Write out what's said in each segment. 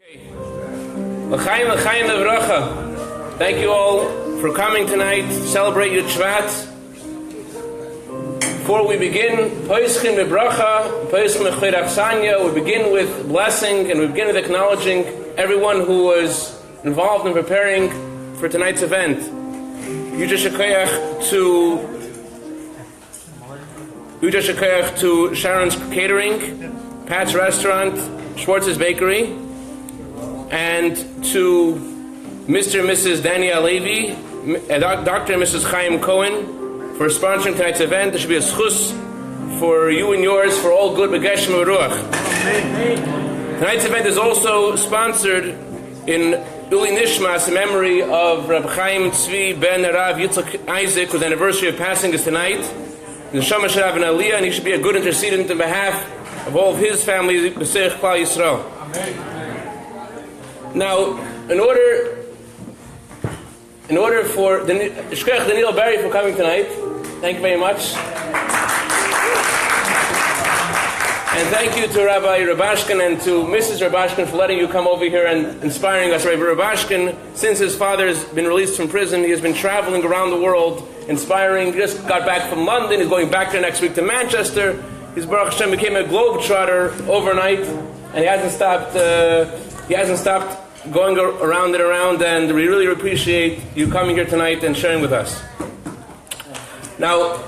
L'chaim, l'chaim, l'vracha. Thank you all for coming tonight to celebrate Yud Shevat. Before we begin, Poischim Bebracha, Poischim Bechirach Sanya, we begin with blessing and we begin with acknowledging everyone who was involved in preparing for tonight's event. Yud Shevat to Sharon's Catering, Pat's Restaurant, Schwartz's Bakery, and to Mr. and Mrs. Daniel Levy, Dr. and Mrs. Chaim Cohen, for sponsoring tonight's event. There should be a schus for you and yours for all good Begeshem Ruach. Tonight's event is also sponsored in Uli Nishmas in memory of Reb Chaim Tzvi ben Rav Yitzchak Isaac, whose anniversary of passing is tonight. The Shama Sharav and Aliyah, and he should be a good intercedent on behalf of all of his family, B'Seich Klal Yisrael. Now, in order for Shkech Daniel Barry for coming tonight, thank you very much. And thank you to Rabbi Rubashkin and to Mrs. Rubashkin for letting you come over here and inspiring us. Rabbi Rubashkin, since his father has been released from prison, he has been traveling around the world, inspiring. He just got back from London. He's going back there next week to Manchester. His Baruch Hashem became a globetrotter overnight, and he hasn't stopped going around and around, and we really appreciate you coming here tonight and sharing with us. Now,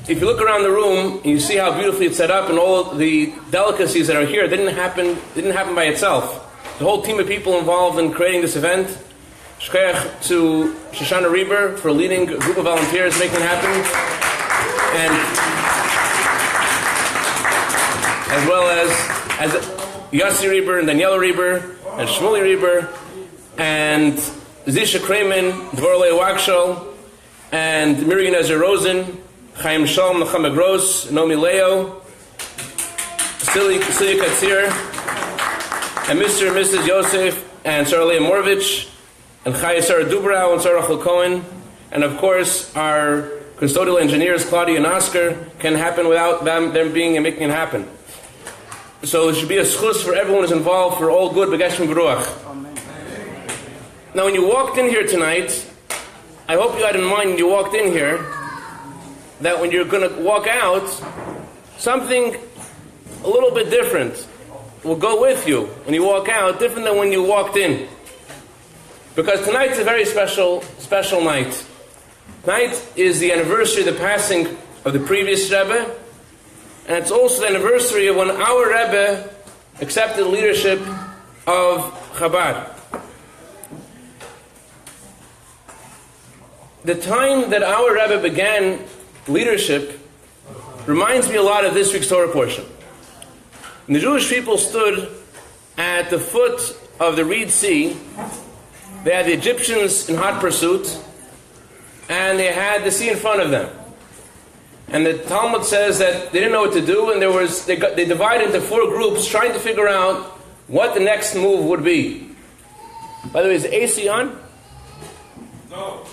if you look around the room and you see how beautifully it's set up and all the delicacies that are here, it didn't happen by itself. The whole team of people involved in creating this event. Shkech to Shoshana Rebbe for leading a group of volunteers making it happen, and as well as Yossi Rebbe and Daniela Rebbe and Shmuley Rebbe and Zisha Kremen, Dvorley Wakshol, and Miriam Ezer Rosen, Chaim Shalom, Nechama Gross, Nomi Leo, Celia Katzir, and Mr. and Mrs. Yosef, and Sarah Leah Morovich, and Chaya Sarah Dubrau, and Sarah Rachel Cohen, and of course our custodial engineers, Claudia and Oscar, can happen without them being and making it happen. So it should be a schus for everyone who's involved for all good Begeshem Beruach. Now when you walked in here tonight, I hope you had in mind when you walked in here that when you're going to walk out, something a little bit different will go with you when you walk out, different than when you walked in. Because tonight's a very special night. Tonight is the anniversary of the passing of the previous Rebbe, and it's also the anniversary of when our Rebbe accepted the leadership of Chabad. The time that our Rebbe began leadership reminds me a lot of this week's Torah portion. When the Jewish people stood at the foot of the Reed Sea, they had the Egyptians in hot pursuit, and they had the sea in front of them. And the Talmud says that they didn't know what to do, and they divided into 4 groups trying to figure out what the next move would be. By the way, is the AC on? No.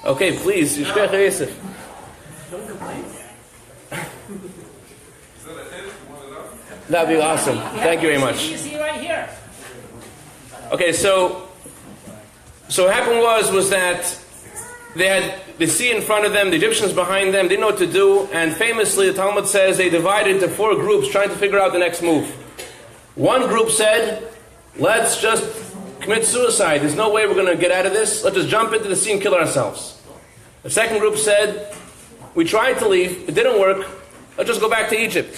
Okay, please. Don't complain. Is that a hit? That'd be awesome. Thank you very much. You see right here. Okay, so what happened was that they had the sea in front of them, the Egyptians behind them, they didn't know what to do, and famously the Talmud says they divided into 4 groups trying to figure out the next move. One group said, let's just commit suicide. There's no way we're going to get out of this. Let's just jump into the sea and kill ourselves. The second group said, we tried to leave, it didn't work, let's just go back to Egypt.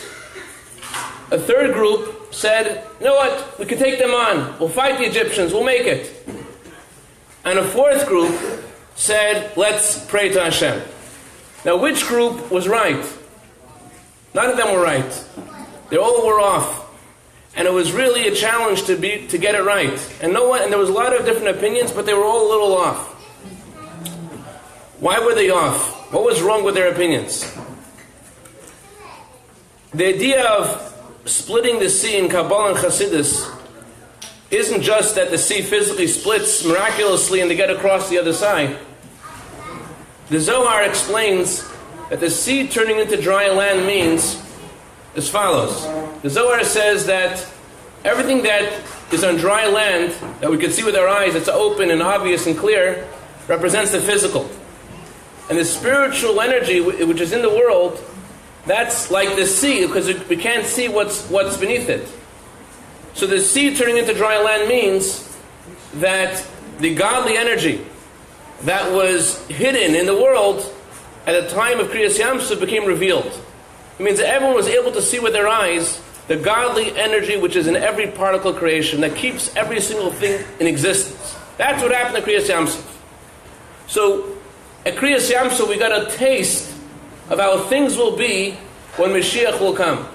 A third group said, you know what, we can take them on, we'll fight the Egyptians, we'll make it. And a fourth group said, let's pray to Hashem. Now which group was right? None of them were right. They all were off. And it was really a challenge to get it right. And there was a lot of different opinions, but they were all a little off. Why were they off? What was wrong with their opinions? The idea of splitting the sea in Kabbalah and Chassidus isn't just that the sea physically splits miraculously and they get across the other side. The Zohar explains that the sea turning into dry land means as follows. The Zohar says that Everything that is on dry land, that we can see with our eyes, it's open and obvious and clear, represents the physical. And the spiritual energy which is in the world, that's like the sea, because we can't see what's beneath it. So the sea turning into dry land means that the godly energy that was hidden in the world at the time of Kriyas Yamsuf became revealed. It means that everyone was able to see with their eyes the godly energy which is in every particle of creation, that keeps every single thing in existence. That's what happened at Kriyas Yamsuf. So at Kriyas Yamsuf we got a taste of how things will be when Mashiach will come.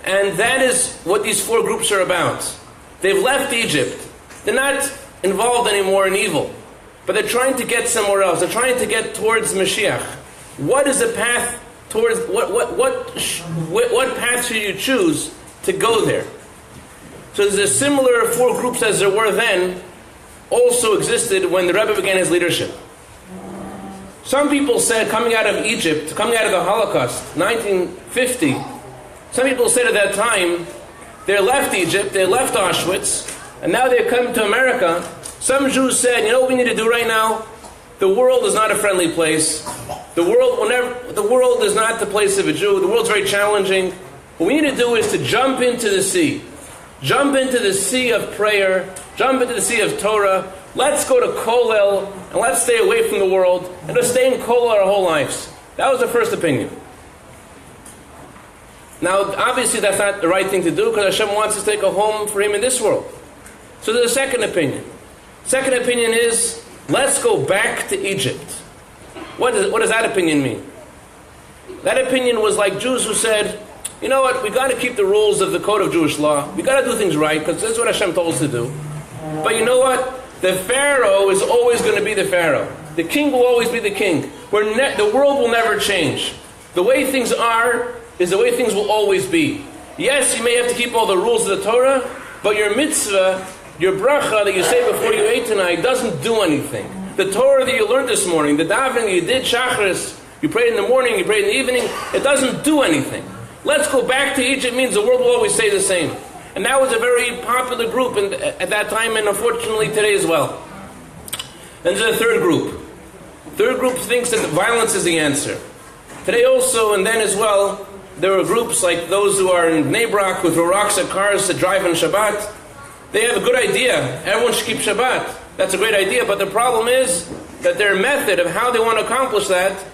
And that is what these four groups are about. They've left Egypt. They're not involved anymore in evil, but they're trying to get somewhere else. They're trying to get towards Mashiach. What is the path towards, what path should you choose to go there? So there's a similar four groups as there were then, also existed when the Rebbe began his leadership. Some people said, coming out of Egypt, coming out of the Holocaust, 1950, some people said at that time, they left Egypt, they left Auschwitz, and now they're coming to America. Some Jews said, you know what we need to do right now? The world is not a friendly place. The world is not the place of a Jew. The world's very challenging. What we need to do is to jump into the sea. Jump into the sea of prayer. Jump into the sea of Torah. Let's go to Kollel, and let's stay away from the world, and just stay in Kollel our whole lives. That was the first opinion. Now, obviously that's not the right thing to do, because Hashem wants us to take a home for Him in this world. So there's a second opinion. Second opinion is, let's go back to Egypt. What does that opinion mean? That opinion was like Jews who said, you know what, we got to keep the rules of the code of Jewish law. We got to do things right, because this is what Hashem told us to do. But you know what? The Pharaoh is always going to be the Pharaoh. The king will always be the king. The world will never change. The way things are is the way things will always be. Yes, you may have to keep all the rules of the Torah, but your mitzvah, your bracha that you say before you ate tonight doesn't do anything. The Torah that you learned this morning, the davening you did, Shacharis, you prayed in the morning, you prayed in the evening, it doesn't do anything. Let's go back to Egypt means the world will always stay the same. And that was a very popular group at that time, and unfortunately today as well. Then there's a third group. Third group thinks that violence is the answer. Today also, and then as well, there are groups like those who are in Bnei Brak who throw rocks at cars to drive on Shabbat. They have a good idea. Everyone should keep Shabbat. That's a great idea, but the problem is that their method of how they want to accomplish that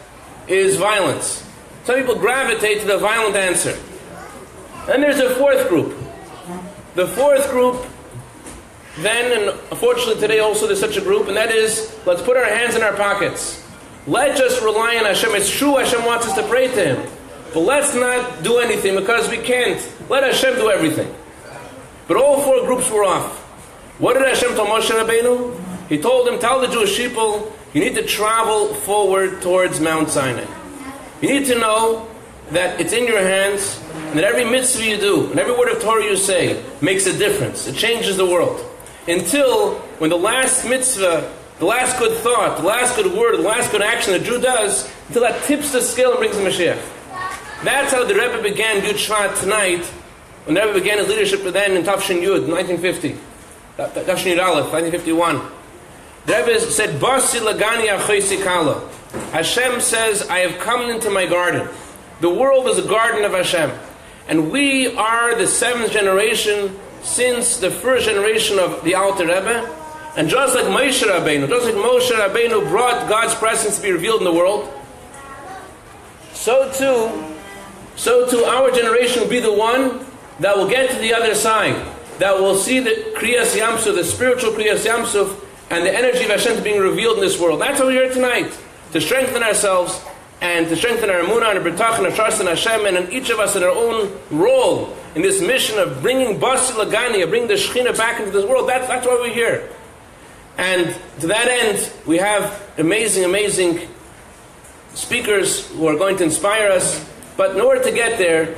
is violence. Some people gravitate to the violent answer. Then there's a fourth group. The fourth group, then, and unfortunately today also there's such a group, and that is, let's put our hands in our pockets. Let's just rely on Hashem. It's true Hashem wants us to pray to Him, but let's not do anything because we can't. Let Hashem do everything. But all four groups were off. What did Hashem tell Moshe Rabbeinu? He told him, tell the Jewish people, you need to travel forward towards Mount Sinai. You need to know that it's in your hands, and that every mitzvah you do, and every word of Torah you say, makes a difference. It changes the world. Until when the last mitzvah, the last good thought, the last good word, the last good action the Jew does, until that tips the scale and brings the Mashiach. That's how the Rebbe began Yud Shevat tonight, when the Rebbe began his leadership then in Tafshin Yud, 1950. Tafshin Yud Aleph, 1951. The Rebbe said, Basi lagani achoisi kala. Hashem says, I have come into my garden. The world is a garden of Hashem. And we are the seventh generation since the first generation of the Alter Rebbe. And just like Moshe Rabbeinu brought God's presence to be revealed in the world, so too our generation will be the one that will get to the other side, that will see the Kriyas Yamsuf, the spiritual Kriyas Yamsuf, and the energy of Hashem being revealed in this world. That's why we're here tonight, to strengthen ourselves, and to strengthen our emunah and our betach and our trust in Hashem, and in each of us in our own role in this mission of bringing Basi Lagani, bringing the Shekhinah back into this world. That's why we're here. And to that end, we have amazing speakers who are going to inspire us. But in order to get there,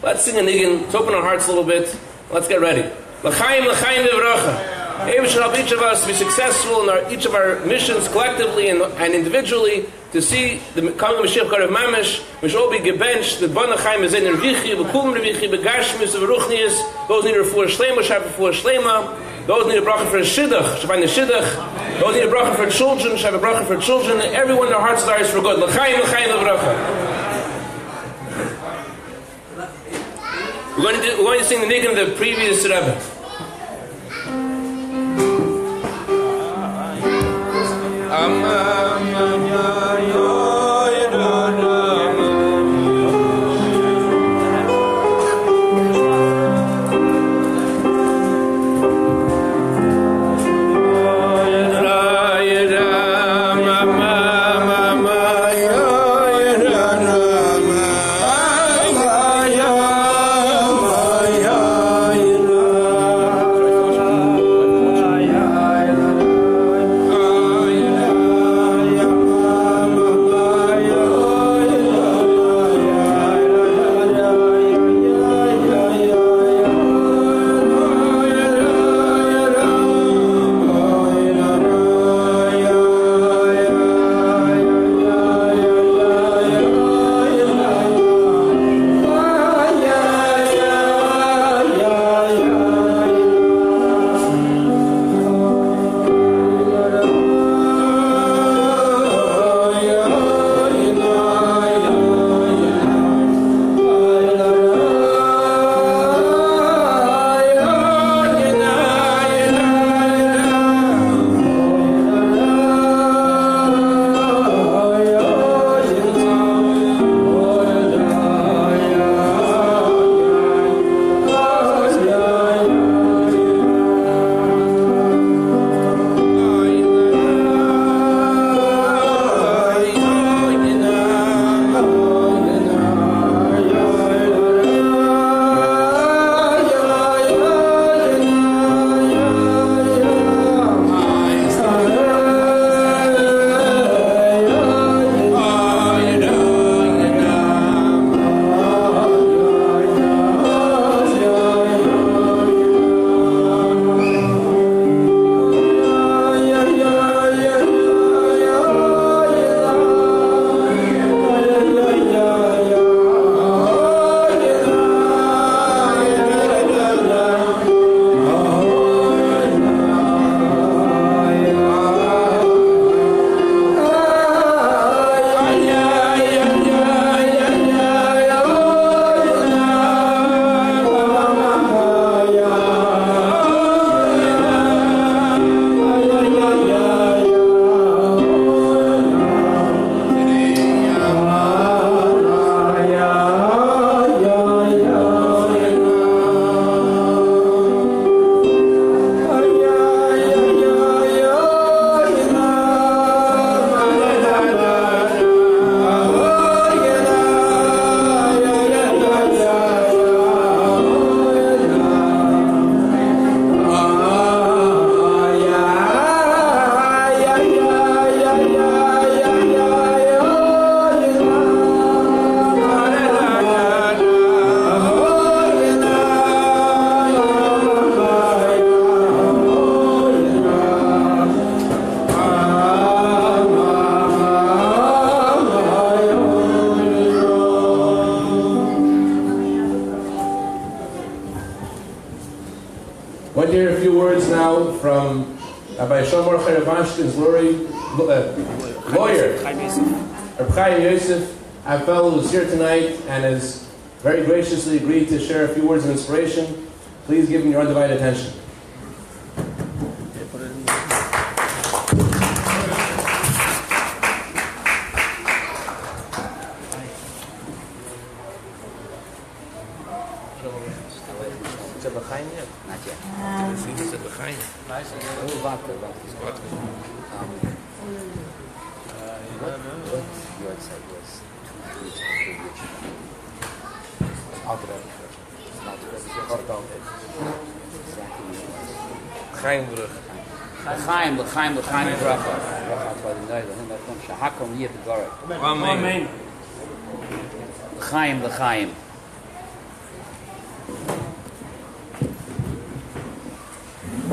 let's sing a niggin. Let's open our hearts a little bit. Let's get ready. L'chaim, l'chaim v'vracha. Able should help each of us to be successful in each of our missions collectively and individually to see the coming of Mashiach Karev Mamish, which all be gebenched, the Bana Chaim is in Revichi, Bekulm Revichi, Begashmis, Beruchnius, those need a refuah shlema, shab refuah shlema, those need a bracha for a shidduch, shab find a shidduch, those need a bracha for children, shab a bracha for children, and everyone their heart's desires for good. L'chaim, l'chaim, l'bracha. We're going to sing the nigun of the previous Rebbe. Want to hear a few words now from Rabbi Rubashkin's lawyer, Rabbi Yosef, our fellow who's here tonight and has very graciously agreed to share a few words of inspiration. Please give him your undivided attention. Amen.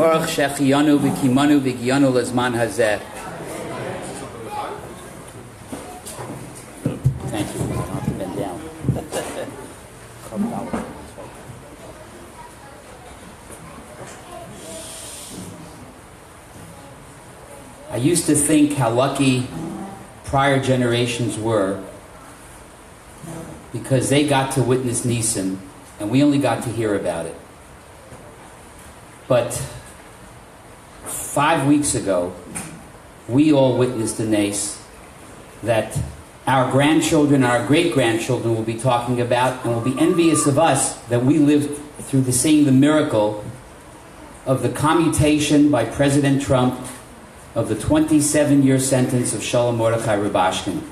Baruch Shechiyanu v'kimanu v'giyanu lezman hazeh. Thank you. I'll have to bend down. I used to think how lucky prior generations were because they got to witness Nisim and we only got to hear about it. But 5 weeks ago, we all witnessed a nace that our grandchildren, our great-grandchildren will be talking about and will be envious of us that we lived through seeing the miracle of the commutation by President Trump of the 27-year sentence of Shalom Mordechai Rubashkin.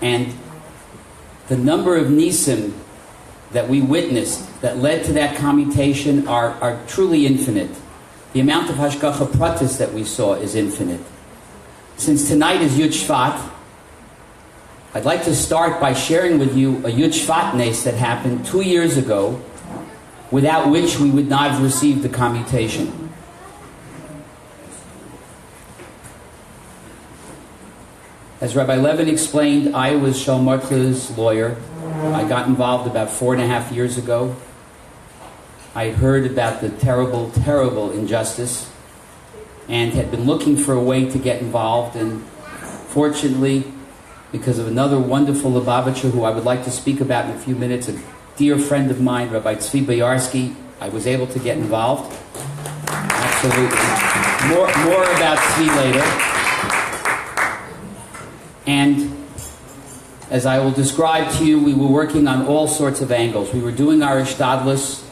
And the number of nisim that we witnessed that led to that commutation are truly infinite. The amount of hashgacha pratis that we saw is infinite. Since tonight is Yud Shevat, I'd like to start by sharing with you a Yud Shevat nes that happened 2 years ago, without which we would not have received the commutation. As Rabbi Levin explained, I was Shalom Mordechai's lawyer. I got involved about 4.5 years ago. I had heard about the terrible, terrible injustice and had been looking for a way to get involved. And fortunately, because of another wonderful Lubavitcher who I would like to speak about in a few minutes, a dear friend of mine, Rabbi Tzvi Boyarsky, I was able to get involved. Absolutely. More about Tzvi later. And as I will describe to you, we were working on all sorts of angles. We were doing our ishtadlus.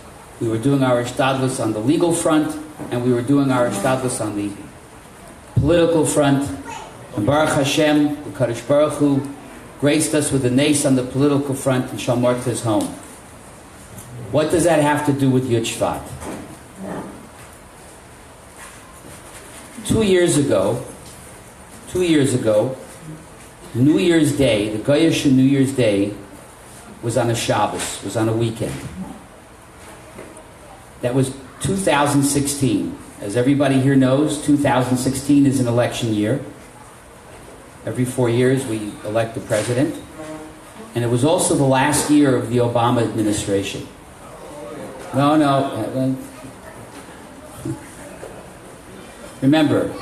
We were doing our ishtadlus on the legal front, and we were doing our ishtadlus on the political front. And Baruch Hashem, the Kadosh Baruch Hu, graced us with a nace on the political front in Shalom Mordechai's home. What does that have to do with Yud Shevat? 2 years ago, New Year's Day, the Goyish New Year's Day, was on a Shabbos, was on a weekend. That was 2016. As everybody here knows, 2016 is an election year. Every 4 years we elect the president. And it was also the last year of the Obama administration. No. Remember,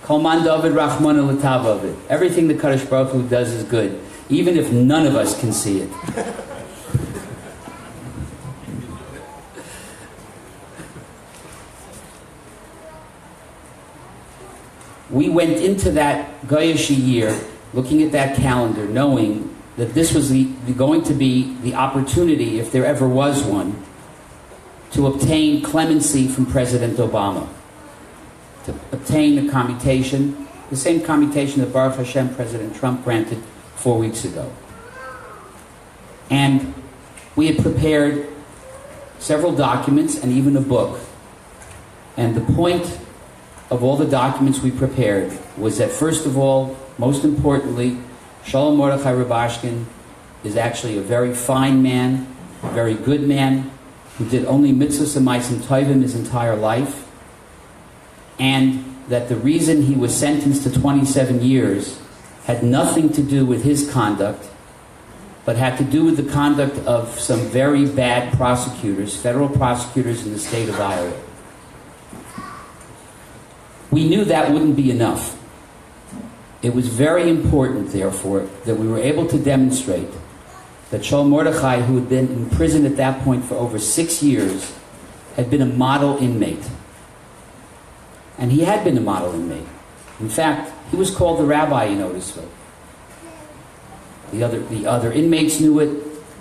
Kol man David Rachmana L'Tavavid. Everything the Kadosh Baruch Hu does is good, even if none of us can see it. We went into that Goyish year, looking at that calendar, knowing that this was going to be the opportunity, if there ever was one, to obtain clemency from President Obama. To obtain a commutation, the same commutation that Baruch Hashem President Trump granted 4 weeks ago. And we had prepared several documents and even a book. And the point of all the documents we prepared was that, first of all, most importantly, Shalom Mordechai Rubashkin is actually a very fine man, a very good man, who did only mitzvahs and ma'asim tovim his entire life, and that the reason he was sentenced to 27 years had nothing to do with his conduct, but had to do with the conduct of some very bad prosecutors, federal prosecutors in the state of Iowa. We knew that wouldn't be enough. It was very important, therefore, that we were able to demonstrate that Shalom Mordechai, who had been in prison at that point for over 6 years, had been a model inmate. And he had been a model inmate. In fact, he was called the rabbi in Otisville. The other inmates knew it.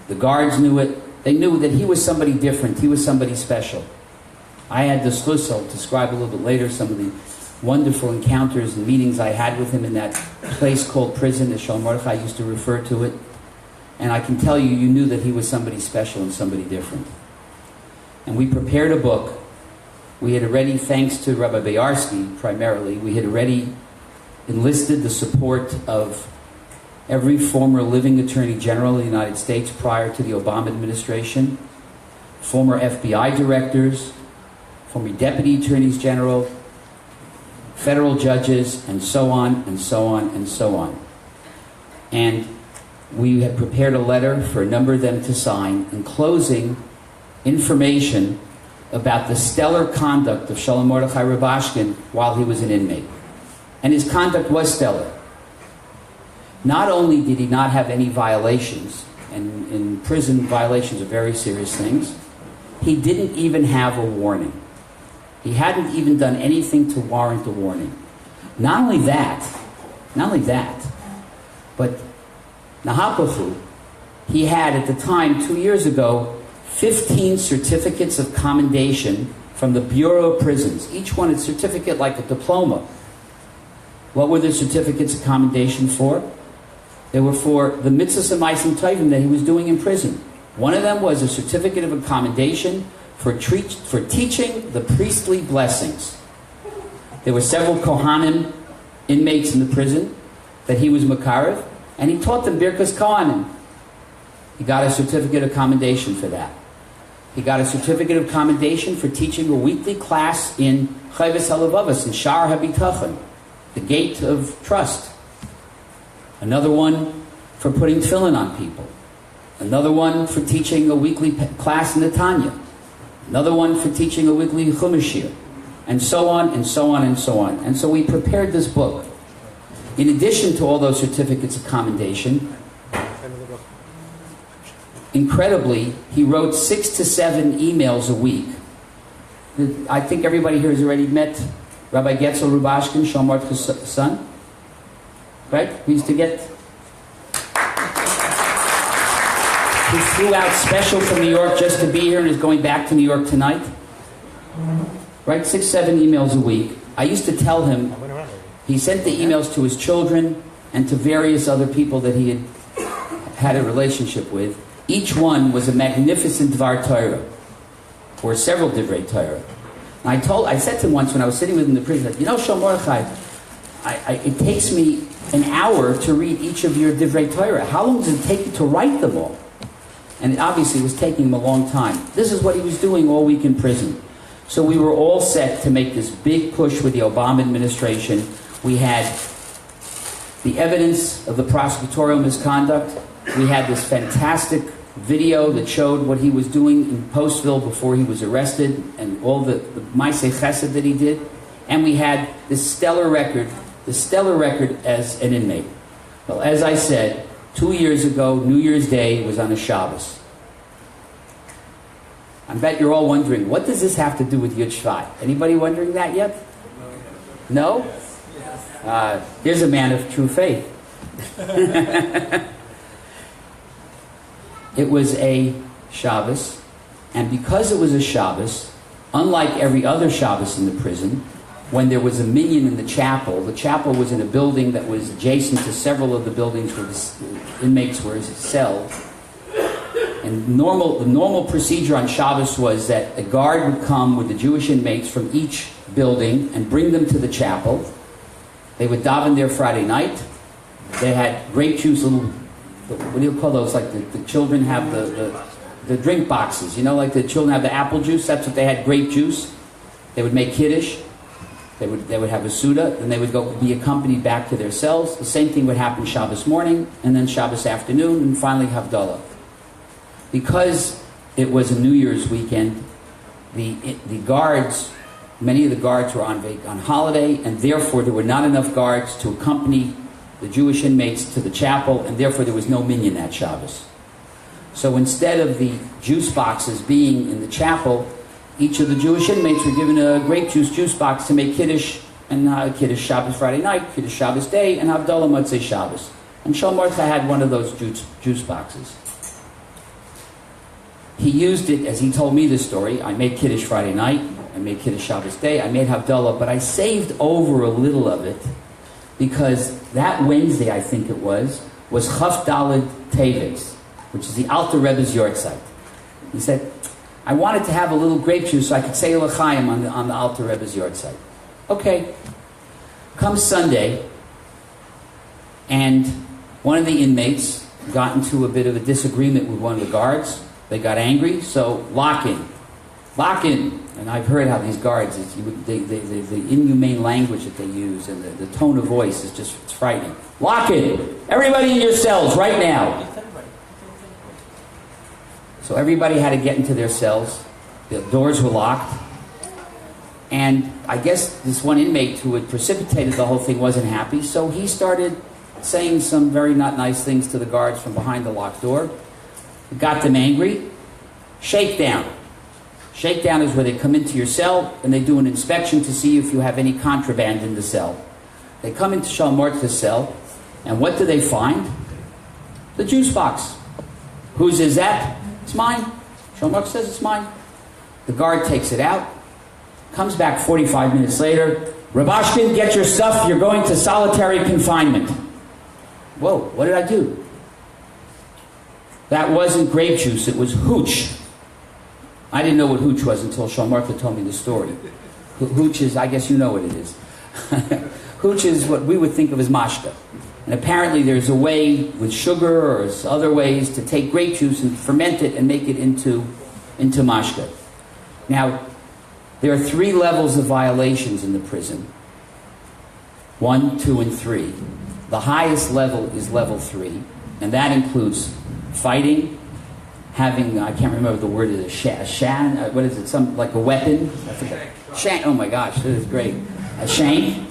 The guards knew it. They knew that he was somebody different. He was somebody special. I had the schus, I'll describe a little bit later some of the wonderful encounters and meetings I had with him in that place called prison, as Shalom Mordechai used to refer to it. And I can tell you, you knew that he was somebody special and somebody different. And we prepared a book. We had already, thanks to Rabbi Boyarsky primarily, we had already enlisted the support of every former living Attorney General of the United States prior to the Obama administration, former FBI directors, former Deputy Attorneys General, federal judges, and so on, and so on, and so on. And we had prepared a letter for a number of them to sign, enclosing information about the stellar conduct of Shalom Mordechai Rubashkin while he was an inmate. And his conduct was stellar. Not only did he not have any violations, and in prison violations are very serious things, he didn't even have a warning. He hadn't even done anything to warrant a warning. Not only that, but Nahapahu, he had at the time, 2 years ago, 15 certificates of commendation from the Bureau of Prisons. Each one a certificate like a diploma. What were the certificates of commendation for? They were for the mitzvahs and ma'asim tovim that he was doing in prison. One of them was a certificate of commendation for teaching the priestly blessings. There were several Kohanim inmates in the prison that he was Makarev, and he taught them Birkas Kohanim. He got a certificate of commendation for that. He got a certificate of commendation for teaching a weekly class in Chayves HaLevavos, in Shar HaBitachon, the gate of trust. Another one for putting tefillin on people. Another one for teaching a weekly class in Netanya. Another one for teaching a weekly Chumashir. And so on, and so on, and so on. And so we prepared this book. In addition to all those certificates of commendation, incredibly, he wrote 6 to 7 emails a week. I think everybody here has already met Rabbi Betzalel Rubashkin, Shalom Mordechai's son. Right? We used to get... He flew out special from New York just to be here and is going back to New York tonight. Right? 6, 7 emails a week. I used to tell him, he sent the emails to his children and to various other people that he had a relationship with. Each one was a magnificent Dvar Torah, or several Divrei Torah. And I said to him once when I was sitting with him in the prison, you know, Shalom Mordechai, it takes me an hour to read each of your Divrei Torah. How long does it take you to write them all? And it obviously was taking him a long time. This is what he was doing all week in prison. So we were all set to make this big push with the Obama administration. We had the evidence of the prosecutorial misconduct. We had this fantastic video that showed what he was doing in Postville before he was arrested and all the Maaseh Chesed that he did. And we had this stellar record as an inmate. Well, as I said, 2 years ago, New Year's Day was on a Shabbos. I bet you're all wondering, what does this have to do with Yud Shevat? Anybody wondering that yet? No? There's a man of true faith. It was a Shabbos, and because it was a Shabbos, unlike every other Shabbos in the prison, when there was a minyan in the chapel was in a building that was adjacent to several of the buildings where the inmates were celled. And the normal procedure on Shabbos was that a guard would come with the Jewish inmates from each building and bring them to the chapel. They would daven there Friday night. They had grape juice, what do you call those? Like the children have the drink boxes, you know, like the children have the apple juice. That's what they had, grape juice. They would make kiddush. They would have a Suda, and they would go be accompanied back to their cells. The same thing would happen Shabbos morning, and then Shabbos afternoon, and finally Havdalah. Because it was a New Year's weekend, the guards, many of the guards were on holiday, and therefore there were not enough guards to accompany the Jewish inmates to the chapel, and therefore there was no minyan that Shabbos. So instead of the juice boxes being in the chapel, each of the Jewish inmates were given a grape juice box to make Kiddush, and Kiddush Shabbos Friday night, Kiddush Shabbos day, and Havdalah Motzei Shabbos. And Shalom Mordechai had one of those juice boxes. He used it, as he told me the story, I made Kiddush Friday night, I made Kiddush Shabbos day, I made Havdalah, but I saved over a little of it, because that Wednesday, I think it was Chaf Daled Teves, which is the Alter Rebbe's Yortzeit. He said, I wanted to have a little grape juice so I could say L'chaim on the Alter Rebbe's Yortzeit. Okay. Comes Sunday, and one of the inmates got into a bit of a disagreement with one of the guards. They got angry, so lock in. Lock in. And I've heard how these guards, the inhumane language that they use and the tone of voice is just it's frightening. Lock in. Everybody in your cells right now. So everybody had to get into their cells. The doors were locked. And I guess this one inmate who had precipitated the whole thing wasn't happy, so he started saying some very not nice things to the guards from behind the locked door. It got them angry. Shakedown. Shakedown is where they come into your cell and they do an inspection to see if you have any contraband in the cell. They come into Shalmartha's cell, and what do they find? The juice box. Whose is that? It's mine. Shalmartha says it's mine. The guard takes it out, comes back 45 minutes later. Rubashkin, get your stuff. You're going to solitary confinement. Whoa, what did I do? That wasn't grape juice, it was hooch. I didn't know what hooch was until Shalmartha told me the story. Hooch is, I guess you know what it is. Hooch is what we would think of as mashka. And apparently there's a way with sugar or other ways to take grape juice and ferment it and make it into mashka. Now, there are 3 levels of violations in the prison. 1, 2, and 3. The highest level is level 3, and that includes fighting, having, I can't remember the word, what is it, some, like a weapon? I forget. Shank, oh my gosh, this is great. A shank.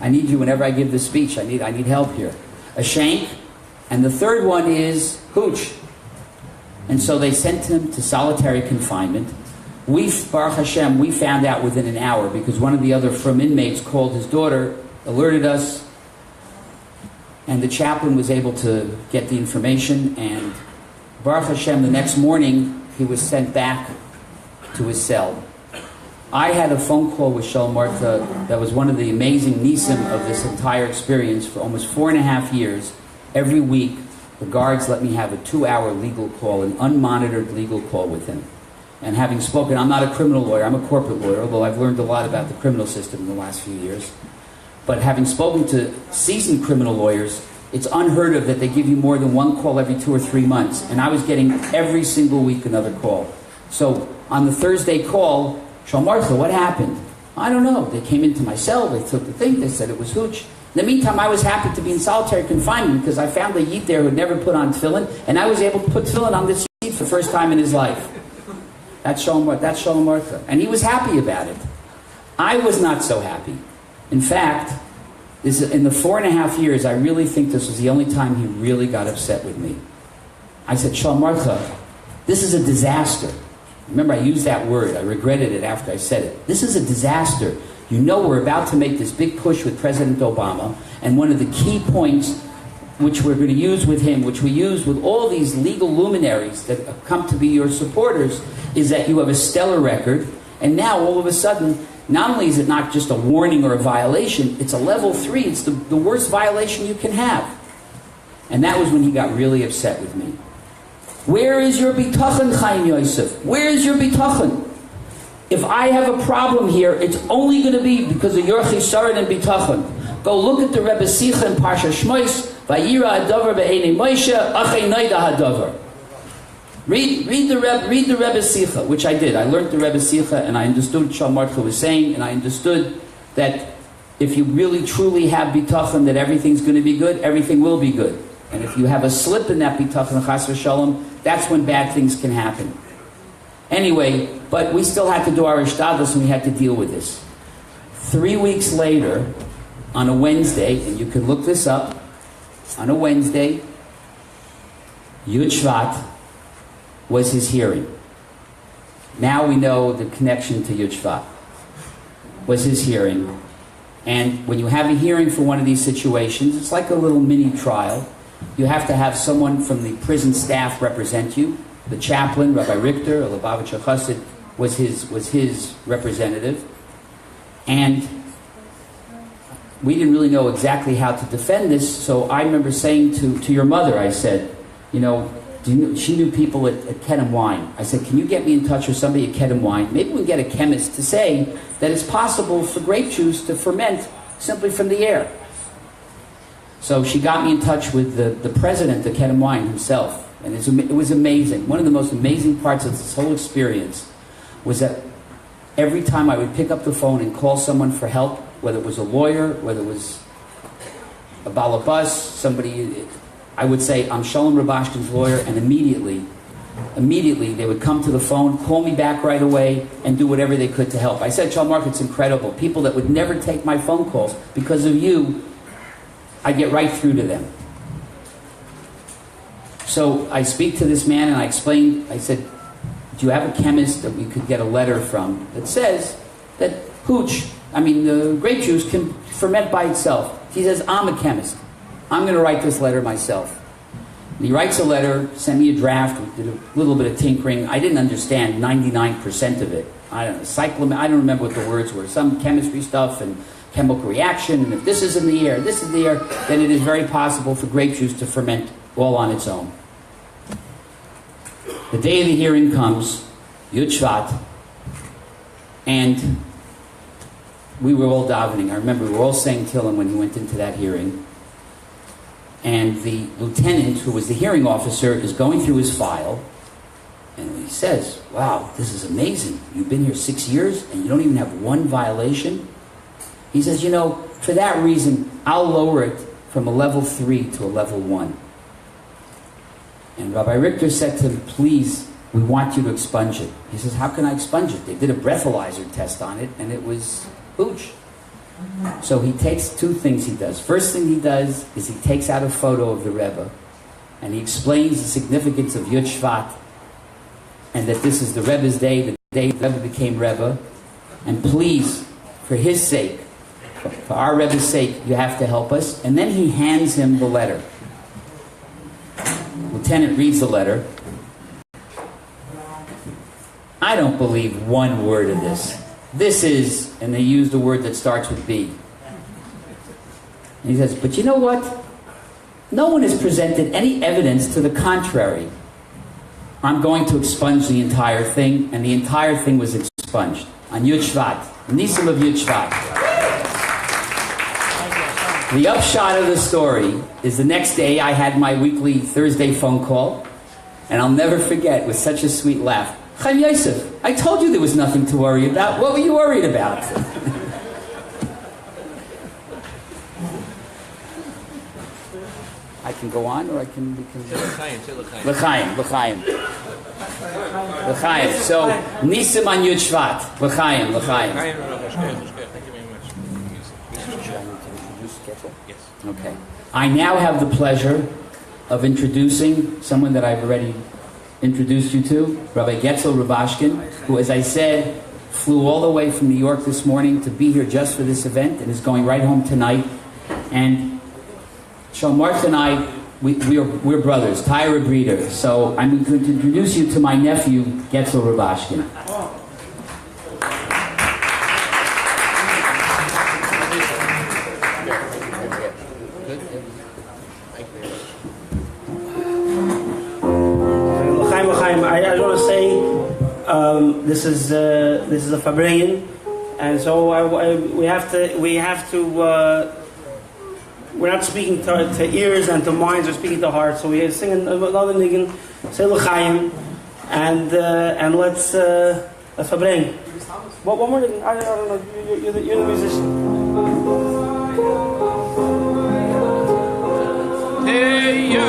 I need you whenever I give this speech, I need help here. A shank, and the third one is hooch. And so they sent him to solitary confinement. Baruch Hashem, we found out within an hour because one of the other from inmates called his daughter, alerted us, and the chaplain was able to get the information, and Baruch Hashem, the next morning, he was sent back to his cell. I had a phone call with Shalmartha that was one of the amazing nisim of this entire experience for almost 4.5 years. Every week, the guards let me have a 2-hour legal call, an unmonitored legal call with him. And having spoken, I'm not a criminal lawyer, I'm a corporate lawyer, although I've learned a lot about the criminal system in the last few years. But having spoken to seasoned criminal lawyers, it's unheard of that they give you more than one call every 2 or 3 months. And I was getting every single week another call. So on the Thursday call, Shalmartha, what happened? I don't know. They came into my cell, they took the thing, they said it was hooch. In the meantime, I was happy to be in solitary confinement because I found a yid there who had never put on tefillin, and I was able to put tefillin on this yid for the first time in his life. That's Shalmartha. And he was happy about it. I was not so happy. In fact, in the 4.5 years, I really think this was the only time he really got upset with me. I said, Shalmartha, this is a disaster. Remember, I used that word. I regretted it after I said it. This is a disaster. You know we're about to make this big push with President Obama, and one of the key points which we're going to use with him, which we use with all these legal luminaries that have come to be your supporters, is that you have a stellar record, and now all of a sudden, not only is it not just a warning or a violation, it's a level 3. It's the worst violation you can have. And that was when he got really upset with me. Where is your bitachon, Chaim Yosef? Where is your bitachon? If I have a problem here, it's only going to be because of your chisaron and bitachon. Go look at the Rebbe Sicha in Parsha Shmois, Vayira Hadavar Be'enei Moshe, Achei Noida Hadavar. Read the Rebbe Sicha, which I did. I learned the Rebbe Sicha, and I understood what Shalmartha was saying, and I understood that if you really truly have bitachon that everything's going to be good, everything will be good. And if you have a slip in that bitachon, chas v'shalom, that's when bad things can happen. Anyway, but we still had to do our ishtadlus, and we had to deal with this. 3 weeks later, on a Wednesday, and you can look this up, on a Wednesday, Yud Shevat was his hearing. Now we know the connection to Yud Shevat was his hearing. And when you have a hearing for one of these situations, it's like a little mini trial. You have to have someone from the prison staff represent you. The chaplain, Rabbi Richter, or Lubavitcher Chassid, was his representative. And we didn't really know exactly how to defend this, so I remember saying to your mother, I said, she knew people at Kedem Wine. I said, can you get me in touch with somebody at Kedem Wine? Maybe we can get a chemist to say that it's possible for grape juice to ferment simply from the air. So she got me in touch with the president of Kedem Wine himself. And it was amazing. One of the most amazing parts of this whole experience was that every time I would pick up the phone and call someone for help, whether it was a lawyer, whether it was a balabas, somebody, I would say, I'm Shalom Rubashkin's lawyer, and immediately they would come to the phone, call me back right away, and do whatever they could to help. I said, Shalom Mark, it's incredible. People that would never take my phone calls, because of you, I get right through to them. So I speak to this man and I explained, I said, do you have a chemist that we could get a letter from that says that grape juice can ferment by itself? He says, I'm a chemist. I'm going to write this letter myself. And he writes a letter, sent me a draft, we did a little bit of tinkering. I didn't understand 99% of it. I don't know, I don't remember what the words were. Some chemistry stuff and chemical reaction, and if this is in the air, this is in the air, then it is very possible for grape juice to ferment all on its own. The day of the hearing comes, Yud Shevat, and we were all davening. I remember we were all saying Tehillim when he went into that hearing. And the lieutenant, who was the hearing officer, is going through his file, and he says, wow, this is amazing. You've been here 6 years, and you don't even have one violation? He says, for that reason, I'll lower it from a level 3 to a level 1. And Rabbi Richter said to him, please, we want you to expunge it. He says, how can I expunge it? They did a breathalyzer test on it, and it was hooch. So he takes two things he does. First thing he does is he takes out a photo of the Rebbe, and he explains the significance of Yud Shevat, and that this is the Rebbe's day, the day the Rebbe became Rebbe, and please, for his sake, for our Rebbe's sake, you have to help us. And then he hands him the letter. Lieutenant reads the letter. I don't believe one word of this. This is, and they used a word that starts with B. And he says, but you know what? No one has presented any evidence to the contrary. I'm going to expunge the entire thing, and the entire thing was expunged on Yud Shevat, Nisim of Yud Shevat. The upshot of the story is the next day I had my weekly Thursday phone call, and I'll never forget, with such a sweet laugh, Chaim Yosef, I told you there was nothing to worry about. What were you worried about? I can go on, or I can... L'chaim. So, Nisim on Yud Shevat. L'chaim. Thank you very much. Yes. Okay. I now have the pleasure of introducing someone that I've already introduced you to, Rabbi Rubashkin, who, as I said, flew all the way from New York this morning to be here just for this event and is going right home tonight. And Shalom Mark and I, we're brothers, Tyra Breeder. So I'm going to introduce you to my nephew, Getzel Rubashkin. I want to say this is a Farbrengen, and so we have to. We're not speaking to ears and to minds. We're speaking to hearts. So we sing another niggin, say l'chaim, and let's Farbrengen. One more niggin. I don't know. You're the musician. Hey yo,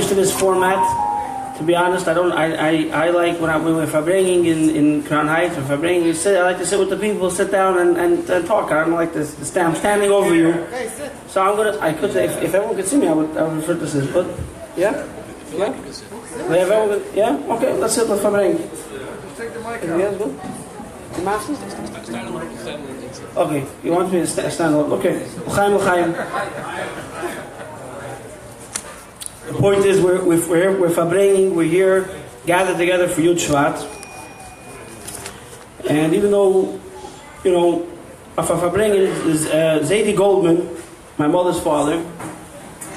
used to this format. To be honest, I like when we're Farbrengen in Crown Heights or Farbrengen, I like to sit with the people, sit down and talk. I don't like to stand. I'm standing over you. So I could say, if everyone could see me, I would refer to this. But yeah, yeah. Okay, let's sit with Farbrengen. Take the mic Yeah, out. good. The masters? Okay, you want me to stand up? Okay. L'chaim. The point is, we're Farbrengen, we're here, gathered together for Yud Shevat. And even though, Farbrengen is Zadie Goldman, my mother's father,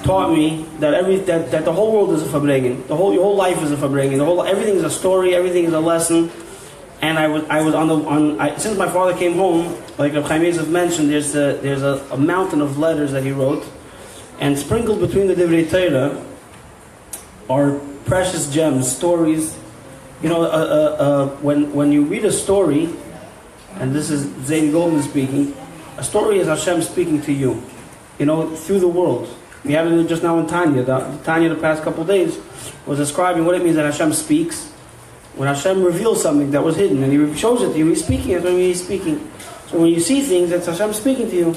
taught me that that the whole world is a Farbrengen. Your whole life is a Farbrengen. Everything is a story, everything is a lesson. And I was since my father came home, like Rabbi Chaim Yosef mentioned, there's a mountain of letters that he wrote, and sprinkled between the Divrei Torah are precious gems, stories. When you read a story, and this is Zadie Goldman speaking, a story is Hashem speaking to you, through the world. We had it just now in Tanya. Tanya the past couple of days was describing what it means that Hashem speaks. When Hashem reveals something that was hidden and He shows it to you, He's speaking. That's when He's speaking. So when you see things, that's Hashem speaking to you.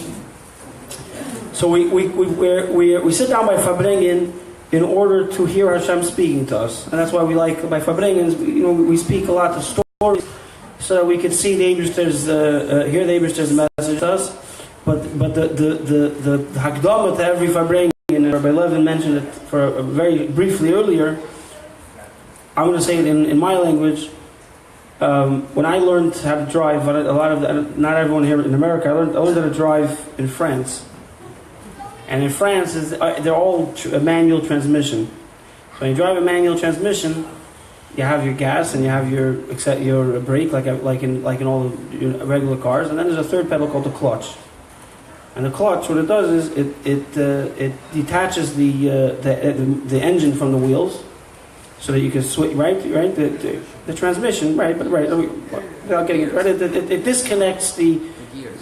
So we sit down by Farbrengen in order to hear Hashem speaking to us, and that's why we like by Farbrengen. We speak a lot of stories so that we could see the Eibishter's, hear the Eibishter's message to us. But the Hakdama to every Farbrengen, and Rabbi Levin mentioned it very briefly earlier. I'm going to say it in my language. When I learned how to drive, not everyone here in America, I learned how to drive in France. And in France, they're all a manual transmission. So when you drive a manual transmission, you have your gas and you have your brake, like in all the regular cars, and then there's a third pedal called the clutch. And the clutch, what it does is it detaches the engine from the wheels, so that you can switch, right, the transmission, without getting it right, it disconnects the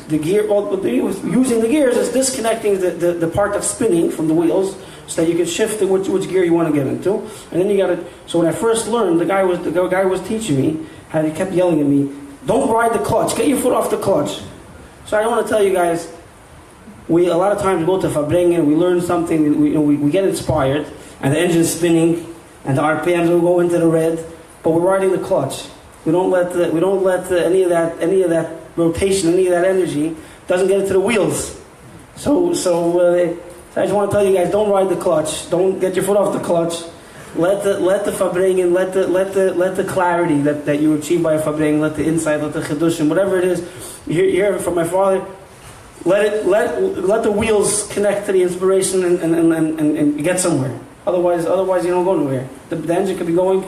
gear. Well, using the gears, it's disconnecting the part that's spinning from the wheels, so that you can shift to which gear you want to get into. And then you got to. So when I first learned, the guy was teaching me, he kept yelling at me, "Don't ride the clutch. Get your foot off the clutch." So I want to tell you guys, we a lot of times go to Farbrengen, we learn something, we get inspired, and the engine's spinning. And the RPMs will go into the red, but we're riding the clutch. We don't let any of that rotation, any of that energy doesn't get into the wheels. So I just want to tell you guys, don't ride the clutch. Don't get your foot off the clutch. Let the Farbrengen, let the clarity that you achieve by a Farbrengen, let the insight, let the chidushim, whatever it is. You hear it from my father. Let the wheels connect to the inspiration and get somewhere. Otherwise, you don't go nowhere. The engine could be going,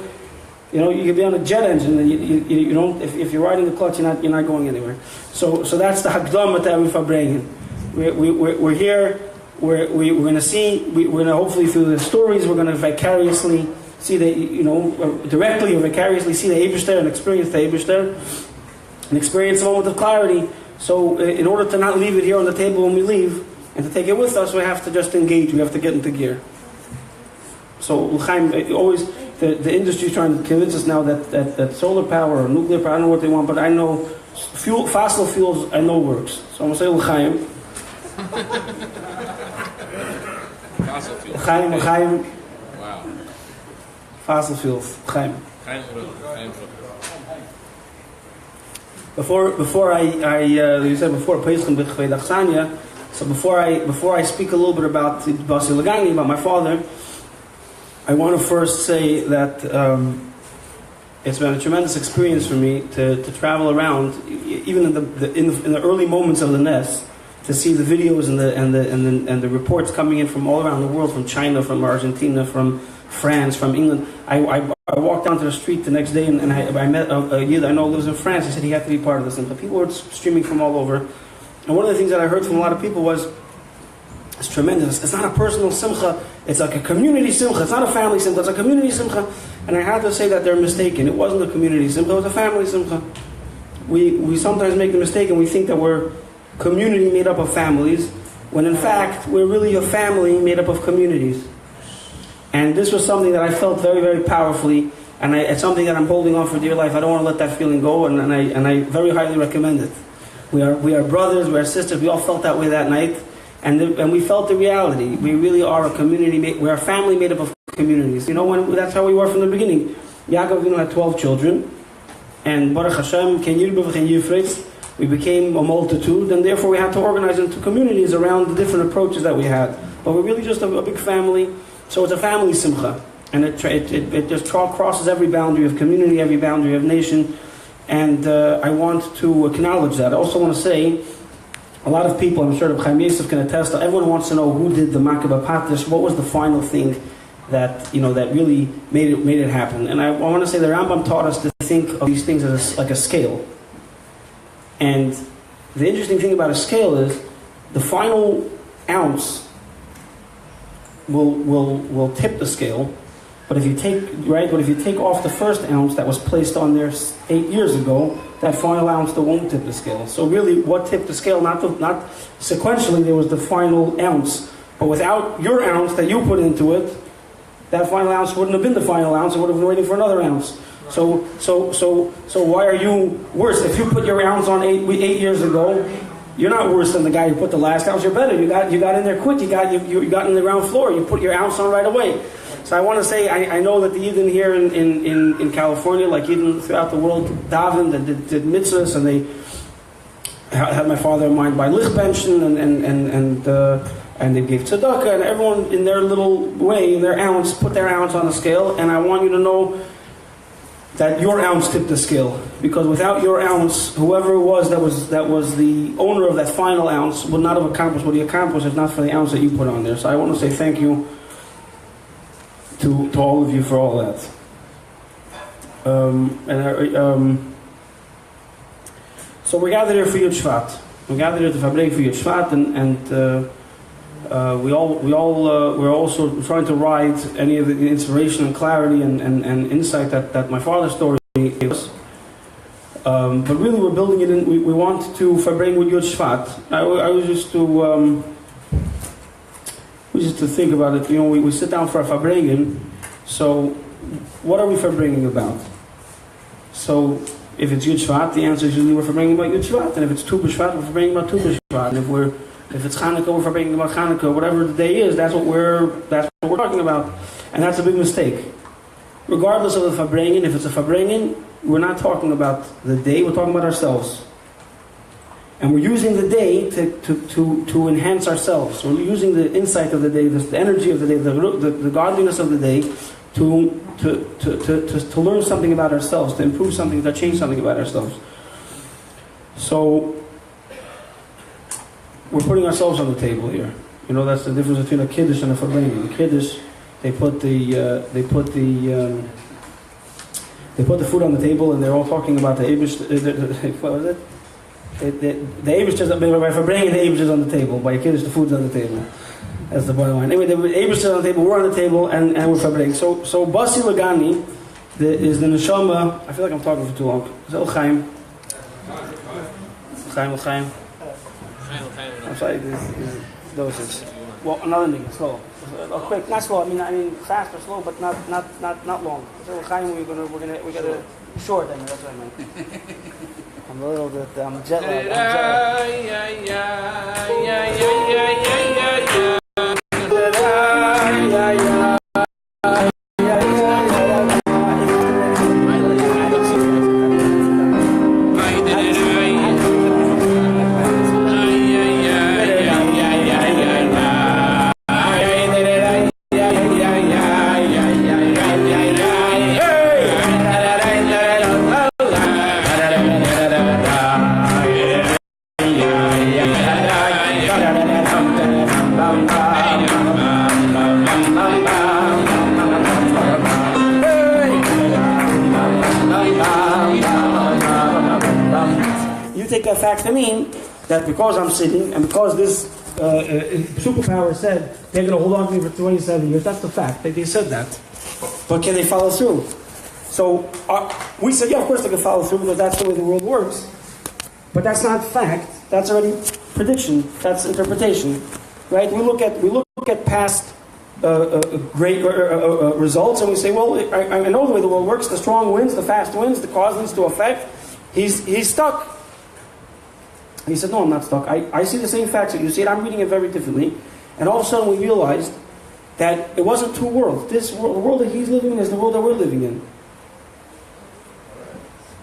you could be on a jet engine, and you don't. If you're riding the clutch, you're not going anywhere. So that's the Hakdama to every Farbrengen. We're here. We're going to see. We're going to hopefully through the stories, we're going to vicariously see directly or vicariously see the Eibishter and experience the Eibishter, and experience a moment of clarity. So in order to not leave it here on the table when we leave, and to take it with us, we have to just engage. We have to get into gear. So L'chaim, always the industry is trying to convince us now that solar power or nuclear power, I don't know what they want, but I know fossil fuels I know works. So I'm going to say L'chaim. Fossil fuels. L'chaim. Wow. Fossil fuels. L'chaim. Before you said before Pesachim b'chvei dachsanya. So before I speak a little bit about Basi Lagani, about my father, I want to first say that it's been a tremendous experience for me to travel around, even in the early moments of the Ness, to see the videos and the reports coming in from all around the world, from China, from Argentina, from France, from England. I walked down to the street the next day and I met a Yid I know lives in France. He said he had to be part of this, and the people were streaming from all over. And one of the things that I heard from a lot of people was, it's tremendous. It's not a personal simcha. It's like a community simcha. It's not a family simcha. It's a community simcha. And I had to say that they're mistaken. It wasn't a community simcha. It was a family simcha. We sometimes make the mistake and we think that we're community made up of families, when in fact we're really a family made up of communities. And this was something that I felt very, very powerfully, and it's something that I'm holding on for dear life. I don't want to let that feeling go, and I very highly recommend it. We are brothers, we are sisters. We all felt that way that night, and we felt the reality. We really are a community. We're a family made up of communities. That's how we were from the beginning. Yaakov had 12 children, and Baruch Hashem, Ken Yirbe Ken Yifritz, we became a multitude, and therefore we had to organize into communities around the different approaches that we had. But we're really just a big family, so it's a family simcha, and it just crosses every boundary of community, every boundary of nation, and I want to acknowledge that. I also want to say, a lot of people, I'm sure Reb Chaim Yosef can attest, everyone wants to know who did the Makabah Patish, what was the final thing that that really made it happen. And I want to say the Rambam taught us to think of these things as like a scale. And the interesting thing about a scale is the final ounce will tip the scale, but if you take off the first ounce that was placed on there 8 years ago, that final ounce that won't tip the scale. So really, what tipped the scale? Not sequentially, there was the final ounce, but without your ounce that you put into it, that final ounce wouldn't have been the final ounce. It would have been waiting for another ounce. So why are you worse? If you put your ounce on 8 years ago, you're not worse than the guy who put the last ounce. You're better. You got in there quick. You got in the ground floor. You put your ounce on right away. So I want to say, I know that the Yidden here in California, like Yidden throughout the world, daven, that did mitzvahs, and they had my father in mind by lichbenchen, and they gave tzedakah, and everyone in their little way, in their ounce, put their ounce on the scale. And I want you to know that your ounce tipped the scale, because without your ounce, whoever it was that was the owner of that final ounce would not have accomplished what he accomplished if not for the ounce that you put on there. So I want to say thank you to all of you for all that. So we're gathered here for Yud Shevat. We're gathered here to Farbrengen for Yud Shevat, and we're also trying to ride any of the inspiration and clarity and insight that my father's story gave us. But really, we're building it in. We want to Farbrengen with Yud Shevat. I was just to think about it. We sit down for a Farbrengen. So, what are we Farbrengen about? So, if it's Yud Shevat, the answer is usually we're Farbrengen about Yud Shevat, and if it's Tu B'Shvat, we're Farbrengen about Tu B'Shvat, and if it's Chanukah, we're Farbrengen about Chanukah. Whatever the day is, that's what we're talking about, and that's a big mistake. Regardless of the Farbrengen, if it's a Farbrengen, we're not talking about the day, we're talking about ourselves. And we're using the day to enhance ourselves. We're using the insight of the day, the energy of the day, the godliness of the day, to learn something about ourselves, to improve something, to change something about ourselves. So we're putting ourselves on the table here. That's the difference between a kiddush and a farbrengen. The kiddush, they put the food on the table, and they're all talking about the Eibush. What was it? The Eibush is by Farbrengen, the Eibush is on the table. By Kiddush, the food's on the table. That's the bottom line. Anyway, the Eibush is on the table, we're on the table, and we're Farbrengen. So Basi Lagani is the neshama. I feel like I'm talking for too long. Is it Chaim? Chaim. I'm sorry, those. Well, another thing, slow. Quick, not slow. I mean fast or slow, but not long. So Chaim, we got to short. That's what I meant. I'm a little bit jet lagged. Fact to mean that because I'm sitting and because this superpower said they're going to hold on to me for 27 years, that's the fact. They said that. But can they follow through? So we said, yeah, of course they can follow through because that's the way the world works. But that's not fact. That's already prediction. That's interpretation, right? We look at past great results, and we say, well, I know the way the world works. The strong wins, the fast wins, the cause leads to effect. He's stuck. He said, no, I'm not stuck. I see the same facts that you see it. I'm reading it very differently. And all of a sudden we realized that it wasn't two worlds. This world, the world that he's living in is the world that we're living in.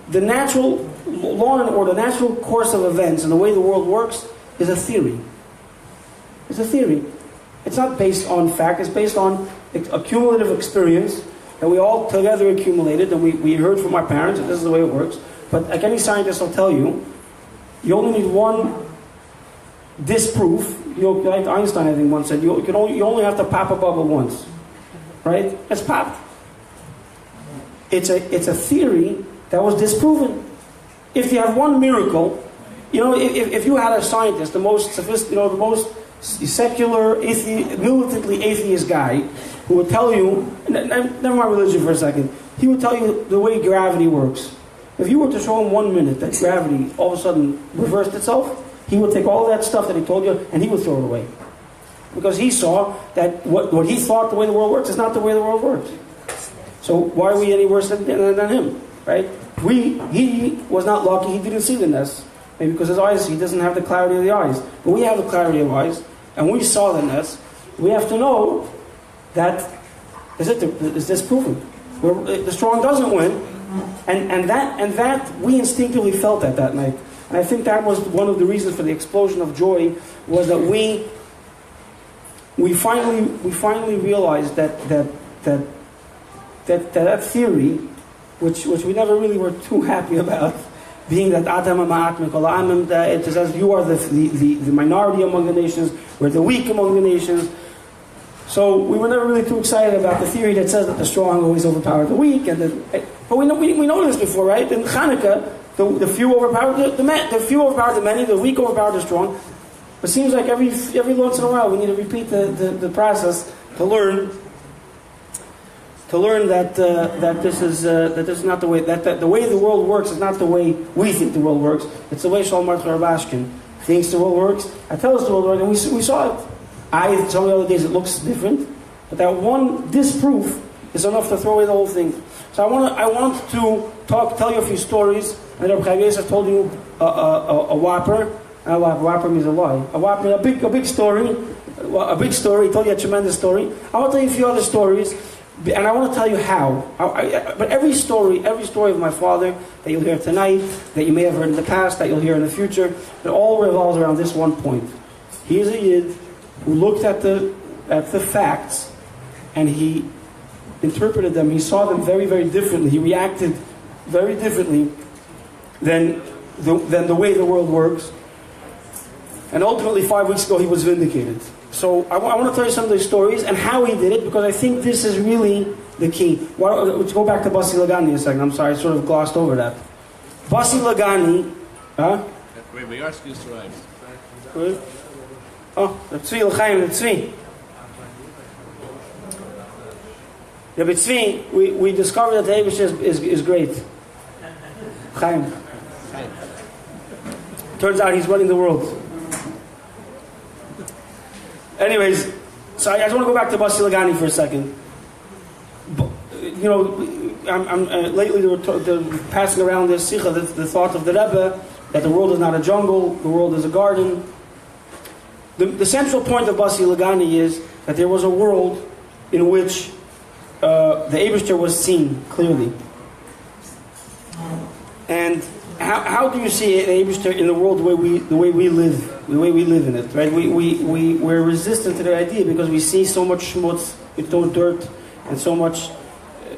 The natural law and order, the natural course of events and the way the world works is a theory. It's a theory. It's not based on fact. It's based on a cumulative experience that we all together accumulated, and we heard from our parents that this is the way it works. But like any scientist will tell you, you only need one disproof. Like Einstein, I think, once said, you only have to pop a bubble once. Right? It's popped. It's a theory that was disproven. If you have one miracle, if you had a scientist, the most sophisticated, the most secular, militantly atheist guy, who would tell you, never mind religion for a second, he would tell you the way gravity works. If you were to show him 1 minute that gravity all of a sudden reversed itself, he would take all that stuff that he told you and he would throw it away. Because he saw that what he thought the way the world works is not the way the world works. So why are we any worse than him? Right? He was not lucky, he didn't see the nest. Maybe because his eyes, he doesn't have the clarity of the eyes. But we have the clarity of eyes, and we saw the nest. We have to know that is this proven? The strong doesn't win, and that we instinctively felt that night. And I think that was one of the reasons for the explosion of joy, was that we finally realized that theory, which we never really were too happy about, being that Adam and it says you are the minority among the nations, we're the weak among the nations. So we were never really too excited about the theory that says that the strong always overpower the weak, but we know this before, right? In Hanukkah, the few overpower the few overpower the many, the weak overpower the strong. It seems like every once in a while we need to repeat the process to learn that this is not the way that the way the world works is not the way we think the world works. It's the way Rabbi Rubashkin thinks the world works. I tell us the world works, and we saw it. Some of the other days it looks different, but that one disproof is enough to throw away the whole thing. So I want to tell you a few stories. And Rabbi Beis has told you a whopper. A whopper means a lie. A big story. A big story. He told you a tremendous story. I want to tell you a few other stories. And I want to tell you how. But every story of my father that you'll hear tonight, that you may have heard in the past, that you'll hear in the future, it all revolves around this one point. He is a Yid who looked at the facts and he interpreted them. He saw them very, very differently. He reacted very differently than the way the world works. And ultimately, 5 weeks ago, he was vindicated. So I want to tell you some of these stories and how he did it, because I think this is really the key. Let's go back to Basi Lagani a second. I'm sorry, I sort of glossed over that. Basi Lagani, Rabbi Rubashkin is right. Oh, the Tzvi L'chaim, the Tzvi. Rabbi Tzvi, we discovered that the Eibush is great. Chaim. Turns out he's running the world. Anyways, so I just want to go back to Basi Lagani for a second. Lately they're passing around this sikha, the thought of the Rebbe, that the world is not a jungle, the world is a garden. The central point of Basi Lagani is that there was a world in which the Eibishter was seen clearly. And how do you see the Eibishter in the world the way we live in it, right? We're resistant to the idea because we see so much schmutz, so dirt, and so much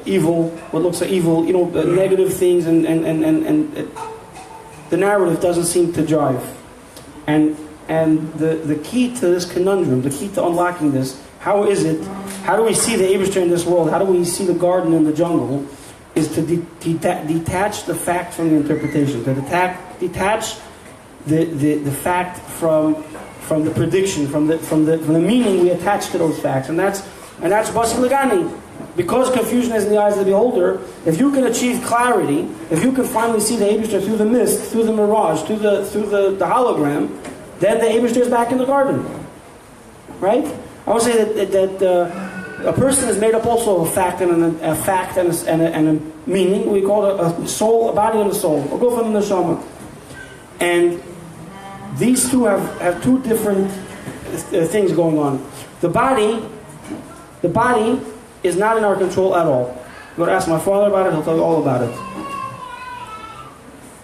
evil, what looks like evil, negative things, and the narrative doesn't seem to jive. And the key to this conundrum, the key to unlocking this, how do we see the Eibishter in this world? How do we see the garden in the jungle? Is to detach the fact from the interpretation, to detach the fact from the prediction, from the meaning we attach to those facts, and that's Basi Lagani. Because confusion is in the eyes of the beholder, if you can achieve clarity, if you can finally see the Eibishter through the mist, through the mirage, through the hologram, then the Eibishter is back in the garden, right? I would say that A person is made up also of a fact and a meaning. We call it a soul, a body and a soul. We'll go from the neshama. And these two have two different things going on. The body is not in our control at all. You go to ask my father about it, he'll tell you all about it.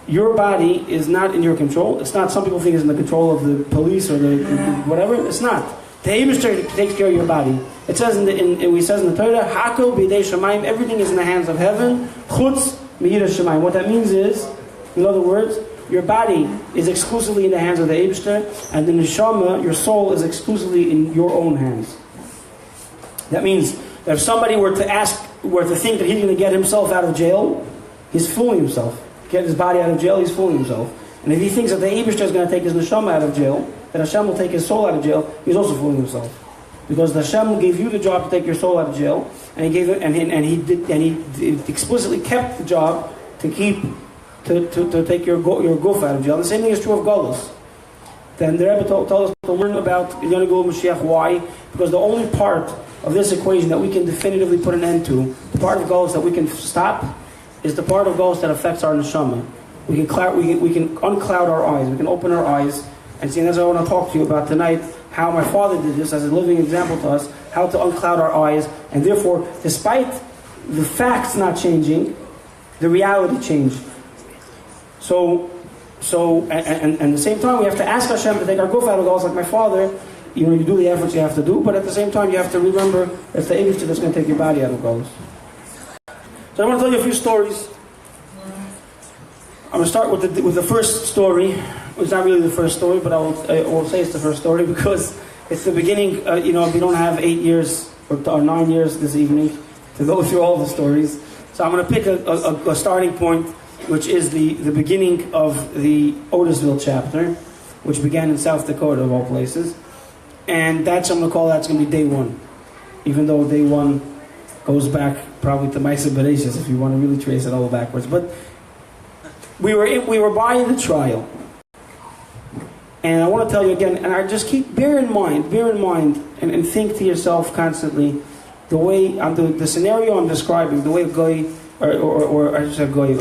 Your body is not in your control. It's not, some people think it's in the control of the police or the whatever. It's not. The Eibishter takes care of your body. It says in the Torah, Hakel b'idei shamayim, everything is in the hands of heaven. Chutz mi'ira shamayim. What that means is, in other words, your body is exclusively in the hands of the Eibishter, and the neshama, your soul, is exclusively in your own hands. That means that if somebody were to think that he's going to get himself out of jail, he's fooling himself. Get his body out of jail, he's fooling himself. And if he thinks that the Eibishter is going to take his neshama out of jail, that Hashem will take his soul out of jail, he's also fooling himself. Because Hashem gave you the job to take your soul out of jail, and he gave it, and he explicitly kept the job to keep to take your guf out of jail. The same thing is true of Golus. Then the Rebbe told us to learn about Yonagul Mashiach. Why? Because the only part of this equation that we can definitively put an end to, the part of Golus that we can stop, is the part of Golus that affects our neshama. We can uncloud our eyes. We can open our eyes and see. And that's what I want to talk to you about tonight. How my father did this as a living example to us. How to uncloud our eyes, and therefore, despite the facts not changing, the reality changed. So, and at the same time, we have to ask Hashem to take our guf out of Golus, like my father. You do the efforts you have to do, but at the same time, you have to remember it's the Eibishter that's going to take your body out of Golus. So I want to tell you a few stories. I'm going to start with the first story. It's not really the first story, but I will say it's the first story because it's the beginning. We don't have 8 years or 9 years this evening to go through all the stories. So I'm going to pick a starting point, which is the beginning of the Otisville chapter, which began in South Dakota, of all places. And that's, I'm going to call that's going to be day one. Even though day one goes back probably to Maisa Bereshis, if you want to really trace it all backwards. But we were by the trial. And I want to tell you again, and I just bear in mind, and think to yourself constantly, the way, the scenario I'm describing, the way a guy, or I just said guy,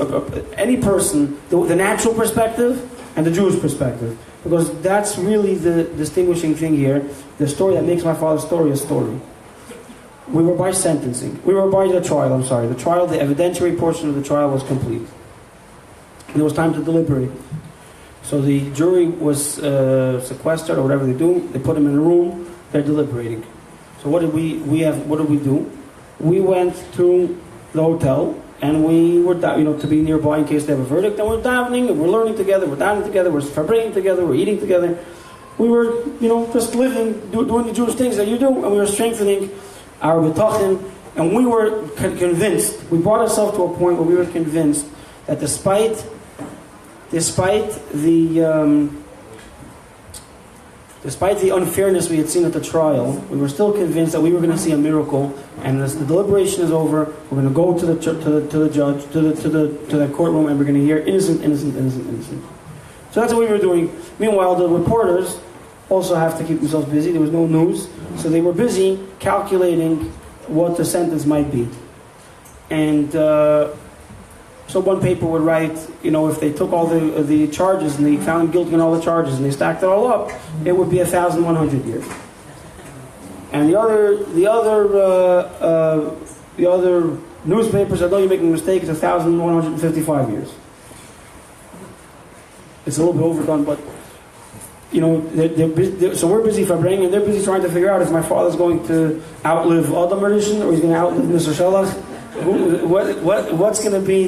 any person, the natural perspective and the Jewish perspective. Because that's really the distinguishing thing here, the story that makes my father's story a story. We were by sentencing. We were by the trial, the trial, the evidentiary portion of the trial was complete. And it was time to deliberate. So the jury was sequestered, or whatever they do. They put them in a room. They're deliberating. So what did we do? We went to the hotel, and we were to be nearby in case they have a verdict. And we're davening, and we're learning together. We're davening together. We're Farbrengen together. We're eating together. We were, just living, doing the Jewish things that you do, and we were strengthening our betachim. And we were convinced. We brought ourselves to a point where we were convinced that despite the unfairness we had seen at the trial, we were still convinced that we were going to see a miracle. And as the deliberation is over, we're going to go to the judge, to the courtroom, and we're going to hear innocent, innocent, innocent, innocent. So that's what we were doing. Meanwhile, the reporters also have to keep themselves busy. There was no news, so they were busy calculating what the sentence might be. And so one paper would write, if they took all the charges and they found him guilty on all the charges and they stacked it all up, it would be 1,100 years. And the other newspaper said, no, you're making a mistake, it's 1,155 years. It's a little bit overdone, but so we're busy Farbrengen, and they're busy trying to figure out if my father's going to outlive Adam Rishon or he's going to outlive Mr. Shalach. What's going to be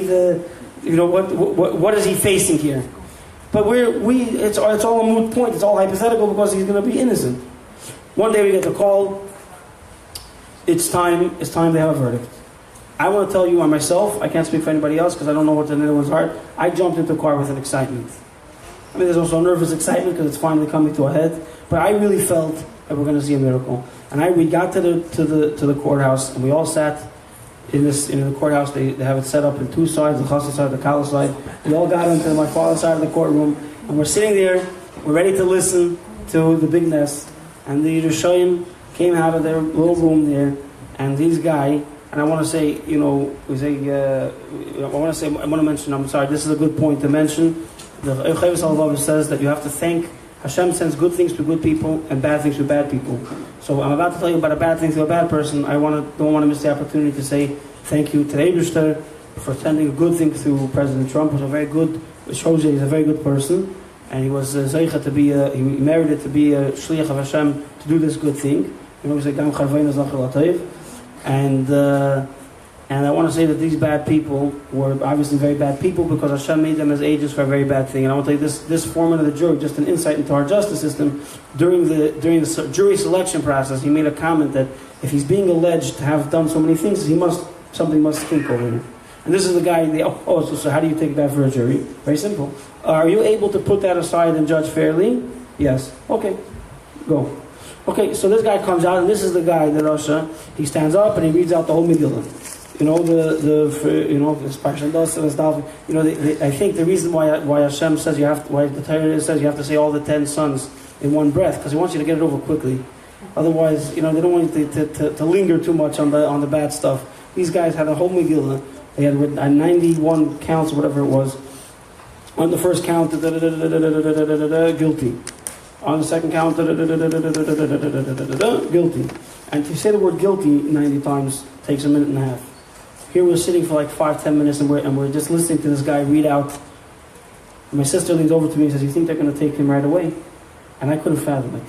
what is he facing here? But it's all a moot point. It's all hypothetical because he's going to be innocent. One day we get the call. It's time to have a verdict. I want to tell you on myself. I can't speak for anybody else because I don't know what's in anyone's heart. I jumped into the car with an excitement. I mean, there's also nervous excitement because it's finally coming to a head. But I really felt that we're going to see a miracle. And we got to the courthouse, and we all sat in the courthouse. They have it set up in two sides, the chassid side, the kala side. We all got into my father's side of the courtroom, and we're sitting there. We're ready to listen to the big nest. And the Yerushalayim came out of their little room there, And this guy, and I want to say, I want to mention, I'm sorry, this is a good point to mention. The Rebbe says that you have to thank, Hashem sends good things to good people and bad things to bad people. So I'm about to tell you about a bad thing to a bad person. I don't want to miss the opportunity to say thank you to Eibishter for sending a good thing to President Trump. Was a very good, shows you he's a very good person. And he was Zeicha to be, he merited to be a Shliach of Hashem to do this good thing. He said, Gam Charveinu Zachar Latayv. And I want to say that these bad people were obviously very bad people because Hashem made them as agents for a very bad thing. And I want to tell you this foreman of the jury, just an insight into our justice system. During the jury selection process, he made a comment that if he's being alleged to have done so many things, something must stink over him. And this is the guy, so how do you take that for a jury? Very simple. Are you able to put that aside and judge fairly? Yes. Okay. Go. Okay, so this guy comes out, and this is the guy, the Rasha. He stands up and he reads out the whole Megillah. This Parshat Das, I think the reason why Hashem says why the Torah says you have to say all the 10 sons in one breath, because He wants you to get it over quickly. Otherwise, they don't want you to linger too much on the bad stuff. These guys had a whole Megillah. They had 91 counts, whatever it was. On the first count, guilty. On the second count, guilty. And to say the word guilty 90 times takes a minute and a half. Here we're sitting for like 5-10 minutes and we're just listening to this guy read out. And my sister leans over to me and says, "You think they're going to take him right away?" And I couldn't fathom it.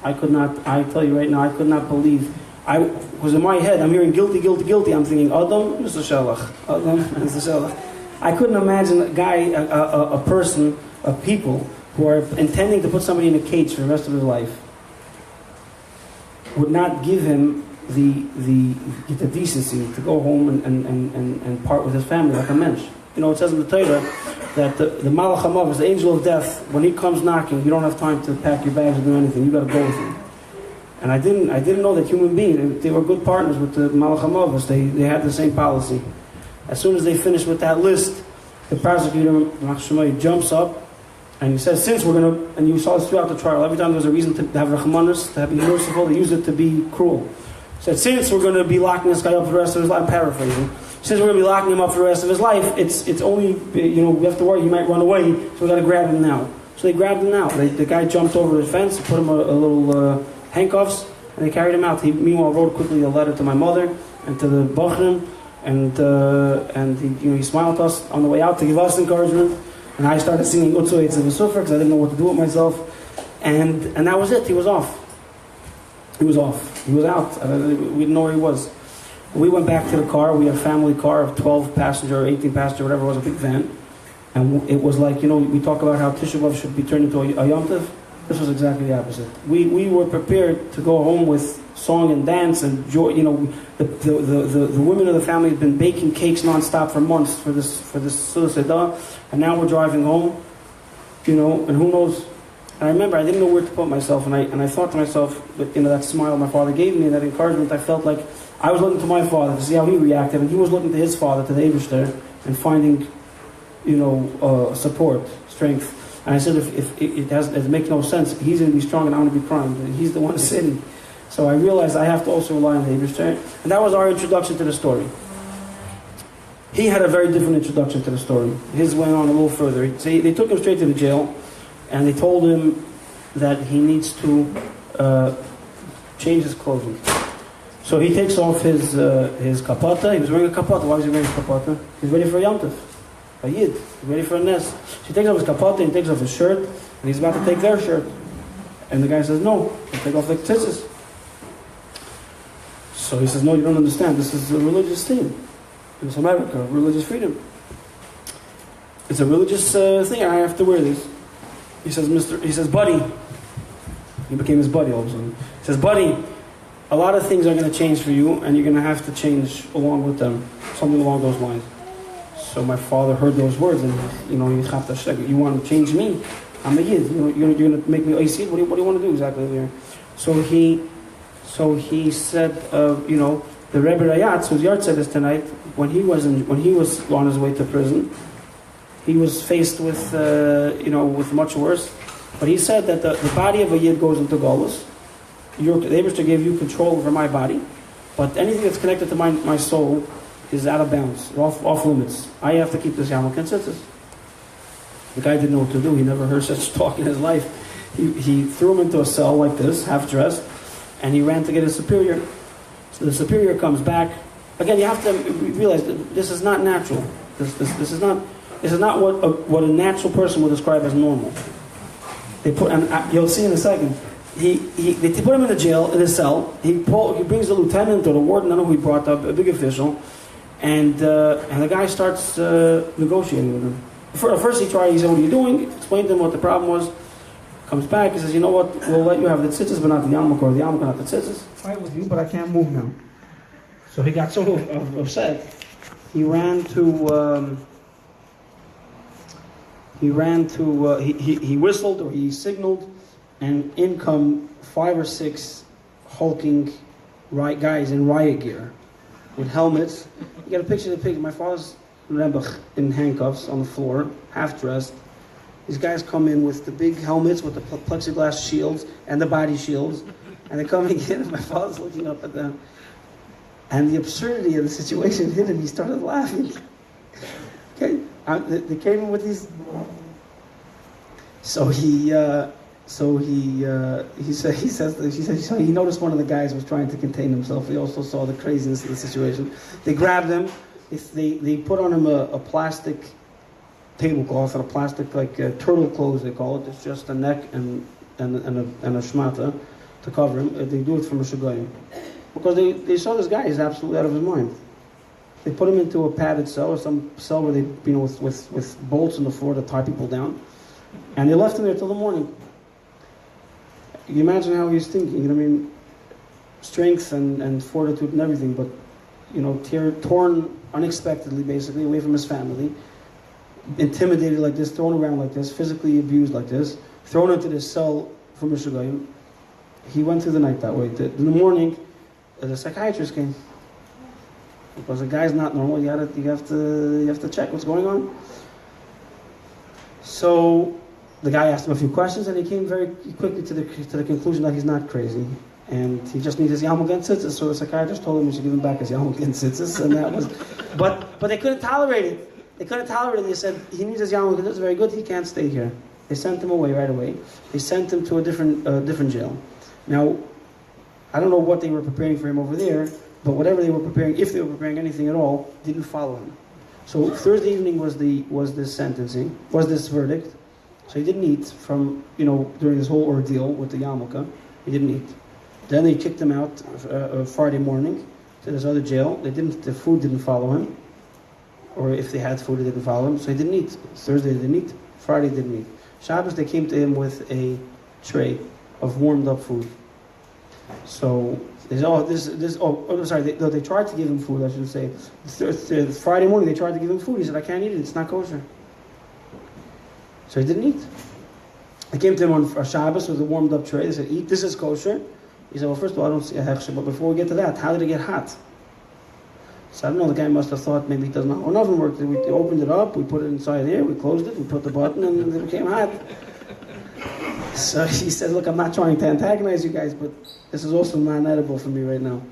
I could not, I tell you right now, I could not believe. Because in my head, I'm hearing guilty, guilty, guilty. I'm thinking, Adam, Mr. Shalach. Adam, Mr. Shalach. I couldn't imagine a guy, a person, a people who are intending to put somebody in a cage for the rest of his life would not give him the decency to go home and part with his family like a mensch. It says in the Torah that the Malach HaMav, the angel of death, when he comes knocking, you don't have time to pack your bags or do anything. You got to go with him. And I didn't know that human beings, they were good partners with the Malach HaMav. They had the same policy. As soon as they finished with that list, the prosecutor jumps up and he says, since we're going to, and you saw this throughout the trial, every time there was a reason to have rachmanis, to be merciful, they used it to be cruel. He said, since we're going to be locking this guy up for the rest of his life, I'm paraphrasing, since we're going to be locking him up for the rest of his life, it's only, we have to worry, he might run away, so we got to grab him now. So they grabbed him now. The guy jumped over the fence, put him a little handcuffs, and they carried him out. He meanwhile wrote quickly a letter to my mother and to the Bachrim, and he smiled at us on the way out to give us encouragement. And I started singing Utzu Eitzav V'Sufar because I didn't know what to do with myself. And that was it. He was off. He was off. He was out. We didn't know where he was. We went back to the car. We had a family car of 12 passenger, 18 passenger, whatever it was, a big van. And it was like, we talk about how Tisha B'Av should be turned into a Yom Tov. This was exactly the opposite. We were prepared to go home with song and dance and joy. The women of the family had been baking cakes nonstop for months for this Suda Seder, and now we're driving home. And who knows? And I remember I didn't know where to put myself, and I thought to myself, that smile my father gave me, and that encouragement, I felt like I was looking to my father to see how he reacted, and he was looking to his father, to the Eibishter, and finding, support, strength. And I said, if it makes no sense, he's going to be strong and I'm going to be crying. He's the one sitting. So I realized I have to also rely on the Eibishter. And that was our introduction to the story. He had a very different introduction to the story. His went on a little further. They took him straight to the jail, and they told him that he needs to change his clothing. So he takes off his kapata. He was wearing a kapata. Why was he wearing a kapata? He's ready for a Yom Tov. A Yid. He's ready for a Nes. So he takes off his kapata, he takes off his shirt, and he's about to take their shirt. And the guy says, no, take off the tzitzis. So he says, no, you don't understand. This is a religious thing. It's America, religious freedom. It's a religious thing. I have to wear these. He says, buddy. He became his buddy all of a sudden. He says, buddy, a lot of things are going to change for you, and you're going to have to change along with them. Something along those lines. So my father heard those words, and you want to change me? I'm a Yid. You're going to make me a Yid? What do you want to do exactly here? So he said, the Rebbe Rayatz, whose yard said this tonight, when he was on his way to prison, he was faced with with much worse. But he said that the body of a Yid goes into Golus. The Eibishter gave you control over my body, But anything that's connected to my soul is out of bounds, off limits. I have to keep this Yarmulke and Tzitzis. The guy didn't know what to do. He never heard such talk in his life. He threw him into a cell like this, half dressed, and he ran to get his superior. So the superior comes back. Again, you have to realize that this is not natural. This is not what a natural person would describe as normal. They put, and you'll see in a second. They put him in the jail, in a cell. He brings the lieutenant or the warden, I don't know who he brought up, a big official, and the guy starts negotiating with him. First he said, what are you doing? Explained to him what the problem was. Comes back, he says, you know what, we'll let you have the tzitzis, but not the yarmulke, or the yarmulke, not the tzitzis. Fight with you, but I can't move now. So he got so upset, he whistled, or he signaled, and in come 5 or 6 hulking guys in riot gear with helmets. You got a picture of the picture. My father's Rebbe in handcuffs on the floor, half dressed. These guys come in with the big helmets with the plexiglass shields and the body shields, and they're coming in, and my father's looking up at them. And the absurdity of the situation hit him. He started laughing. Okay, they came in with these. So he noticed one of the guys was trying to contain himself. He also saw the craziness of the situation. They grabbed him. They put on him a plastic tablecloth and a plastic turtle clothes, they call it. It's just a neck and a shmata to cover him. They do it from a shugayim because they saw this guy is absolutely out of his mind. They put him into a padded cell, or some cell where they with bolts in the floor to tie people down, and they left him there till the morning. You imagine how he's thinking. I mean, strength and fortitude and everything, but torn unexpectedly, basically away from his family, intimidated like this, thrown around like this, physically abused like this, thrown into this cell from Michigan. He went through the night that way. In the morning, the psychiatrist came because the guy's not normal. You have to check what's going on. So the guy asked him a few questions, and he came very quickly to the conclusion that he's not crazy, and he just needs his yarmulke and tzitzis. So the psychiatrist told him he should give him back his yarmulke and tzitzis, and that was. But they couldn't tolerate it. They couldn't tolerate it. They said he needs his yarmulke. That's very good. He can't stay here. They sent him away right away. They sent him to a different jail. Now, I don't know what they were preparing for him over there, but whatever they were preparing, if they were preparing anything at all, didn't follow him. So Thursday evening was this sentencing, was this verdict. So he didn't eat from, during this whole ordeal with the yarmulke. He didn't eat. Then they kicked him out Friday morning to this other jail. The food didn't follow him. Or if they had food, it didn't follow him. So he didn't eat. Thursday they didn't eat. Friday they didn't eat. Shabbos they came to him with a tray of warmed up food. So they tried to give him food, I should say. Friday morning they tried to give him food. He said, I can't eat it, it's not kosher. So he didn't eat. They came to him on a Shabbos with a warmed up tray. They said, eat, this is kosher. He said, well, first of all, I don't see a hechsher, but before we get to that, how did it get hot? So I don't know, the guy must have thought maybe he doesn't know how an oven works. We opened it up, we put it inside here, we closed it, we put the button, and it became hot. So he said, look, I'm not trying to antagonize you guys, but this is also non-edible for me right now.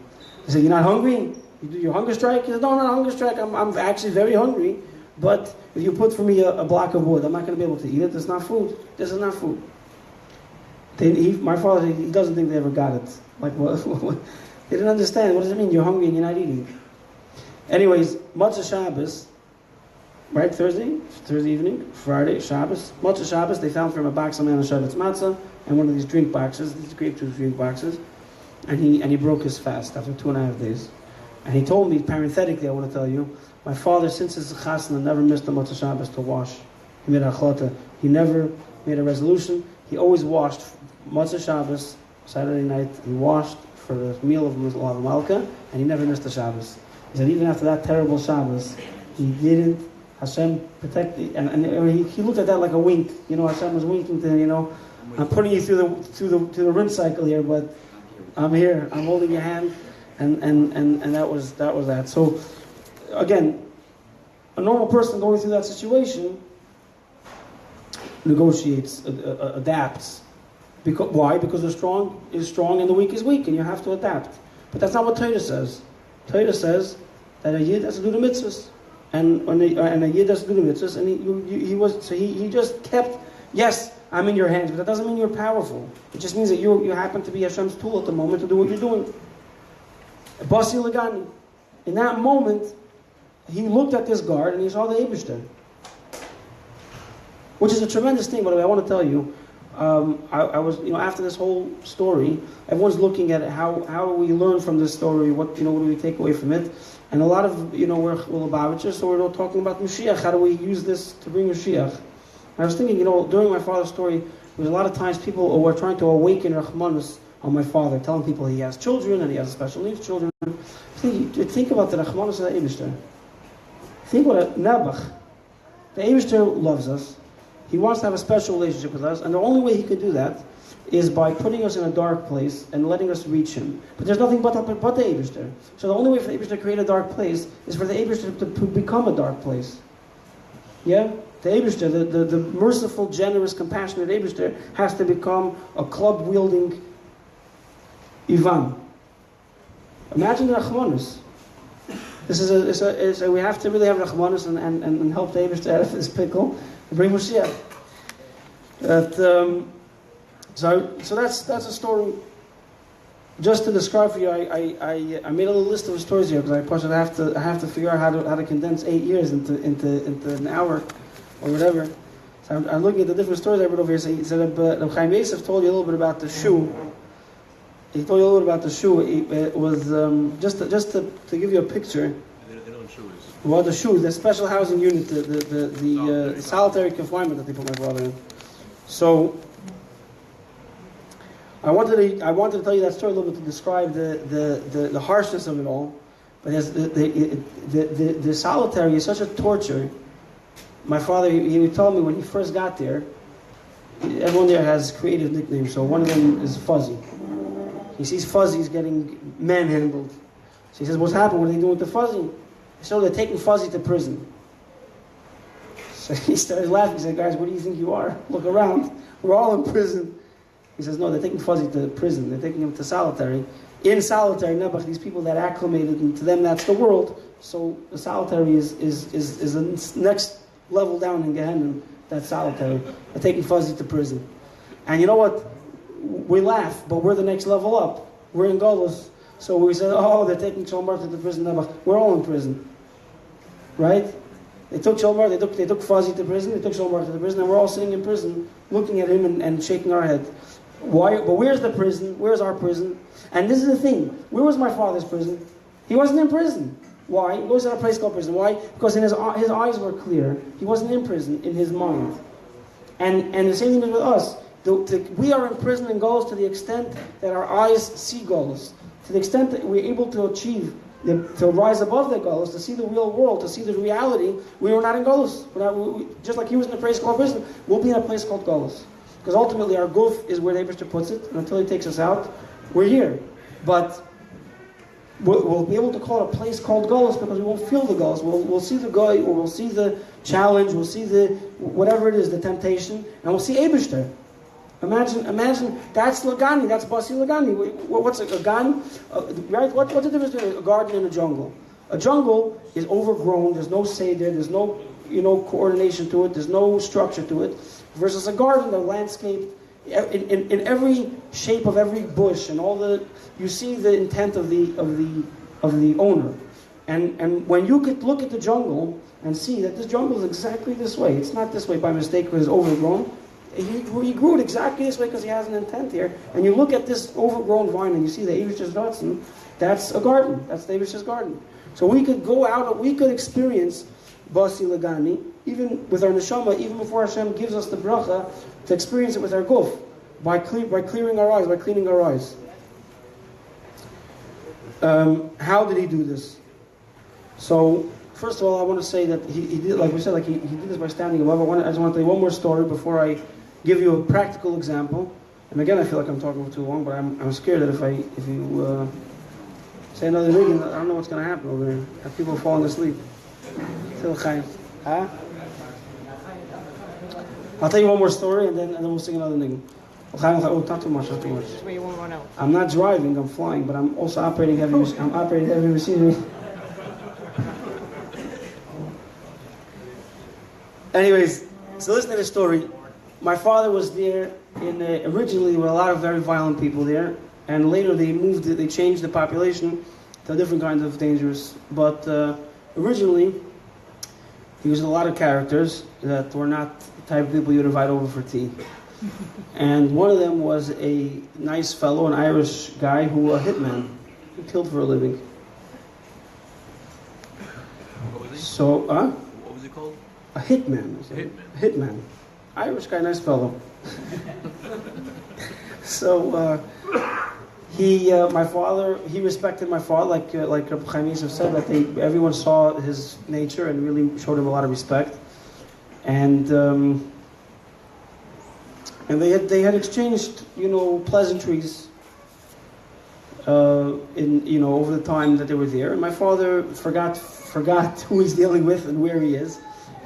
He said, you're not hungry? You do your hunger strike? He said, no, I'm not hunger strike. I'm actually very hungry, but if you put for me a block of wood, I'm not going to be able to eat it. It's not food. This is not food. My father, he doesn't think they ever got it. Like, what? They didn't understand. What does it mean? You're hungry and you're not eating. Anyways, Matzah Shabbos, right? Thursday evening, Friday, Shabbos. Matzah Shabbos, they found from a box of Shabbos matzah and one of these drink boxes, these grape juice drink boxes, and he broke his fast after 2.5 days. And he told me, parenthetically, I want to tell you, my father, since his chasna, never missed a Matzah Shabbos to wash. He made a chlota. He never made a resolution. He always washed Matzah Shabbos, Saturday night. He washed for the meal of Malka, and he never missed a Shabbos. He said even after that terrible Shabbos, he didn't. Hashem protected, and he looked at that like a wink. Hashem was winking to him. I'm putting you through the rim cycle here, but I'm here. I'm holding your hand, and that was that. So again, a normal person going through that situation negotiates, adapts. Why? Because the strong is strong and the weak is weak, and you have to adapt. But that's not what Torah says. Torah says that a Yid has to do the mitzvahs. And a Yid has to do the mitzvahs, and he just kept, yes, I'm in your hands, but that doesn't mean you're powerful. It just means that you happen to be Hashem's tool at the moment to do what you're doing. Basi Lagani. In that moment, he looked at this guard and he saw the Eibishter. Which is a tremendous thing, by the way. I want to tell you, I was, after this whole story, everyone's looking at how do we learn from this story, what do we take away from it? And a lot of, we're Lubavitchers, so we're all talking about Mashiach. How do we use this to bring Mashiach? And I was thinking, during my father's story, there was a lot of times people were trying to awaken Rachmanus on my father, telling people he has children and he has special needs children. Think about the Rachmanus of the Eibishter. Think what a Nebuch. The Eibishter loves us. He wants to have a special relationship with us, and the only way he could do that is by putting us in a dark place and letting us reach him. But there's nothing but the Eibishter. So the only way for the Eibishter to create a dark place is for the Eibishter to become a dark place. Yeah? The Eibishter, the merciful, generous, compassionate Eibishter has to become a club-wielding Ivan. Imagine the Rachmanus. We have to really have Rachmanus and help the Eibishter out of this pickle and bring Mashiach. So that's a story. Just to describe for you, I made a little list of stories here because I have to figure out how to condense 8 years into an hour or whatever. So I'm looking at the different stories I read over here. So he said Reb Chaim Yosef told you a little bit about the shoe. He told you a little bit about the shoe. It was just to give you a picture. Well, the shoe, the special housing unit, the solitary confinement that they put my brother in. So I wanted to tell you that story a little bit to describe the harshness of it all. But the solitary is such a torture. My father, he would tell me when he first got there, everyone there has creative nicknames. So one of them is Fuzzy. He sees Fuzzy's getting manhandled. So he says, "What's happened? What are they doing with the Fuzzy?" So they're taking Fuzzy to prison. So he started laughing. He said, "Guys, what do you think you are? Look around. We're all in prison." He says, "No, they're taking Fuzzy to prison. They're taking him to solitary. In solitary, Nebuch, these people that acclimated, and to them that's the world. So the solitary is the next level down in Gehenna. That's solitary. They're taking Fuzzy to prison. And you know what? We laugh, but we're the next level up. We're in Golos. So we said, oh, they're taking Sholmar to the prison. We're all in prison. Right? They took Sholmar, they took Fuzzy to prison, they took Sholmar to the prison, and we're all sitting in prison, looking at him and shaking our head. Why? But where's the prison? Where's our prison? And this is the thing. Where was my father's prison? He wasn't in prison. Why? He was at a place called prison. Why? Because his eyes were clear. He wasn't in prison in his mind. And the same thing is with us. We are in prison and goals to the extent that our eyes see goals. To the extent that we're able to achieve, to rise above the goals, to see the real world, to see the reality, we were not in goals. Just like he was in a place called prison, we'll be in a place called goals. Because ultimately our guf is where the Eibishter puts it, and until he takes us out, we're here. But we'll be able to call it a place called goals because we won't feel the goals. We'll see the goy, or we'll see the challenge, we'll see the, whatever it is, the temptation, and we'll see Eibishter. Imagine that's Lagani, that's Basi Lagani. What's a gan? Right? What's the difference between a garden and a jungle? A jungle is overgrown, there's no seder, there's no coordination to it, there's no structure to it. Versus a garden, the landscape, in every shape of every bush and you see the intent of the owner. And when you could look at the jungle and see that this jungle is exactly this way, it's not this way by mistake because it's overgrown. He grew it exactly this way because he has an intent here. And you look at this overgrown vine and you see the Eibishter's garden. That's a garden. That's the Eibishter's garden. So we could go out, we could experience Basi Lagani, even with our neshama, even before Hashem gives us the bracha, to experience it with our guf, by clearing our eyes, by cleaning our eyes. How did he do this? So, first of all, I want to say that he did, like we said, he did this by standing above. I just want to tell you one more story before I give you a practical example. And again, I feel like I'm talking for too long, but I'm scared that if you say another thing, I don't know what's going to happen over there. Have people falling asleep. Huh? I'll tell you one more story and then we'll sing another niggun. Oh, not too much, not too much. Where you won't run out. I'm not driving, I'm flying, but I'm also operating heavy machinery. Anyways, so listen to the story. My father was there originally there were a lot of very violent people there, and later they changed the population to different kinds of dangerous. But originally, he was a lot of characters that were not the type of people you'd invite over for tea. And one of them was a nice fellow, an Irish guy who a hitman. He killed for a living. What was he? So, What was he called? a hitman. Hitman. Hitman. Irish guy, nice fellow. So, my father, he respected my father, like Rabbi Chaim Yosef said, that everyone saw his nature and really showed him a lot of respect. And they had exchanged, pleasantries, over the time that they were there. And my father forgot who he's dealing with and where he is.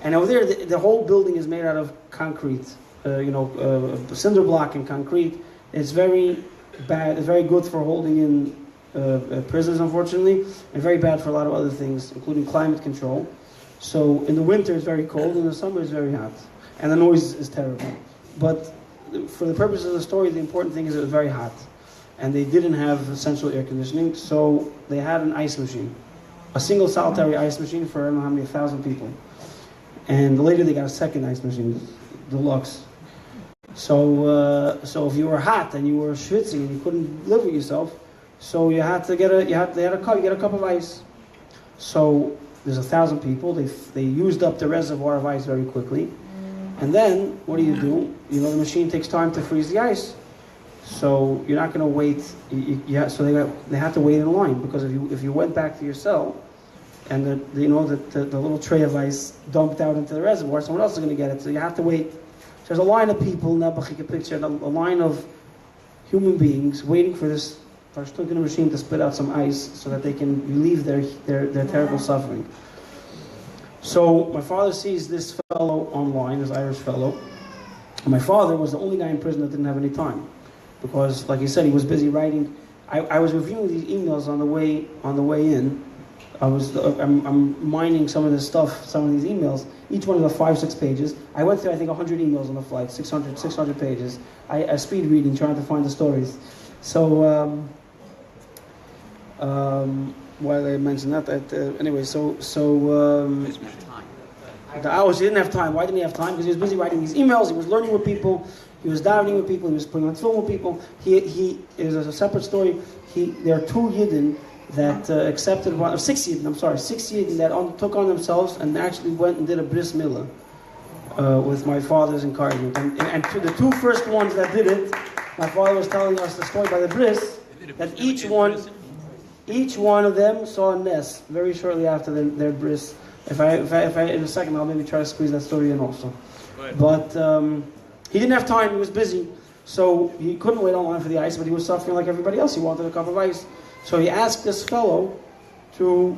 And over there, the whole building is made out of concrete, cinder block and concrete. It's very bad. It's very good for holding in prisoners, unfortunately, and very bad for a lot of other things, including climate control. So in the winter it's very cold, in the summer it's very hot, and the noise is terrible. But for the purpose of the story, the important thing is it was very hot, and they didn't have central air conditioning, so they had an ice machine, a single solitary ice machine for I don't know how many 1,000 people. And later they got a second ice machine, deluxe. So if you were hot and you were schwitzing and you couldn't live with yourself, so you had to get a cup of ice. So there's 1,000 people. They used up the reservoir of ice very quickly, and then what do? The machine takes time to freeze the ice. So you're not going to wait. So they had to wait in line, because if you went back to your cell, and the little tray of ice dumped out into the reservoir, someone else is going to get it. So you have to wait. So there's a line of people, Nebuch, you can picture a line of human beings waiting for this Farbrengen machine to spit out some ice so that they can relieve their terrible suffering. So my father sees this fellow online, this Irish fellow. My father was the only guy in prison that didn't have any time, because, like he said, he was busy writing. I was reviewing these emails on the way in. I'm mining some of this stuff, some of these emails. Each one of the 5-6 pages. I went through, I think, 100 emails on the flight, 600 pages. I speed reading, trying to find the stories. So, why did I mention that? Anyway, he didn't have time. Why didn't he have time? Because he was busy writing these emails. He was learning with people. He was davening with people. He was putting on film with people. It was a separate story. There are 2 Yidden that accepted 6 Yidden that took on themselves and actually went and did a bris milah with my father's encouragement. And to the 2 first ones that did it, my father was telling us the story by the bris, that each one of them saw a nest very shortly after their bris. If I in a second, I'll maybe try to squeeze that story in also. But he didn't have time. He was busy, so he couldn't wait online for the ice. But he was suffering like everybody else. He wanted a cup of ice. So he asked this fellow to,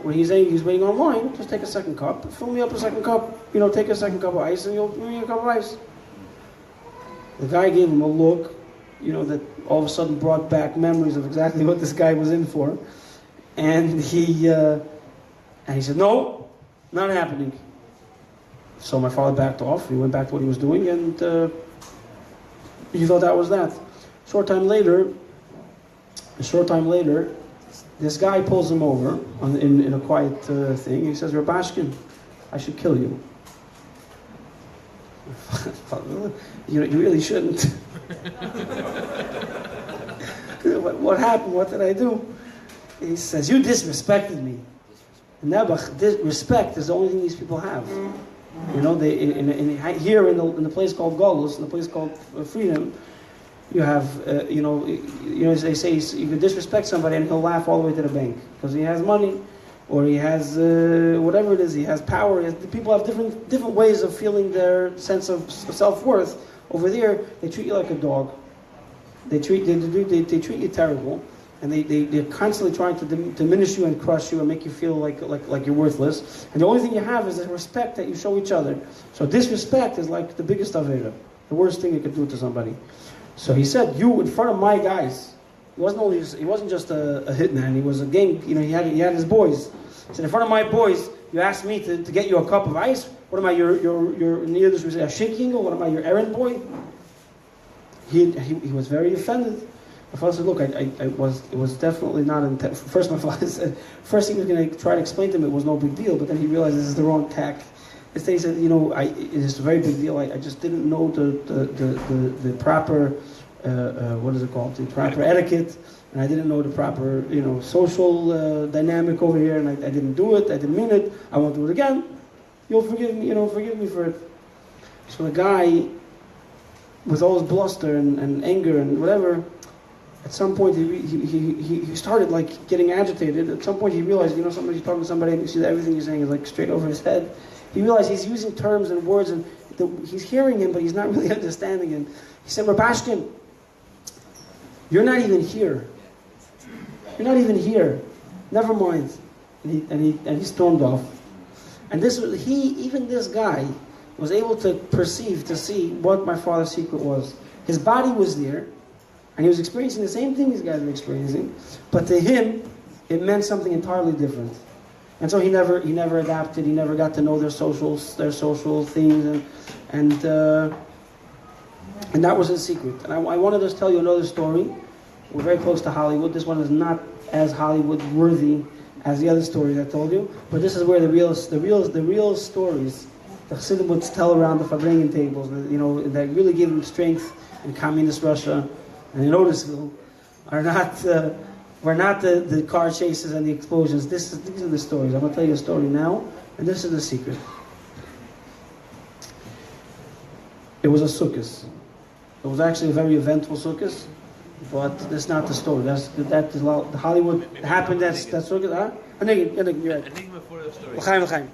when he's waiting online, just take a second cup, fill me up a second cup, take a second cup of ice, and you'll give me a cup of ice. The guy gave him a look, that all of a sudden brought back memories of exactly what this guy was in for. And he said, no, not happening. So my father backed off. He went back to what he was doing, and he thought that was that. A short time later, this guy pulls him over in a quiet thing. He says, Rubashkin, I should kill you. You really shouldn't. What happened? What did I do? He says, you disrespected me. Nebuch, respect is the only thing these people have. Here in the place called Golus, in the place called freedom, you have, they say you can disrespect somebody and he'll laugh all the way to the bank because he has money, or he has whatever it is. He has power. People have different ways of feeling their sense of self-worth. Over there, they treat you like a dog. They treat you terrible, and they're constantly trying to diminish you and crush you and make you feel like you're worthless. And the only thing you have is the respect that you show each other. So disrespect is like the biggest avera. The worst thing you could do to somebody. So he said, you in front of my guys. He wasn't just a hitman. He was a gang. You know, he had his boys. He said, in front of my boys, you asked me to get you a cup of ice. What am I? Your in Yiddish we say a shinking. What am I? Your errand boy? He was very offended. My father said, look, it was definitely not intent. First, my father said, first he was going to try to explain to him it was no big deal, but then he realized this is the wrong tack. Instead he said, you know, it is a very big deal. I just didn't know the proper, what is it called? The proper etiquette, and I didn't know the proper, you know, social dynamic over here, and I didn't do it. I didn't mean it. I won't do it again. You'll forgive me, forgive me for it. So the guy, with all his bluster and anger and whatever, at some point he started like getting agitated. At some point he realized, somebody's talking to somebody and you see that everything he's saying is like straight over his head. He realized he's using terms and words and he's hearing him, but he's not really understanding him. He said, Rubashkin, you're not even here. You're not even here. Never mind. And he stormed off. And even this guy was able to see what my father's secret was. His body was there, and he was experiencing the same thing these guys were experiencing, but to him, it meant something entirely different. And so he never adapted. He never got to know their social things, and that was his secret. And I wanted to tell you another story. We're very close to Hollywood. This one is not as Hollywood worthy as the other stories I told you, but this is where the real stories the Chassidim would tell around the Farbrengen tables, that really give them strength in communist Russia and in Otisville, were not the car chases and the explosions. These are the stories. I'm going to tell you a story now, and this is the secret. It was a sukkah. It was actually a very eventful sukkah, but that's not the story. That is the Hollywood happened. That's sukkah. Huh? Enigma for the story. L'chaim.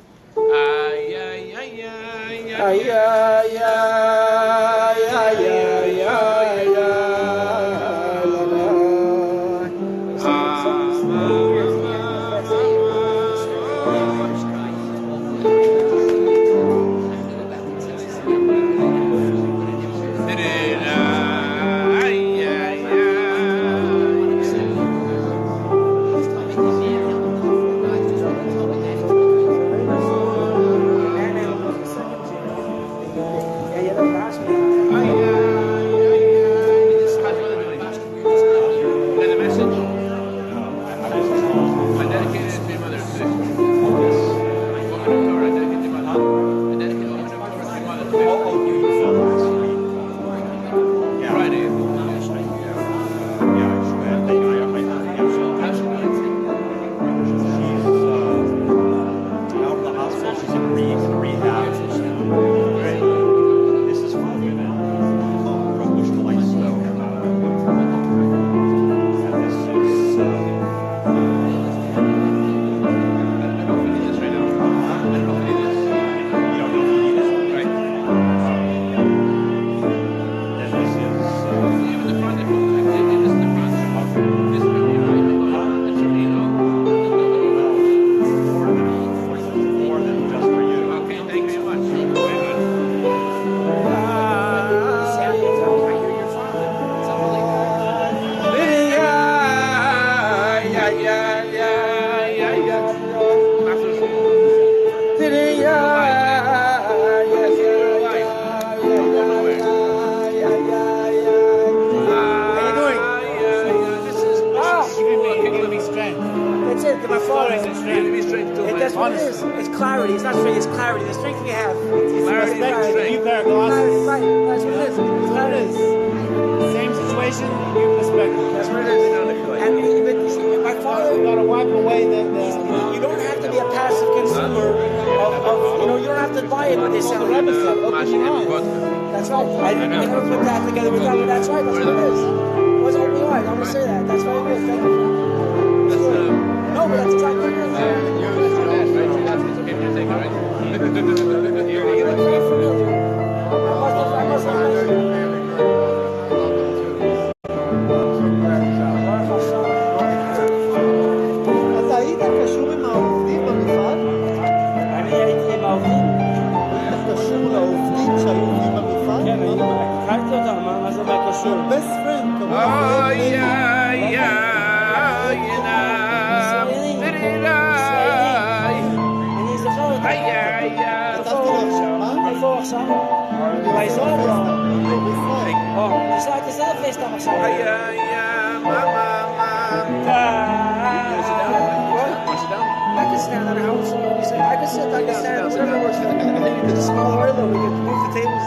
It's clarity. It's not strength. It's clarity. The strength we have. Clarity. New pair of glasses. Right. That's what it is. It's clarity. Same situation, new perspective. That's what it is. And my father. You gotta wipe away the You don't have to be a passive consumer of you don't have to buy it when they sell it. Rebbe said, open your eyes. That's right. I never put that together with that, but that's right. That's what it is. It was open your eyes. I'm gonna say that. That's what it is. Thank you. No, but that's exactly what it is. אתה היית קשור עם העובדים במפעל? אני הייתי עם העובדים. היית קשור לעובדים שהיו עובדים במפעל? כן, הייתי Best friend. Come on. Oh, yeah, yeah, you know. En is de grote. Ay, ay, ay. Even wachten. Bij zo'n bro. Oh, je staat jezelf feest aan elkaar. Ay, ay, ay, mama, mama. I can stand on the house. I can sit, I can stand, whatever works for me. I think you could small or little, we could move the tables.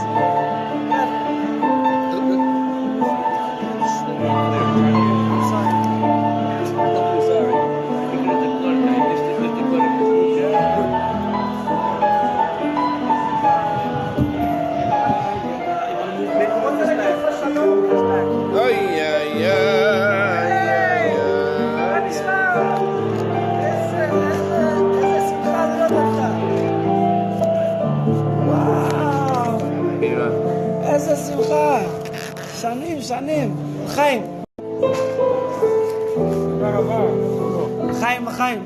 איזה שמחה, שנים, חיים. תודה רבה. חיים.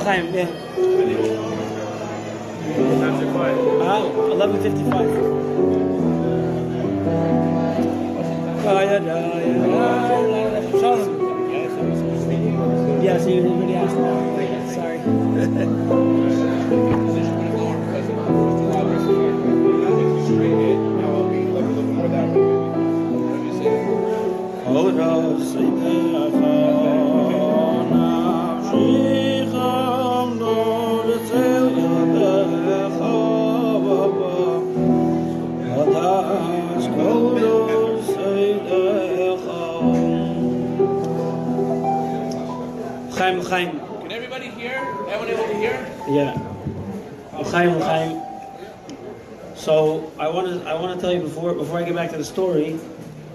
Chaim, yeah. 11:55. Yes, you already asked that. Sorry. Chaim. Can everybody hear? Everyone able to hear? Yeah. Chaim. So I want to tell you before I get back to the story,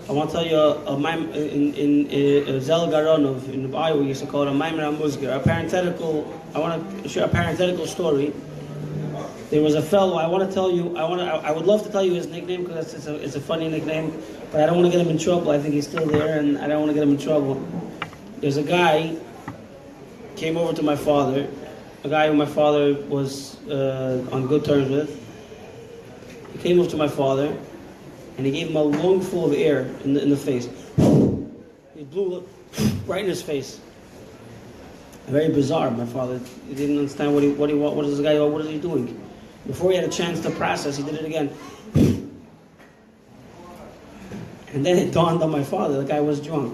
I want to tell you a maim in Zel Garonov in Iowa. We used to call it a Maimer HaMuzger. I want to share a parenthetical story. There was a fellow. I would love to tell you his nickname because it's a funny nickname, but I don't want to get him in trouble. I think he's still there, and I don't want to get him in trouble. There's a guy came over to my father, a guy who my father was on good terms with. He came over to my father, and he gave him a lungful of air in the face. He blew right in his face. Very bizarre. My father, he didn't understand what is this guy? What is he doing? Before he had a chance to process, he did it again. And then it dawned on my father, the guy was drunk.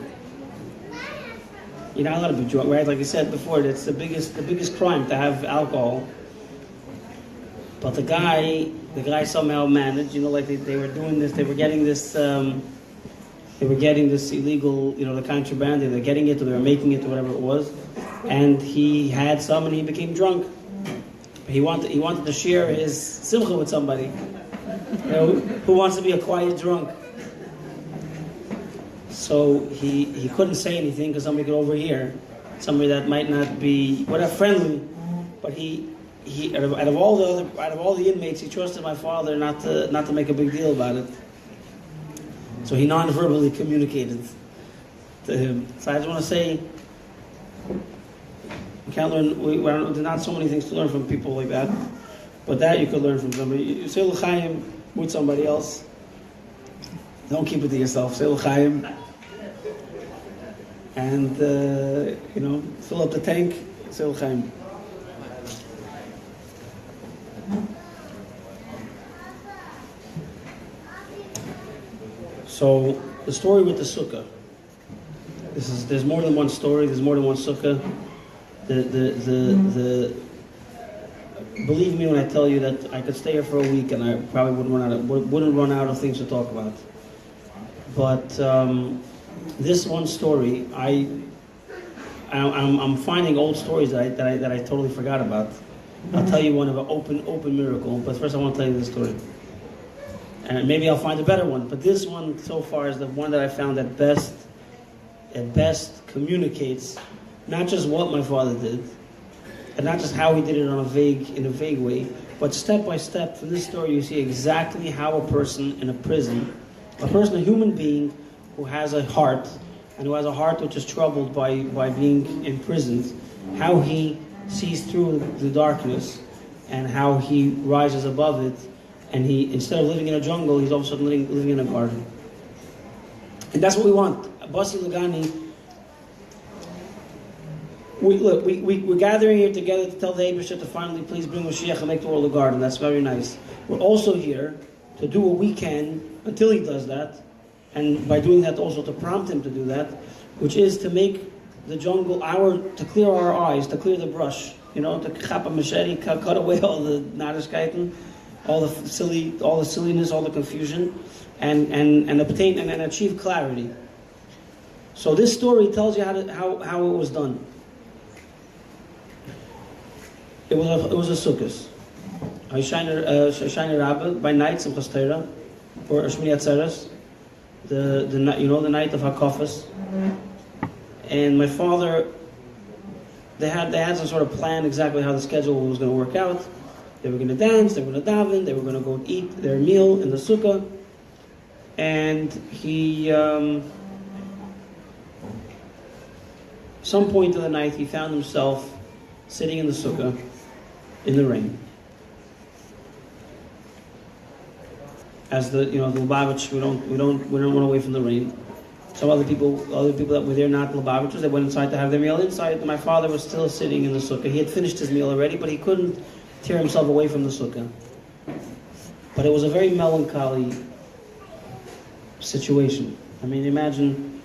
You're not allowed to be drunk, right? Like I said before, it's the biggest crime to have alcohol. But the guy somehow managed, like they were doing this, they were getting this illegal, the contraband, they were getting it, or they were making it, or whatever it was. And he had some, and he became drunk. He wanted to share his simcha with somebody. Who wants to be a quiet drunk? So he couldn't say anything because somebody could overhear. Somebody that might not be whatever friendly, but he out of all the inmates, he trusted my father not to make a big deal about it. So he non-verbally communicated to him. So I just want to say, we can't learn. There's not so many things to learn from people like that, but that you could learn from somebody. You say l'chaim with somebody else. Don't keep it to yourself. Say l'chaim, and fill up the tank. Say l'chaim. So the story with the sukkah. There's more than one story. There's more than one sukkah. Believe me when I tell you that I could stay here for a week and I probably wouldn't run out of things to talk about. But this one story, I'm finding old stories that I totally forgot about. I'll tell you one of an open miracle, but first I want to tell you this story. And maybe I'll find a better one. But this one so far is the one that I found that best communicates not just what my father did, and not just how he did it in a vague way, but step by step from this story you see exactly how a person in a prison, a human being who has a heart, and who has a heart which is troubled by being imprisoned, how he sees through the darkness, and how he rises above it, and he, instead of living in a jungle, he's all of a sudden living in a garden. And that's what we want. Basi Lagani. We're gathering here together to tell the Eibusher to finally please bring Mashiach and make the world a garden. That's very nice. We're also here to do what we can until he does that, and by doing that also to prompt him to do that, which is to make the jungle to clear our eyes, to clear the brush, to chapa machete, cut away all the narishkeiten, all the silliness, all the confusion, and obtain and achieve clarity. So this story tells you how it was done. It was a sukkah. Hoshayna Rabbah by night, Simchas Torah, or Shmini Atzeres, the night of Hakafas. And my father, they had some sort of plan exactly how the schedule was going to work out. They were going to dance, they were going to daven, they were going to go eat their meal in the sukkah. And he, some point of the night, he found himself sitting in the sukkah in the rain. As the Lubavitch, we don't run away from the rain. Some other people that were there, not Lubavitchers, they went inside to have their meal inside. My father was still sitting in the sukkah. He had finished his meal already, but he couldn't tear himself away from the sukkah. But it was a very melancholy situation. I mean, imagine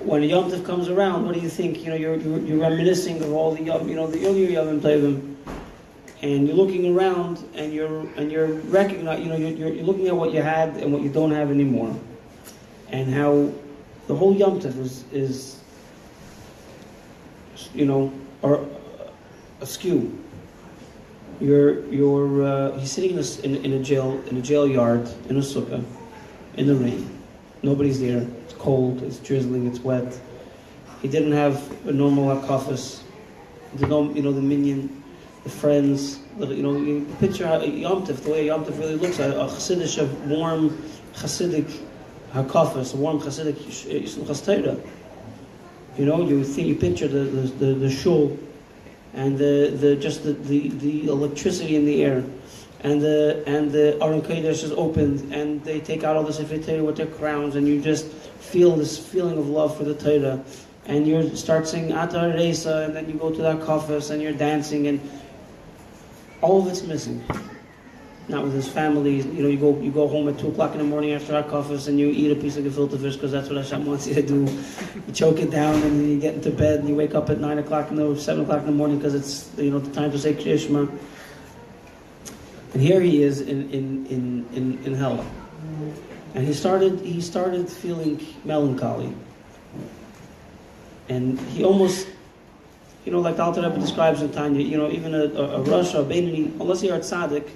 when a Yom Tov comes around, what do you think? You're reminiscing of all the earlier Yom Tovim, and you're looking around, and you're recognizing, you're looking at what you had and what you don't have anymore, and how the whole Yom Tov is askew. He's sitting in a jail yard in a sukkah in the rain. Nobody's there. It's cold. It's drizzling. It's wet. He didn't have a normal hakafas. The minyan, the friends. You picture how Yom Tov, the way Yom Tov really looks at a chassidish, warm chassidic hakafas, a warm chassidic Simchas Torah. You picture the shul, and the electricity in the air, and the Aron Kodesh is opened, and they take out all the Sefer Torah with their crowns, and you just feel this feeling of love for the Torah, and you start singing Atar Reisa, and then you go to that kafas, and you're dancing, and all of it's missing. Not with his family. You go home at 2:00 in the morning after our kafas, and you eat a piece of gefilte fish because that's what Hashem wants you to do. You choke it down, and then you get into bed, and you wake up at 7 o'clock in the morning because it's the time to say Kriya Shema. And here he is in hell, and he started feeling melancholy, and he almost like the Alter Rebbe describes in Tanya, even a Rasha, a Beinoni, unless you're a tzaddik,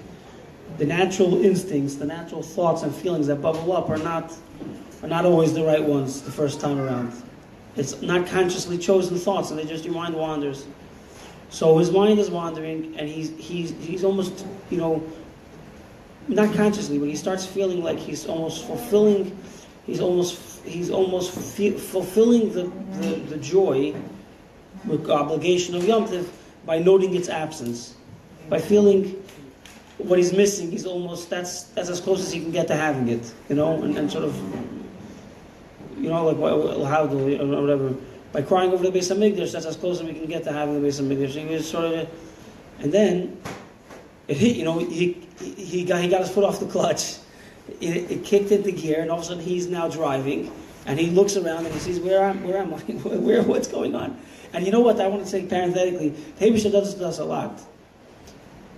the natural instincts, the natural thoughts and feelings that bubble up are not always the right ones the first time around. It's not consciously chosen thoughts, and your mind wanders. So his mind is wandering, and he's almost, not consciously, but he starts feeling like he's almost fulfilling the joy, the obligation of Yom Tov by noting its absence, by feeling what he's missing. He's almost that's as close as he can get to having it, and sort of, like how do or whatever. By crying over the Beis Hamikdash, that's as close as we can get to having the Beis Hamikdash. He was sort of, and then it hit. He got his foot off the clutch. It kicked into gear, and all of a sudden he's now driving, and he looks around and he sees where am I? What's going on? And you know what? I want to say parenthetically, Hebisha does this a lot.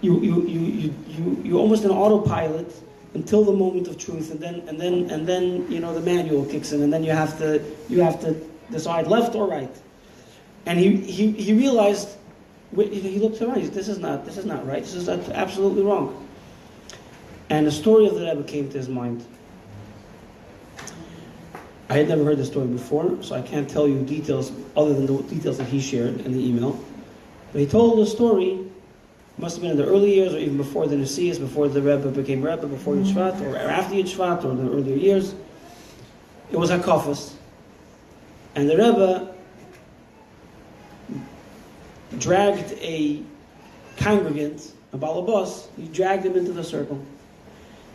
You almost an autopilot until the moment of truth, and then the manual kicks in, and then you have to decide left or right. And he realized, he looked around. This is not right. This is absolutely wrong. And the story of the Rebbe came to his mind. I had never heard the story before, so I can't tell you details other than the details that he shared in the email. But he told the story. Must have been in the early years, or even before the Nesias, before the Rebbe became Rebbe, before Yud Shevat, or after Yud Shevat, or the earlier years. It was Hakafas. And the Rebbe dragged a congregant, a balabas, he dragged him into the circle.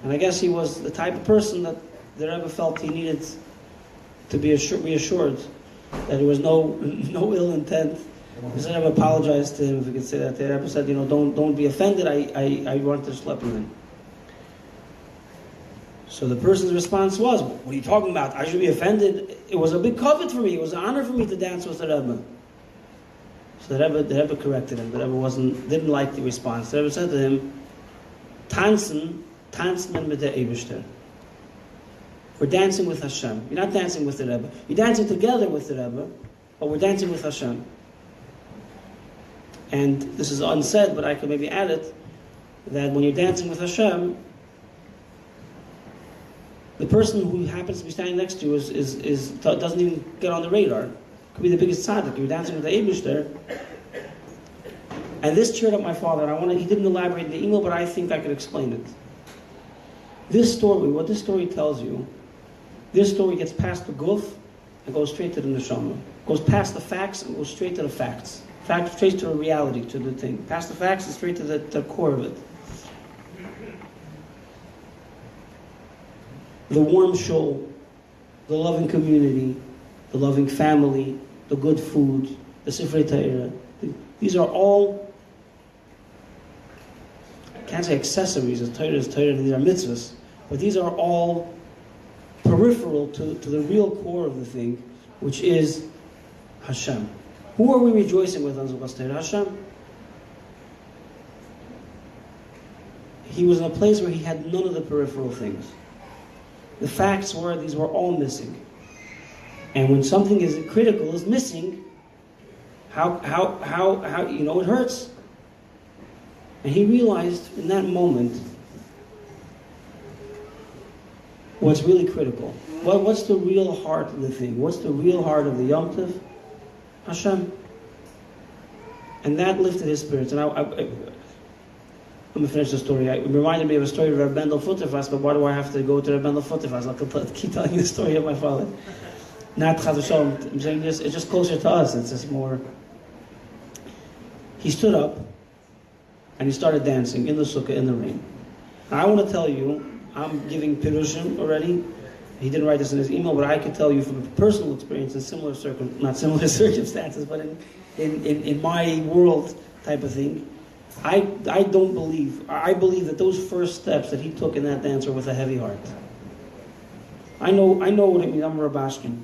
And I guess he was the type of person that the Rebbe felt he needed to be reassured that there was no ill intent. The Rebbe apologized to him, if we could say that. The Rebbe said, don't be offended, I wanted to schlep him in. So the person's response was, what are you talking about? I should be offended? It was a big covet for me. It was an honor for me to dance with the Rebbe. So the Rebbe corrected him. The Rebbe didn't like the response. The Rebbe said to him, tanzen mit der Eibishter. We're dancing with Hashem. You're not dancing with the Rebbe. You're dancing together with the Rebbe, but we're dancing with Hashem. And this is unsaid, but I could maybe add it, that when you're dancing with Hashem, the person who happens to be standing next to you doesn't even get on the radar. Could be the biggest tzaddik. You're dancing with the Eibishter. And this cheered up my father. And he didn't elaborate in the email, but I think I could explain it. This story, what this story tells you, this story gets past the guf and goes straight to the neshama. Goes past the facts and goes straight to the facts. Straight to a reality, to the thing. Past the facts and straight to the core of it. The warm shul, the loving community, the loving family, the good food, the Sifrei Torah. These are all, I can't say accessories, as Torah is Torah, these are mitzvahs, but these are all peripheral to the real core of the thing, which is Hashem. Who are we rejoicing with on Zukas Torah? Hashem. He was in a place where he had none of the peripheral things. The facts were, these were all missing. And when something is critical, is missing, how it hurts. And he realized in that moment what's really critical. What's the real heart of the thing? What's the real heart of the Yom Tov? Hashem. And that lifted his spirits. And I'm going to finish the story. It reminded me of a story of Rabbi Mendel Futterfass, but why do I have to go to Rabbi Mendel Futterfass? I'll keep telling you the story of my father. Not Chaz v'Shalom. I'm saying this, it's just closer to us. It's just more. He stood up and he started dancing in the sukkah in the rain. Now, I want to tell you, I'm giving Pirushim already. He didn't write this in his email, but I could tell you from personal experience in not similar circumstances, but in my world type of thing, I believe that those first steps that he took in that dance were with a heavy heart. I know what it means. I'm a Rubashkin.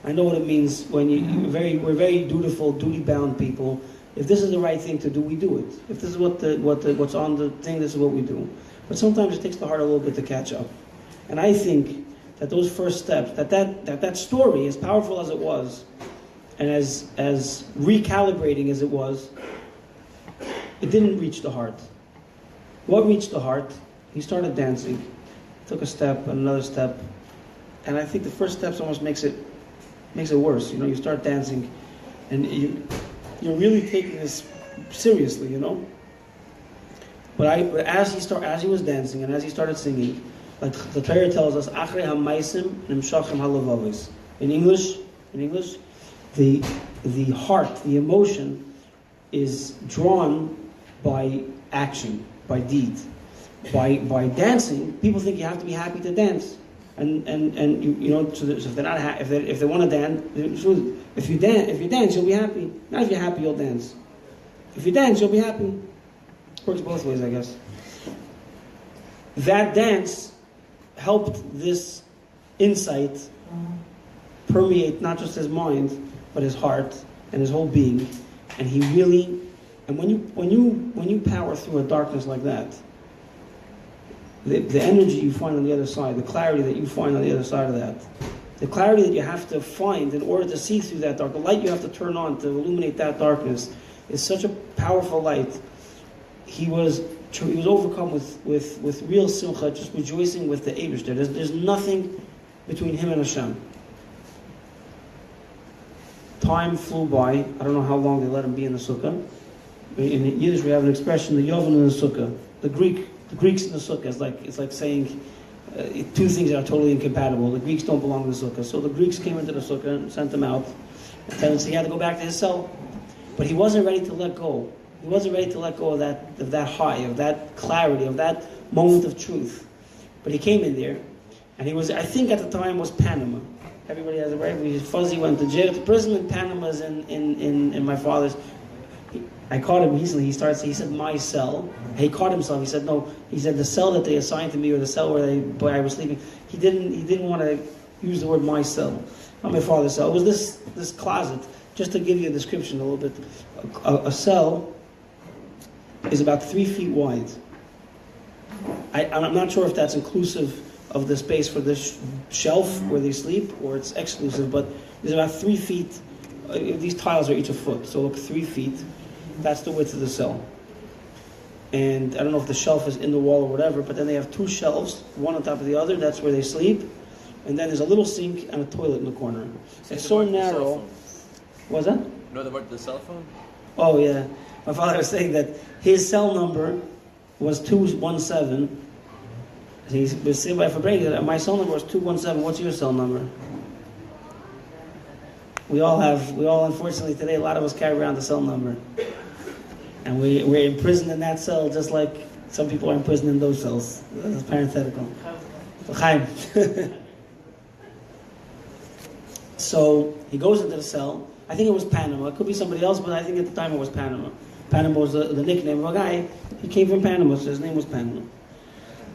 I know what it means when we're very dutiful, duty-bound people. If this is the right thing to do, we do it. If this is what's on the thing, this is what we do. But sometimes it takes the heart a little bit to catch up. And I think that those first steps, that story, as powerful as it was, and as recalibrating as it was, it didn't reach the heart. What reached the heart? He started dancing, took a step and another step, and I think the first steps almost makes it worse. You start dancing, and you're really taking this seriously, But as he was dancing and as he started singing, like the Torah tells us, "Achrei hamaisim nimshachim halavavis." In English, the heart, the emotion, is drawn by action, by deed. By dancing, people think you have to be happy to dance, and so if they're not if they want to dance, if you dance, you'll be happy. Not if you're happy, you'll dance. If you dance, you'll be happy. Works both ways, I guess. That dance helped this insight permeate not just his mind, but his heart and his whole being. And he really, and when you power through a darkness like that, the energy you find on the other side, the clarity that you find on the other side of that, the clarity that you have to find in order to see through that dark, the light you have to turn on to illuminate that darkness, is such a powerful light. He was overcome with real simcha, just rejoicing with the Eibishter. There's nothing between him and Hashem. Time flew by. I don't know how long they let him be in the sukkah. In Yiddish, we have an expression: the Yovan in the sukkah. The Greeks in the sukkah is it's like saying two things that are totally incompatible. The Greeks don't belong in the sukkah, so the Greeks came into the sukkah and sent him out. And so he had to go back to his cell, but he wasn't ready to let go. He wasn't ready to let go of that high, of that clarity, of that moment of truth. But he came in there, and he was, I think at the time, was Panama. Everybody has it right. Fuzzy went to jail, to prison in Panama is in my father's. I caught him recently. He said, my cell. He caught himself. He said, no. He said, the cell that they assigned to me, or the cell where I was sleeping, he didn't want to use the word my cell. Not my father's cell. It was this closet. Just to give you a description a little bit. A cell is about 3 feet wide. I'm not sure if that's inclusive of the space for this shelf where they sleep, or it's exclusive, but there's about 3 feet. These tiles are each a foot, so look, 3 feet. That's the width of the cell. And I don't know if the shelf is in the wall or whatever, but then they have 2 shelves, one on top of the other. That's where they sleep. And then there's a little sink and a toilet in the corner. It's so narrow. What's that? You know the word the cell phone? Oh, yeah. My father was saying that his cell number was 217. He was saying by Farbrengen that my cell number was 217. What's your cell number? We all unfortunately today, a lot of us carry around the cell number. And we're imprisoned in that cell just like some people are imprisoned in those cells. That's parenthetical. Chaim. So he goes into the cell. I think it was Panama. It could be somebody else, but I think at the time it was Panama. Panama was the nickname of a guy. He came from Panama, so his name was Panama.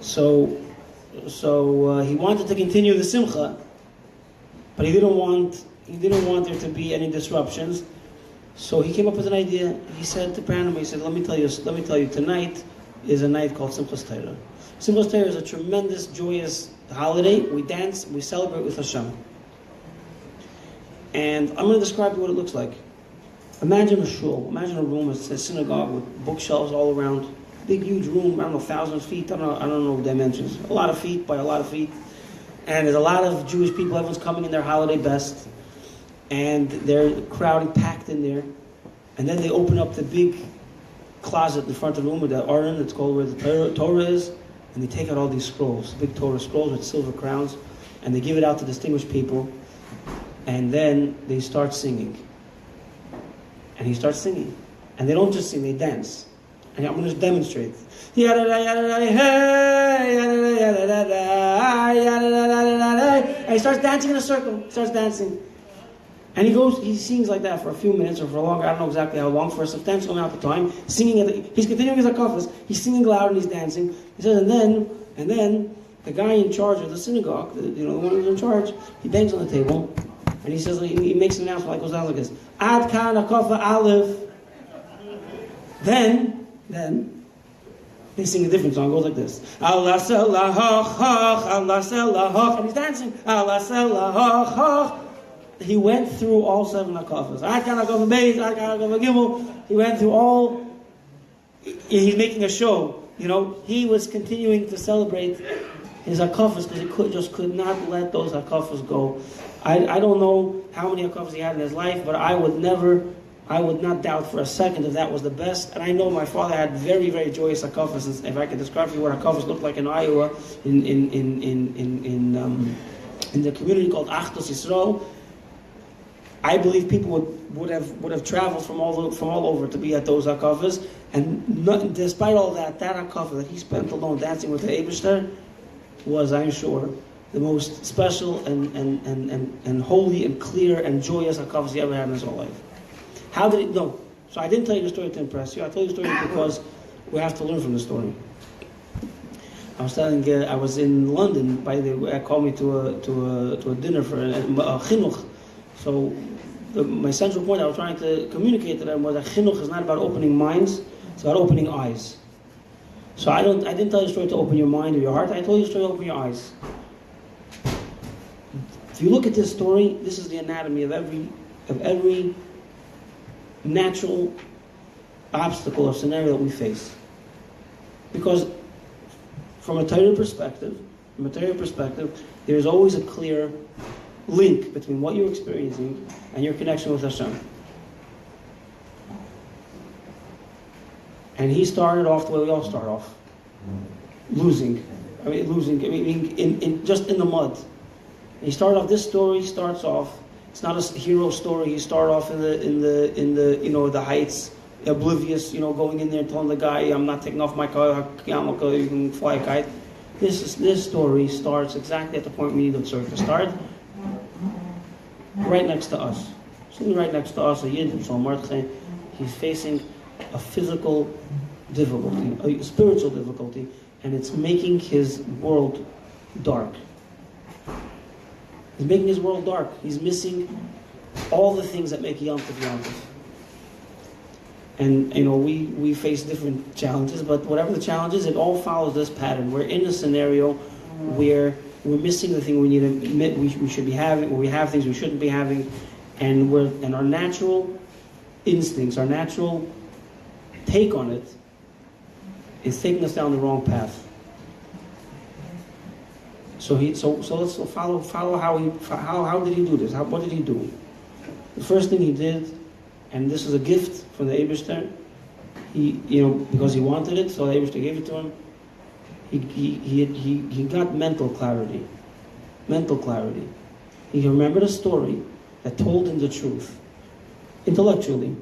So he wanted to continue the simcha, but he didn't want there to be any disruptions. So he came up with an idea. He said to Panama, he said, let me tell you, tonight is a night called Simchas Torah. Simchas Torah is a tremendous, joyous holiday. We dance, we celebrate with Hashem. And I'm going to describe to you what it looks like. Imagine a shul. Imagine a room. It's a synagogue with bookshelves all around. Big, huge room. I don't know, 1,000 feet. I don't know dimensions. A lot of feet by a lot of feet. And there's a lot of Jewish people. Everyone's coming in their holiday best. And they're crowded, packed in there. And then they open up the big closet in front of the room with the Aron. It's called where the Torah is. And they take out all these scrolls, big Torah scrolls with silver crowns. And they give it out to distinguished people. And then they start singing. And he starts singing. And they don't just sing, they dance. And I'm going to just demonstrate. And he starts dancing in a circle. Starts dancing. And he sings like that for a few minutes or for longer. I don't know exactly how long, for a substantial amount of time. He's continuing his akafas. He's singing loud and he's dancing. He says, and then the guy in charge of the synagogue, the one who's in charge, he bangs on the table. And he says, he makes an announcement like goes down like this. Ad kan akafa aleph. Then they sing a different song. It goes like this. Allah salahach, Allah salahach. And he's dancing. Allah salahach. he went through all 7 hakafas. Ad kan hakafa Beis, ad kan hakafa Gimel. He went through all. He's making a show. He was continuing to celebrate his hakafas because he could not let those hakafas go. I don't know how many hakafas he had in his life, but I would not doubt for a second if that was the best. And I know my father had very, very joyous hakafas. If I could describe for you what hakafas looked like in Iowa, in the community called Achdus Yisrael, I believe people would have traveled from all over to be at those hakafas. And despite all that hakafa that he spent alone dancing with the Eibishter was, I'm sure, the most special and holy and clear and joyous hakafas he ever had in his whole life. How did he? No. So I didn't tell you the story to impress you. I told you the story because we have to learn from the story. I was in London. By the way, I called me to a dinner for a chinuch. So my central point I was trying to communicate to them was that chinuch is not about opening minds; it's about opening eyes. So I didn't tell you the story to open your mind or your heart. I told you the story to open your eyes. If you look at this story, this is the anatomy of every natural obstacle or scenario that we face. Because from a Torah perspective, there is always a clear link between what you're experiencing and your connection with Hashem. And he started off the way we all start off, losing. Just in the mud. He started off. This story starts off. It's not a hero story. He started off in the heights, oblivious. Going in there and telling the guy, "I'm not taking off my car. You can fly a kite." This story starts exactly at the point we need the story to start. Right next to us, sitting right next to us, a Yid, he's facing a physical difficulty, a spiritual difficulty, and it's making his world dark. He's making his world dark. He's missing all the things that make Yom Tov. And we face different challenges, but whatever the challenge is, it all follows this pattern. We're in a scenario where we're missing the thing we need to admit we should be having, or we have things we shouldn't be having, and our natural instincts, our natural take on it, is taking us down the wrong path. So let's follow how did he do this? What did he do? The first thing he did, and this is a gift from the Eibishter, because he wanted it, so the Eibishter gave it to him. He got mental clarity. He remembered a story that told him the truth. Intellectually.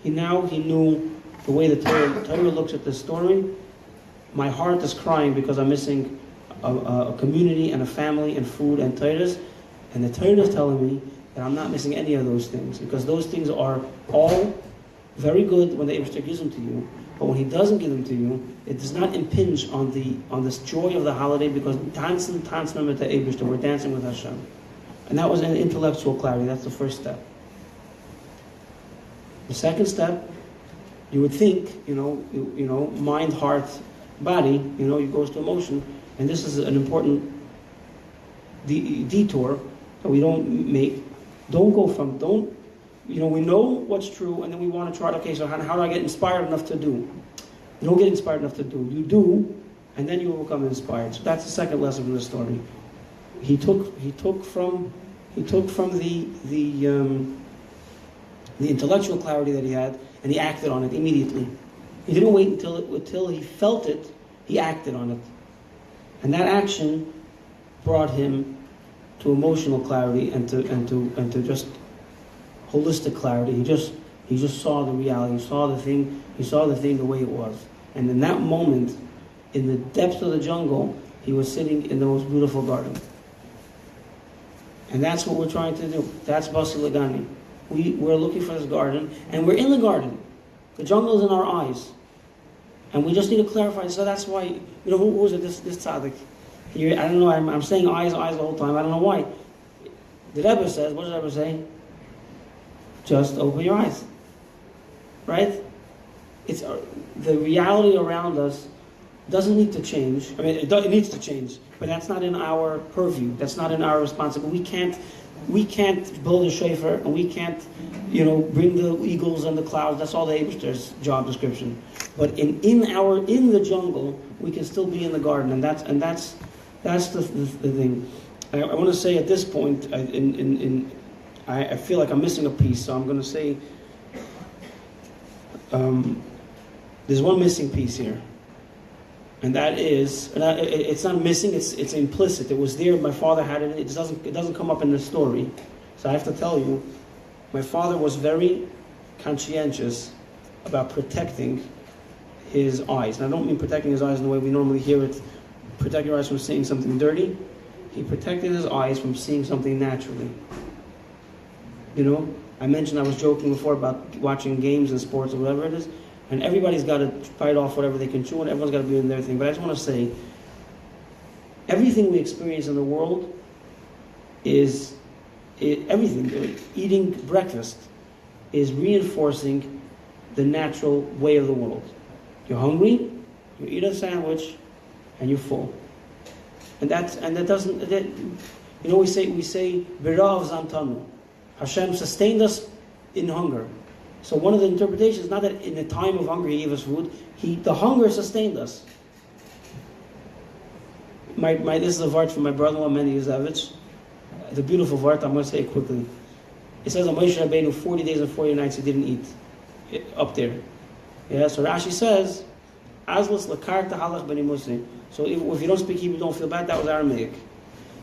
He knew the way the Torah looks at this story. My heart is crying because I'm missing a community and a family and food and Torahs. And the Torah is telling me that I'm not missing any of those things, because those things are all very good when the Eibishter gives them to you. But when he doesn't give them to you, it does not impinge on this joy of the holiday, because tanzen with the Eibishter, we're dancing with Hashem. And that was an intellectual clarity. That's the first step. The second step, you would think, mind, heart, body, it goes to emotion, and this is an important detour that we don't make. We know what's true, and then we want to try to, okay, so how do I get inspired enough to do? You don't get inspired enough to do. You do, and then you will become inspired. So that's the second lesson from the story. He took from the intellectual clarity that he had, and he acted on it immediately. He didn't wait until he felt it. He acted on it, and that action brought him to emotional clarity and to just holistic clarity. He just saw the reality. He saw the thing the way it was. And in that moment, in the depths of the jungle, he was sitting in the most beautiful garden. And that's what we're trying to do. That's Basi Lagani. We're looking for this garden, and we're in the garden. The jungle is in our eyes. And we just need to clarify. So that's why, who was it, this tzaddik? I don't know, I'm saying eyes the whole time. I don't know why. The Rebbe says, what does the Rebbe say? Just open your eyes. Right? It's the reality around us doesn't need to change. I mean, it needs to change, but that's not in our purview. That's not in our responsibility. We can't build a shofar, and we can't, bring the eagles and the clouds. That's all the Eibishter's job description. But in the jungle, we can still be in the garden, and that's the thing. I want to say at this point, I feel like I'm missing a piece, so I'm going to say there's one missing piece here, and that is it's not missing; it's implicit. It was there. My father had it. It doesn't come up in the story, so I have to tell you, my father was very conscientious about protecting his eyes. And I don't mean protecting his eyes in the way we normally hear it, protect your eyes from seeing something dirty. He protected his eyes from seeing something naturally. I mentioned, I was joking before about watching games and sports or whatever it is, and everybody's got to bite off whatever they can chew, and everyone's got to be in their thing. But I just want to say, everything we experience in the world everything, eating breakfast is reinforcing the natural way of the world. You're hungry, you eat a sandwich, and you're full. We say, Birav Zantanu. Hashem sustained us in hunger. So one of the interpretations, not that in the time of hunger he gave us food, the hunger sustained us. This is a vart from my brother-in-law, Mendy Yuzevich. It's a beautiful vart, I'm going to say it quickly. It says on Moshe Rabbeinu, 40 days and 40 nights he didn't eat. Up there. Yeah, so Rashi says, Azlas lakarta halach b'nei Musi. So if you don't speak Hebrew, don't feel bad. That was Aramaic.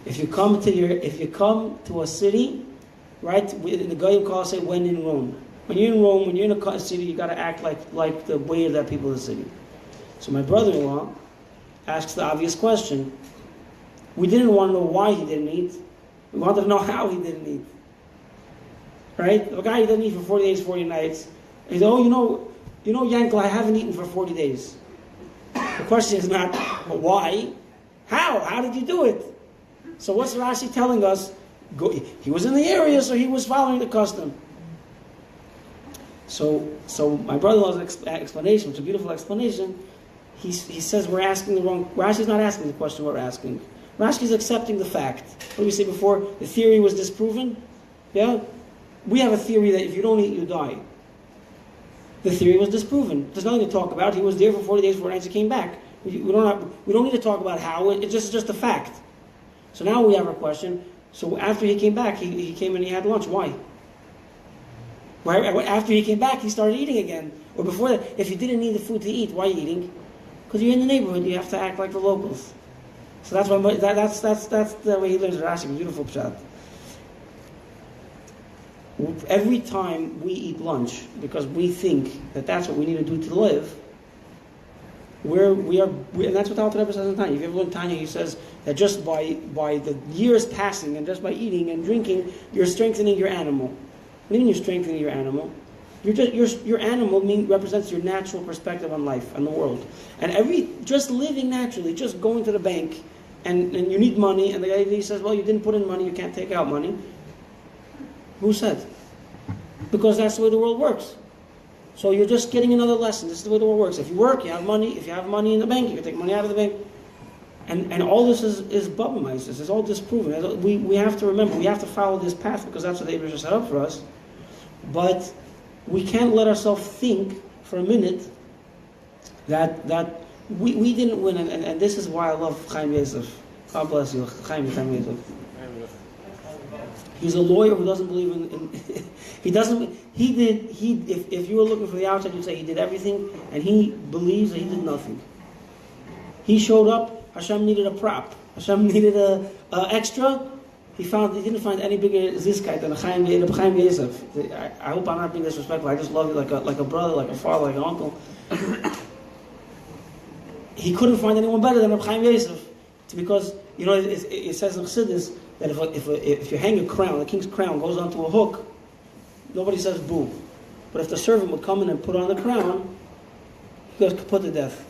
If you come to a city, right? The Goyim call say when in Rome. When you're in Rome, when you're in a city, you got to act like the way of that people of the city. So my brother-in-law asks the obvious question. We didn't want to know why he didn't eat. We wanted to know how he didn't eat. Right? The guy, he didn't eat for 40 days, 40 nights. He said, Yankel, I haven't eaten for 40 days. The question is not, well, why? How? How did you do it? So what's Rashi telling us? He was in the area, so he was following the custom. So my brother-in-law's explanation, which is a beautiful explanation, he says we're asking the wrong... Rashi's not asking the question we're asking. Rashi's accepting the fact. What did we say before? The theory was disproven? Yeah? We have a theory that if you don't eat, you die. The theory was disproven. There's nothing to talk about. He was there for 40 days, 40 nights, he came back. We don't need to talk about how. It's just a fact. So now we have our question. So after he came back, he came and he had lunch. Why? After he came back, he started eating again. Or before that, if you didn't need the food to eat, why are you eating? Because you're in the neighborhood. You have to act like the locals. So that's why that's the way he learns Rashi. Beautiful pshat. Every time we eat lunch, because we think that that's what we need to do to live, and that's what the Alter Rebbe says in Tanya. If you ever learn Tanya, he says that just by the years passing and just by eating and drinking, you're strengthening your animal. What do you mean you're strengthening your animal? Your animal represents your natural perspective on life and the world. And just living naturally, just going to the bank, and you need money, and the guy he says, well, you didn't put in money, you can't take out money. Who said? Because that's the way the world works. So you're just getting another lesson. This is the way the world works. If you work, you have money. If you have money in the bank, you can take money out of the bank. And all this is Babamaisis. It's all disproven. We have to remember, we have to follow this path because that's what the Rebbe set up for us. But we can't let ourselves think for a minute that we didn't win. And this is why I love Chaim Yosef. God bless you, Chaim Yosef. He's a lawyer who doesn't believe in if you were looking for the outside, you'd say he did everything, and he believes that he did nothing. He showed up, Hashem needed a prop. Hashem needed a extra. He didn't find any bigger zizkeit than Chaim Yosef. I hope I'm not being disrespectful. I just love you like a brother, like a father, like an uncle. He couldn't find anyone better than Chaim Yosef. It's because, it says in Chassidus that if you hang a crown, the king's crown goes onto a hook, nobody says boo. But if the servant would come in and put on the crown, he goes put to death.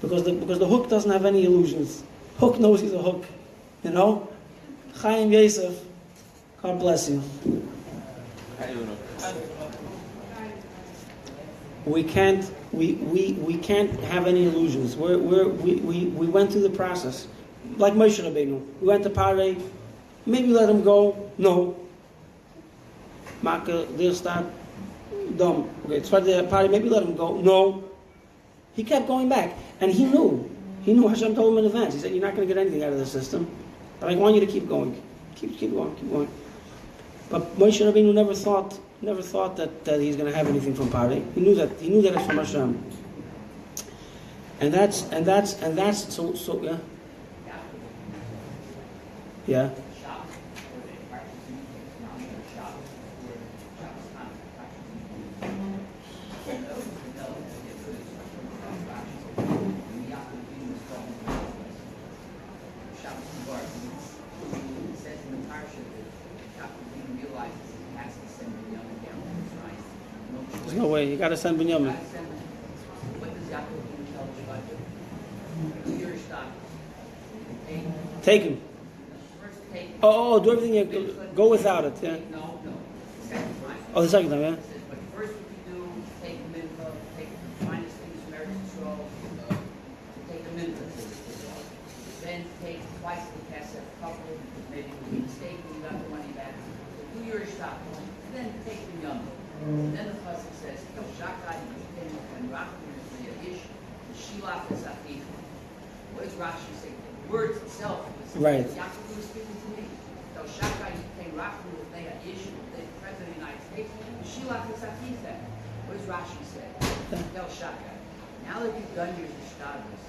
Because the hook doesn't have any illusions. Hook knows he's a hook. Chaim Yosef, God bless you. We can't have any illusions. We went through the process. Like Moshe Rabbeinu. We went to Parei. Maybe let him go. No. Maka, Dirstaat, Dom. Okay, it's the party. Maybe let him go. No. He kept going back. And he knew. Hashem told him in advance. He said, you're not going to get anything out of the system. But I want you to keep going. Keep going. But Moshe Rabbeinu never thought that he's going to have anything from Pari. He knew that it's from Hashem. And that's so yeah. Yeah. There's no way. You got to send Binyamin. Take him. Oh, do everything. Go without it. Yeah. Oh, the second time, yeah. But first, what you do, take them in, take the finest things from Eretz Yisrael, take them in. Then take twice the cassette couple, maybe with a mistake, and you got the money back. Do your stop, and then take the young. And then the pasuk says, "El Shakai and Rachman the Ish, Shilach is Afif." What does Rashi say? The words itself. Right. Yaakov was speaking to me. El Shakai came Rachman with the Ish, the president of the United States. Shilach is Afif. What does Rashi say? El Shakai. Now that you've done your Shtadus,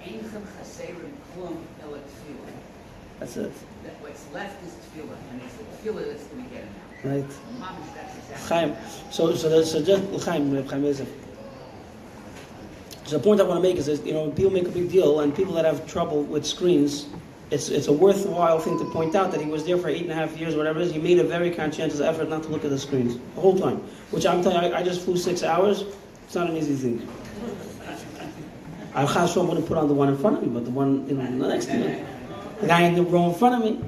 Einchem Chaserim Klum El Tefillah. That's it. What's left is Tefillah, and it's the Tefillah that's going to get him out. Right. That's exactly Chaim. So just Chaim Yosef. So the point I want to make is, people make a big deal, and people that have trouble with screens, it's a worthwhile thing to point out that he was there for 8.5 years, whatever it is. He made a very conscientious effort not to look at the screens the whole time. Which I'm telling you, I just flew 6 hours. It's not an easy thing. I wouldn't put on the one in front of me, but the one the next to me, the guy in the row in front of me.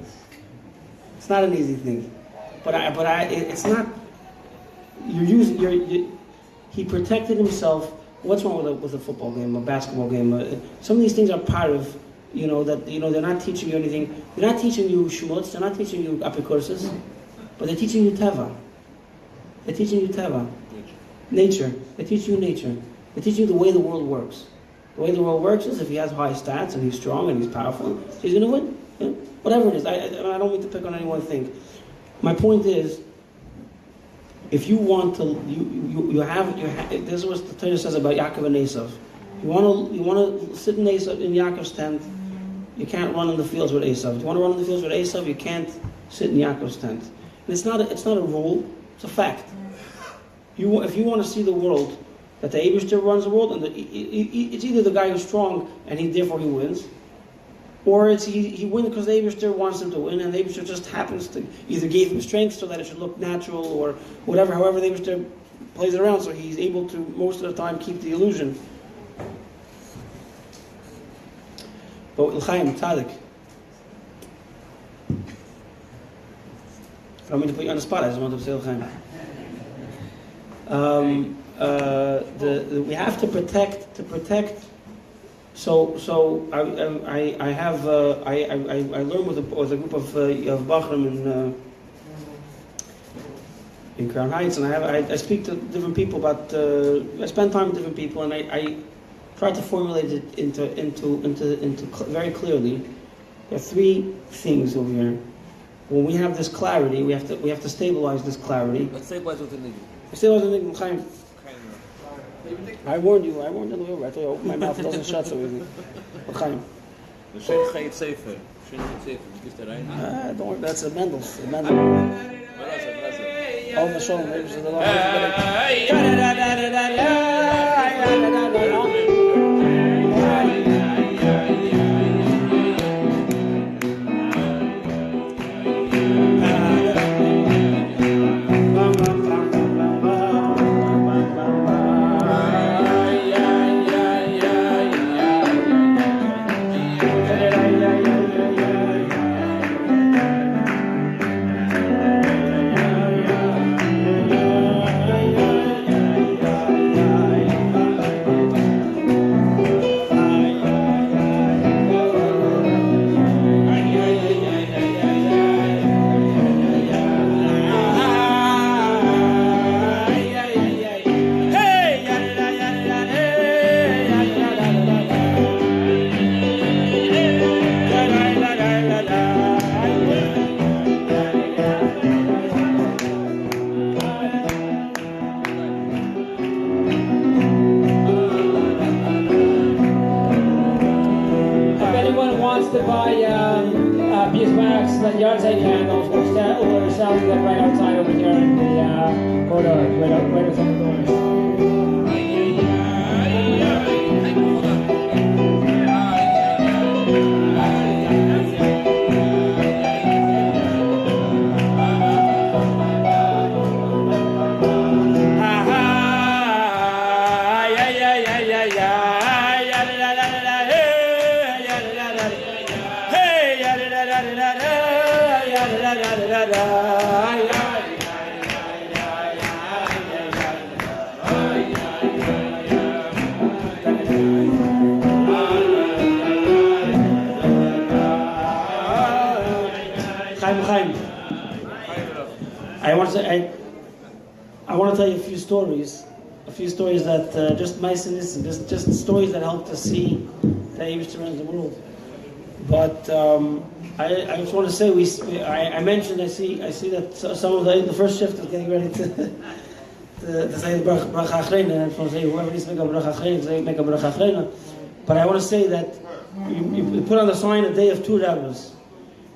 It's not an easy thing. But it's not. He protected himself. What's wrong with a football game, a basketball game? Some of these things are part of, they're not teaching you anything. They're not teaching you shumotz. They're not teaching you apikurses, but they're teaching you teva. They're teaching you teva, nature. They teach you nature. They teach you the way the world works. The way the world works is if he has high stats and he's strong and he's powerful, he's going to win. Yeah? Whatever it is. I don't mean to pick on any one thing. My point is, if you want to, you have. This is what the Torah says about Yaakov and Esav. You want to sit in Yaakov's tent. You can't run in the fields with Esav. You want to run in the fields with Esav. You can't sit in Yaakov's tent. And it's not a rule. It's a fact. If you want to see the world, that the Eibishter runs the world, and it's either the guy who's strong and therefore he wins, or it's he wins because the Eibishter wants him to win, and the Eibishter just happens to either gave him strength so that it should look natural, or whatever. However, the Eibishter plays it around, so he's able to most of the time keep the illusion. But L'chaim Tzadik, I don't mean to put you on the spot. I just want to say L'chaim. We have to protect. So I learned with a group of Bachram in Crown Heights, and I speak to different people about. I spend time with different people, and I try to formulate it into very clearly. There are three things over here. When we have this clarity, we have to stabilize this clarity. Let's stabilize with the nigga. Stabilize with the nigga. I warned you on the way over. I told you, open my mouth, it doesn't shut so easy. L'chaim. Don't worry, that's a Mendel. Oh, the show, maybe it's the to buy beeswax and yard sale candles, which we're selling them right outside over here in the corridor, right outside the doors. I want to tell you a few stories that just meisenis, just stories that help to see the Eibush around the world. But I just want to say I mentioned I see that some of the first shift is getting ready to say the bracha achrena, and say whoever needs to make a bracha achrena, say make a bracha achrena. But I want to say that you put on the sign a day of two rabbis,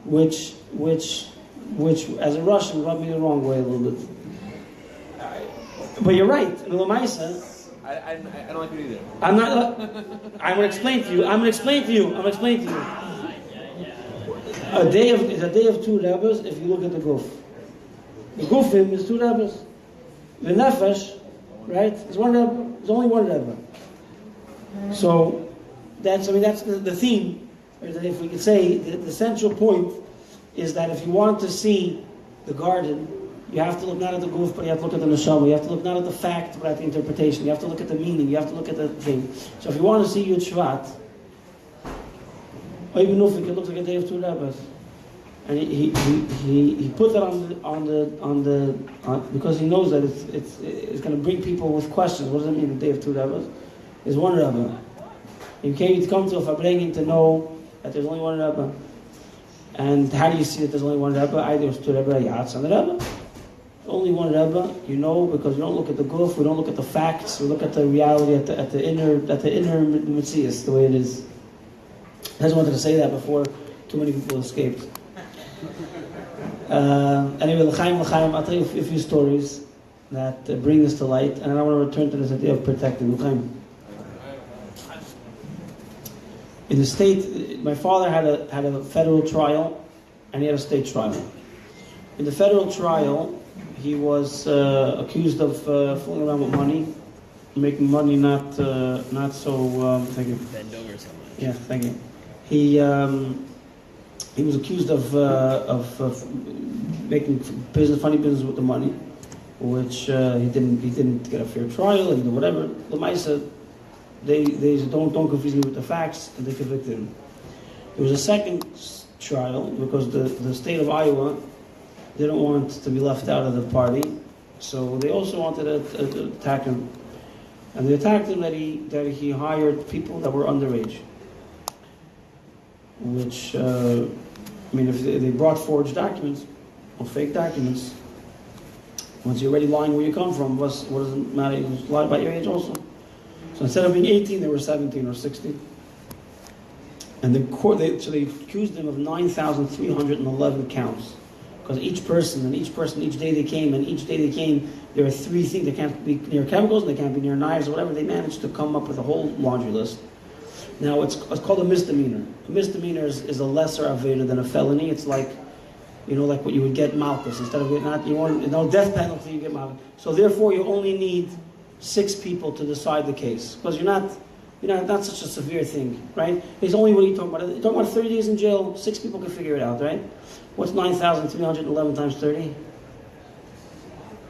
which as a Russian rubbed me the wrong way a little bit. But you're right. In the Lamaisa, I don't like it either. I'm going to explain to you. It's a day of two rabbis if you look at the guf. The gufim is two rabbis. The nefesh, right? It's one rebbe. There's only one rebbe. So that's the theme. If we could say the central point is that if you want to see the garden, you have to look not at the guf, but you have to look at the neshama. You have to look not at the fact, but at the interpretation. You have to look at the meaning. You have to look at the thing. So if you want to see Yud Shevat, or even if it looks like a day of two rabbis, and he put that on the because he knows that it's going to bring people with questions. What does it mean, the day of two rabbis? There's one rabbi. You came to come to a Farbrengen to know that there's only one rabbi. And how do you see that there's only one Rebbe? Either there's two Rebbe, Yatz, and the Rebbe. Only one Rebbe, you know, because we don't look at the guf, we don't look at the facts, we look at the reality, at the inner Metzias, the way it is. I just wanted to say that before too many people escaped. Anyway, l'chaim, I'll tell you a few stories that bring this to light, and then I want to return to this idea of protecting l'chaim. In the state, my father had a federal trial, and he had a state trial. In the federal trial, he was accused of fooling around with money, making money not so. Thank you. Bend over somewhere. Yeah, thank you. He was accused of making funny business with the money, which he didn't get a fair trial and whatever. The Maisa. They said, don't confuse me with the facts, and they convicted him. There was a second trial because the state of Iowa didn't want to be left out of the party, so they also wanted to attack him. And they attacked him that he hired people that were underage. Which, if they brought forged documents or fake documents, once you're already lying where you come from, what does it matter? You lie about your age also. So instead of being 18, they were 17 or 16. And the court, they accused them of 9,311 counts. Because each day they came, there are three things. They can't be near chemicals, and they can't be near knives or whatever. They managed to come up with a whole laundry list. Now, it's called a misdemeanor. A misdemeanor is a lesser aveda than a felony. It's like, like what you would get malchus. Instead of no death penalty, you get malchus. So therefore, you only need 6 people to decide the case, because you're not such a severe thing, right? It's only what are you talking about? You're talking about 30 days in jail. 6 people can figure it out, right? What's 9,311 times 30?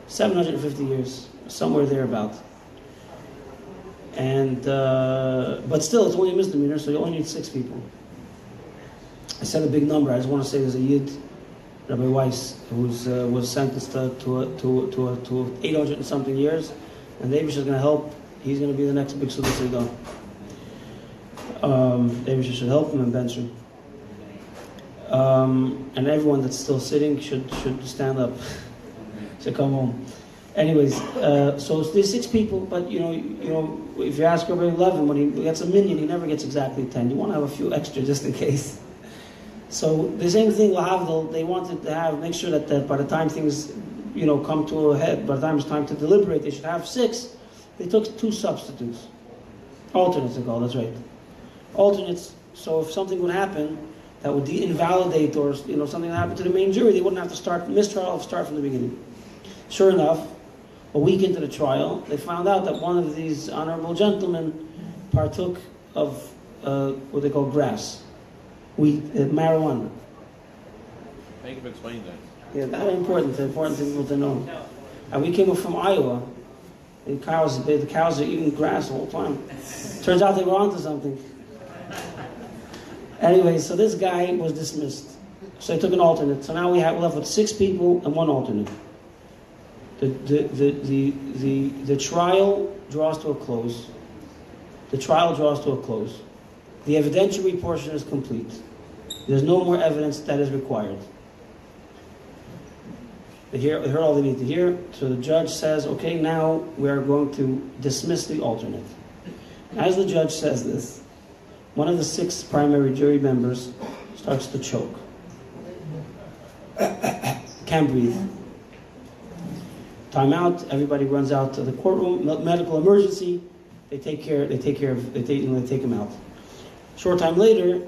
750 years, somewhere thereabout. And but still, it's only a misdemeanor, so you only need 6 people. I said a big number. I just want to say there's a Yid, Rabbi Weiss, who was sentenced to 800 and something years. And the Beis is going to help. He's going to be the next big Suda Seidah. The Beis should help him and bench him. And everyone that's still sitting should stand up. Should come home. Anyways, so there's 6 people, but if you ask Rabbi 11, when he gets a minyan, he never gets exactly 10. You want to have a few extra just in case. So the same thing, they wanted to make sure that by the time things, come to a head, by the time it's time to deliberate, they should have 6. They took 2 substitutes. Alternates, that's right. Alternates, so if something would happen that would invalidate or, something that happened to the main jury, they wouldn't have to start from the beginning. Sure enough, a week into the trial, they found out that one of these honorable gentlemen partook of what they call grass, marijuana. Thank you for explaining that. Yeah, that's important thing to know. And we came up from Iowa. The cows are eating grass the whole time. Turns out they were onto something. Anyway, so this guy was dismissed. So they took an alternate. So now we're left with 6 people and 1 alternate. The trial draws to a close. The evidentiary portion is complete. There's no more evidence that is required. They heard all they need to hear. So the judge says, okay, now we are going to dismiss the alternate. As the judge says this, one of the 6 primary jury members starts to choke. Can't breathe. Time out. Everybody runs out to the courtroom. Medical emergency. They take him out. Short time later,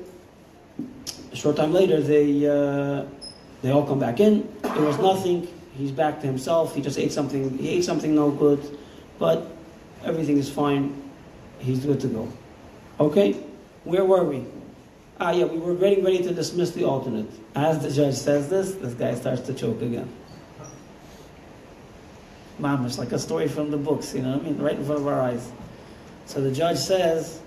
they all come back in. It was nothing. He's back to himself. He just ate something. He ate something no good, but everything is fine. He's good to go. Okay, where were we? We were getting ready to dismiss the alternate. As the judge says this guy starts to choke again. Mamish, like a story from the books, right in front of our eyes. So the judge says,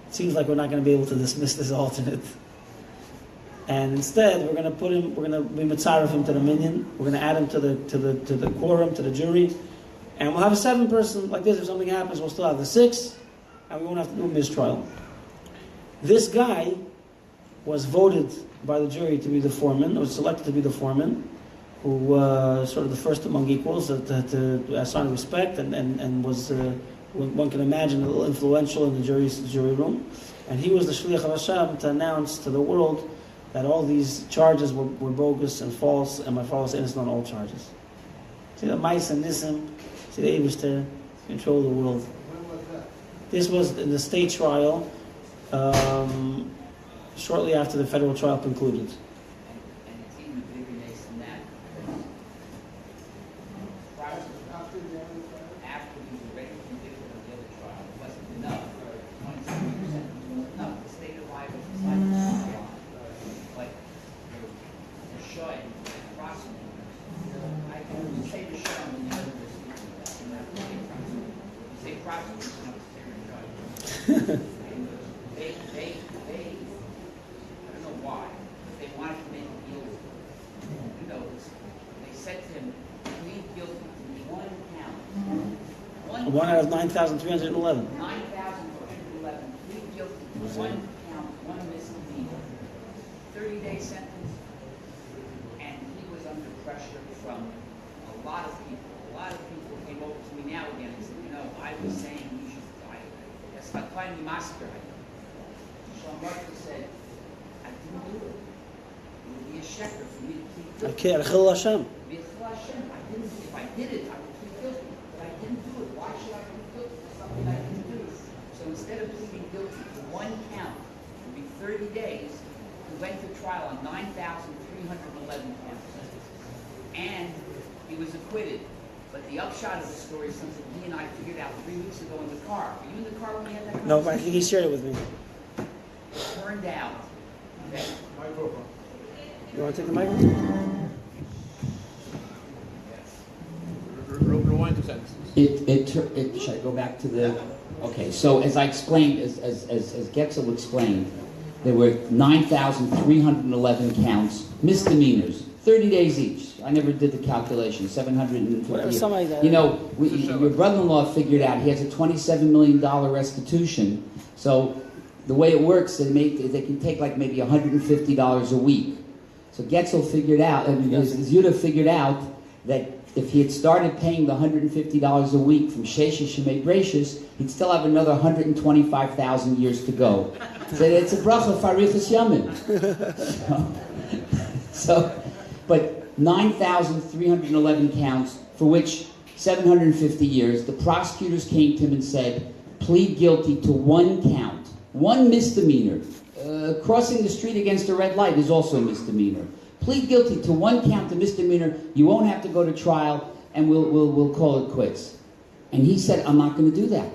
it seems like we're not going to be able to dismiss this alternate. And instead, we're going to be mitzaref him to the minyan. We're going to add him to the quorum, to the jury. And we'll have a 7-person like this. If something happens, we'll still have the 6. And we won't have to do a mistrial. This guy was voted by the jury to be the foreman, was selected to be the foreman, who was sort of the first among equals to assign respect and was, one can imagine, a little influential in the jury room. And he was the shliach of Hashem to announce to the world that all these charges were bogus and false, and my father was innocent on all charges. See the Beis and Nisim, see the Eibishter control the world. This was in the state trial, shortly after the federal trial concluded. And it's even bigger than that. After he was already convicted of the other trial, it wasn't enough. 27% wasn't enough. The state of Iowa decided to go on. But they're showing prosecutors. I can say the show when you know this. You say prosecutors, not the state judge. They I don't know why, but they wanted to make him guilty. They said to him, plead guilty to 1 count. 1 out of 9,311. 9,411, plead guilty to 1 count, 1 misdemeanor. 30-day sentence, and he was under pressure from a lot of people. A lot of people came over to me now again and said, I was saying you should die. That's not finding master. So Martha said, I didn't do it. It would be a sheker for me to plead guilty. Okay, Chil Hashem. If I did it, I would plead guilty. But I didn't do it. Why should I plead guilty for something I didn't do? So instead of pleading guilty to 1 count, it would be 30 days, we went to trial on 9,311 counts. And he was acquitted. But the upshot of the story is something he and I figured out 3 weeks ago in the car. Were you in the car when we had that conversation? No, but I think he shared it with me. Turned out that You want to take the microphone? Rewind 2 sentences. Should I go back to the... Okay, so as I explained, as Getzel explained, there were 9,311 counts, misdemeanors, 30 days each. I never did the calculation, 750. Whatever, something like that. Your brother-in-law figured out he has a $27 million restitution, so the way it works, they can take like maybe $150 a week. So Getzel figured out, Yudah figured out that if he had started paying the $150 a week from Sheshes Shemei Breishis, he'd still have another 125,000 years to go. So it's a bracha farichas yamin. But 9,311 counts, for which 750 years, the prosecutors came to him and said, plead guilty to one count, one misdemeanor. Crossing the street against a red light is also a misdemeanor. Plead guilty to one count, a misdemeanor. You won't have to go to trial, and we'll call it quits. And he said, I'm not going to do that.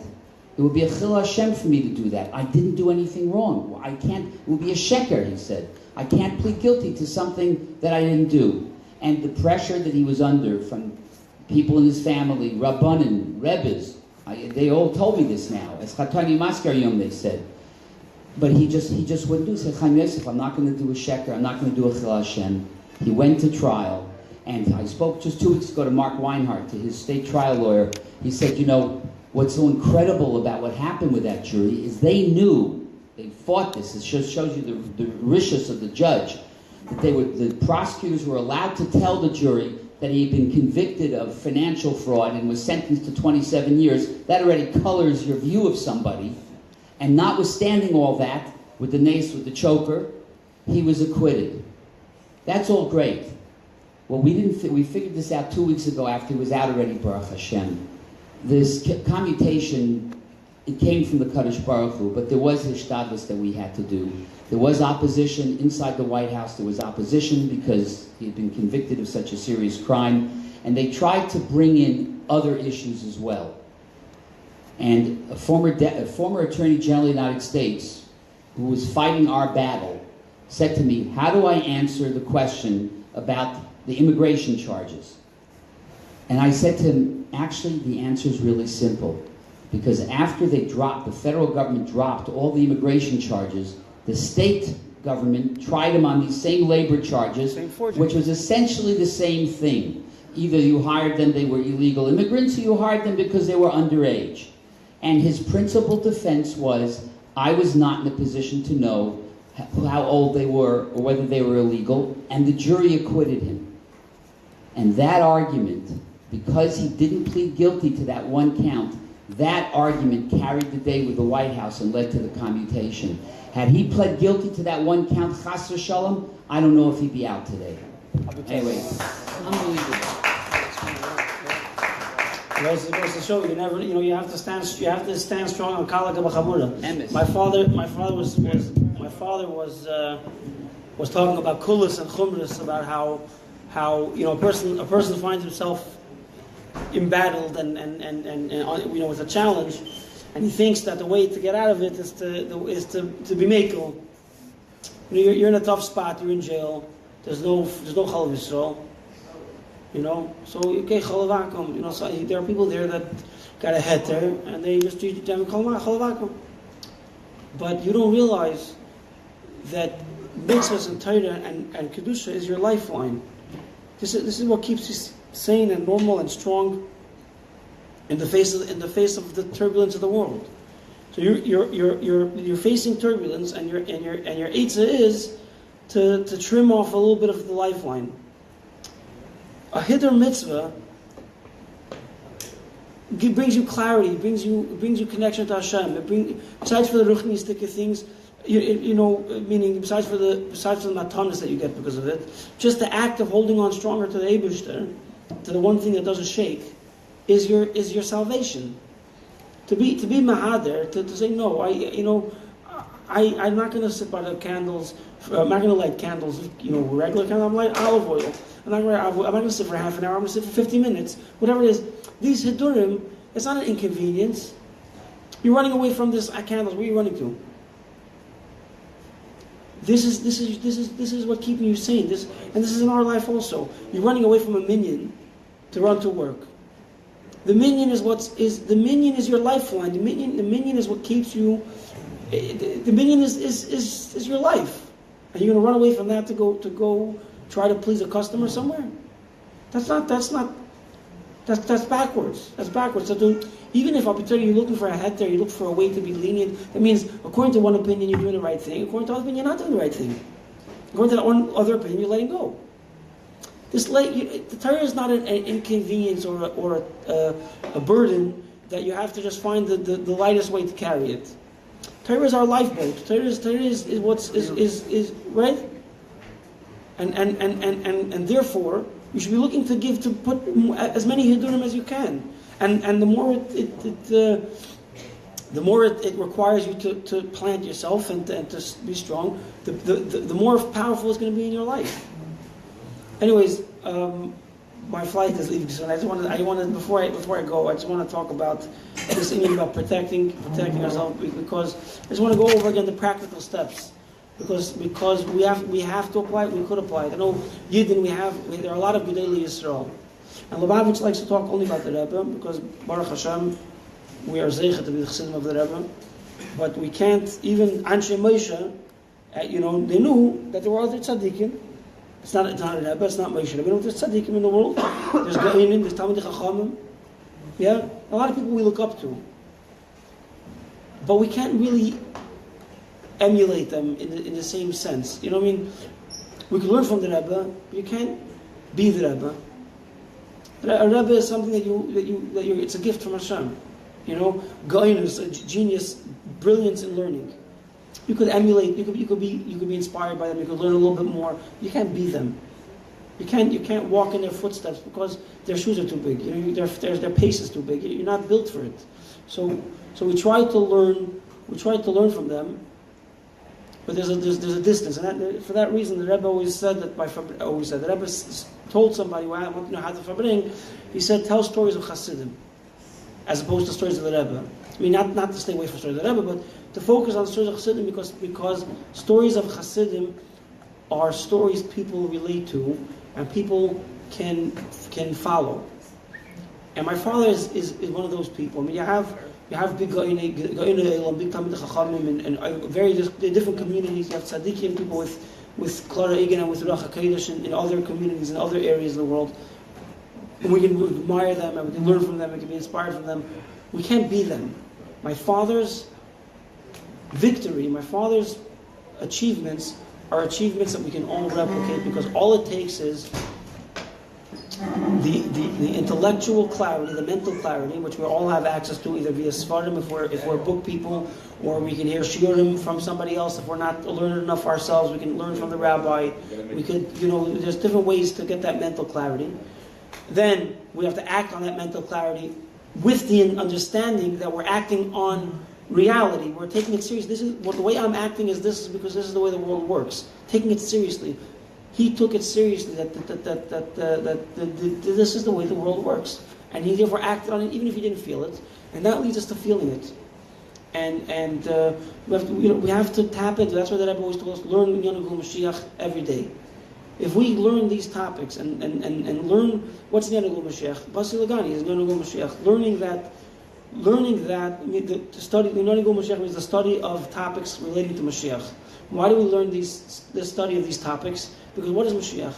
It would be a chil Hashem for me to do that. I didn't do anything wrong. I can't. It would be a sheker, he said. I can't plead guilty to something that I didn't do. And the pressure that he was under from people in his family, Rabbanim, Rebbes, they all told me this now. Es chatani maskar yom, they said. But he just wouldn't do it. He said, Chaim Yosef, I'm not going to do a sheker. I'm not going to do a chil Hashem. He went to trial. And I spoke just 2 weeks ago to Mark Weinhardt, to his state trial lawyer. He said, what's so incredible about what happened with that jury is they knew, they fought this. It shows you the rishus of the judge. That the prosecutors were allowed to tell the jury that he had been convicted of financial fraud and was sentenced to 27 years. That already colors your view of somebody. And notwithstanding all that, with the nace, with the choker, he was acquitted. That's all great. Well, we figured this out 2 weeks ago after he was out already, Baruch Hashem. This commutation, it came from the Kadosh Baruch Hu, but there was hishtadlus that we had to do. There was opposition inside the White House. There was opposition because he had been convicted of such a serious crime. And they tried to bring in other issues as well. And a former Attorney General of the United States, who was fighting our battle, said to me, how do I answer the question about the immigration charges? And I said to him, actually, the answer is really simple. Because after the federal government dropped all the immigration charges, the state government tried them on these same labor charges, which was essentially the same thing. Either you hired them, they were illegal immigrants, or you hired them because they were underage. And his principal defense was, I was not in a position to know how old they were or whether they were illegal, and the jury acquitted him. And that argument, because he didn't plead guilty to that one count, that argument carried the day with the White House and led to the commutation. Had he pled guilty to that one count, chas v'shalom, I don't know if he'd be out today. Anyway, unbelievable. It goes to show you have to stand strong on Kala Gabachamura. My father was talking about kulas and chumras, about how a person finds himself embattled and with a challenge, and he thinks that the way to get out of it is to be makel. You're in a tough spot. You're in jail. There's no chal v'yisrael. So okay, chalavakum. So there are people there that got a heter, and they just treat them chalavakum. But you don't realize that mitzvahs and Torah and kedusha is your lifeline. This is what keeps you sane and normal and strong in the face of the turbulence of the world. So you're facing turbulence, and your eitzah is to trim off a little bit of the lifeline. A hiddur mitzvah brings you clarity, brings you connection to Hashem. Besides for the ruchnistic things, meaning besides for the matanas that you get because of it, just the act of holding on stronger to the Eibishter, to the one thing that doesn't shake, is your salvation. To be mahader, to say no, I'm not going to sit by the candles. I'm not going to light candles, regular candles. I'm light olive oil. I'm not going to sit for half an hour. I'm going to sit for 50 minutes. Whatever it is, these hidurim, it's not an inconvenience. You're running away from this candles. Where are you running to? This is what keeping you sane. This is in our life also. You're running away from a minyan to run to work. The minyan is your lifeline. The minyan is what keeps you. The minyan is your life, and you're going to run away from that to go try to please a customer somewhere. That's backwards. That's backwards. So even if arbitrarily you're looking for a heter, you look for a way to be lenient. That means, according to one opinion, you're doing the right thing. According to another opinion, you're not doing the right thing. According to that one other opinion, you're letting go. The Torah is not an inconvenience or a burden that you have to just find the lightest way to carry it. Torah is our lifeboat. Torah is right, and therefore you should be looking to put as many hidurim as you can, and the more it requires you to plant yourself and to be strong, the more powerful it's going to be in your life. Anyways, my flight is leaving soon. I wanted before I go, I just want to talk about this thing about protecting ourselves, because I just want to go over again the practical steps, because we have to apply it. We could apply it. I know Yidden there are a lot of Gedolei Yisrael, and Lubavitch likes to talk only about the Rebbe, because Baruch Hashem we are zeicha to be the Chassidim of the Rebbe, but we can't. Even Anshe Moshe, they knew that there were other tzaddikim. It's not a Rebbe, it's not Moshe Rabbeinu. There's tzaddikim in the world. There's Ga'inim, there's Talmidei Chachamim. Yeah, a lot of people we look up to, but we can't really emulate them in the same sense. You know what I mean? We can learn from the Rebbe, but you can't be the Rebbe. A Rebbe is something that it's a gift from Hashem. Gainus, a genius, brilliance in learning. You could emulate. You could be inspired by them. You could learn a little bit more. You can't be them. You can't walk in their footsteps because their shoes are too big. Their pace is too big. You're not built for it. So we try to learn. We try to learn from them, but there's a distance, and for that reason, the Rebbe always said that the Rebbe told somebody, "Well, I want to know how to Farbrengen." He said, "Tell stories of Chassidim, as opposed to stories of the Rebbe." I mean, not to stay away from stories of the Rebbe, but to focus on stories of Chassidim, because stories of Chassidim are stories people relate to and people can follow. And my father is one of those people. I mean, you have big Gainei, big Talmidei Chachamim, and very different communities. You have tzaddikim, people with Klara Egan and with Ruach HaKodesh in other communities in other areas of the world. And we can admire them, and we can learn from them, we can be inspired from them. We can't be them. My father's victory, my father's achievements are achievements that we can all replicate, because all it takes is the intellectual clarity, the mental clarity, which we all have access to either via Sfarim if we're book people, or we can hear shiurim from somebody else. If we're not learned enough ourselves, we can learn from the rabbi. We could, there's different ways to get that mental clarity. Then we have to act on that mental clarity with the understanding that we're acting on reality. We're taking it seriously. The way I'm acting is because this is the way the world works. Taking it seriously. He took it seriously that this is the way the world works, and he therefore acted on it even if he didn't feel it, and that leads us to feeling it. And we have to tap into. That's why the Rebbe always told us, learn Yonagul Mashiach every day. If we learn these topics and learn what's Yonagul Mashiach, Basi Lagani is Yonagul Mashiach. Learning that to study the Yonagul Mashiach means the study of topics relating to Mashiach. Why do we learn this study of these topics? Because what is Mashiach?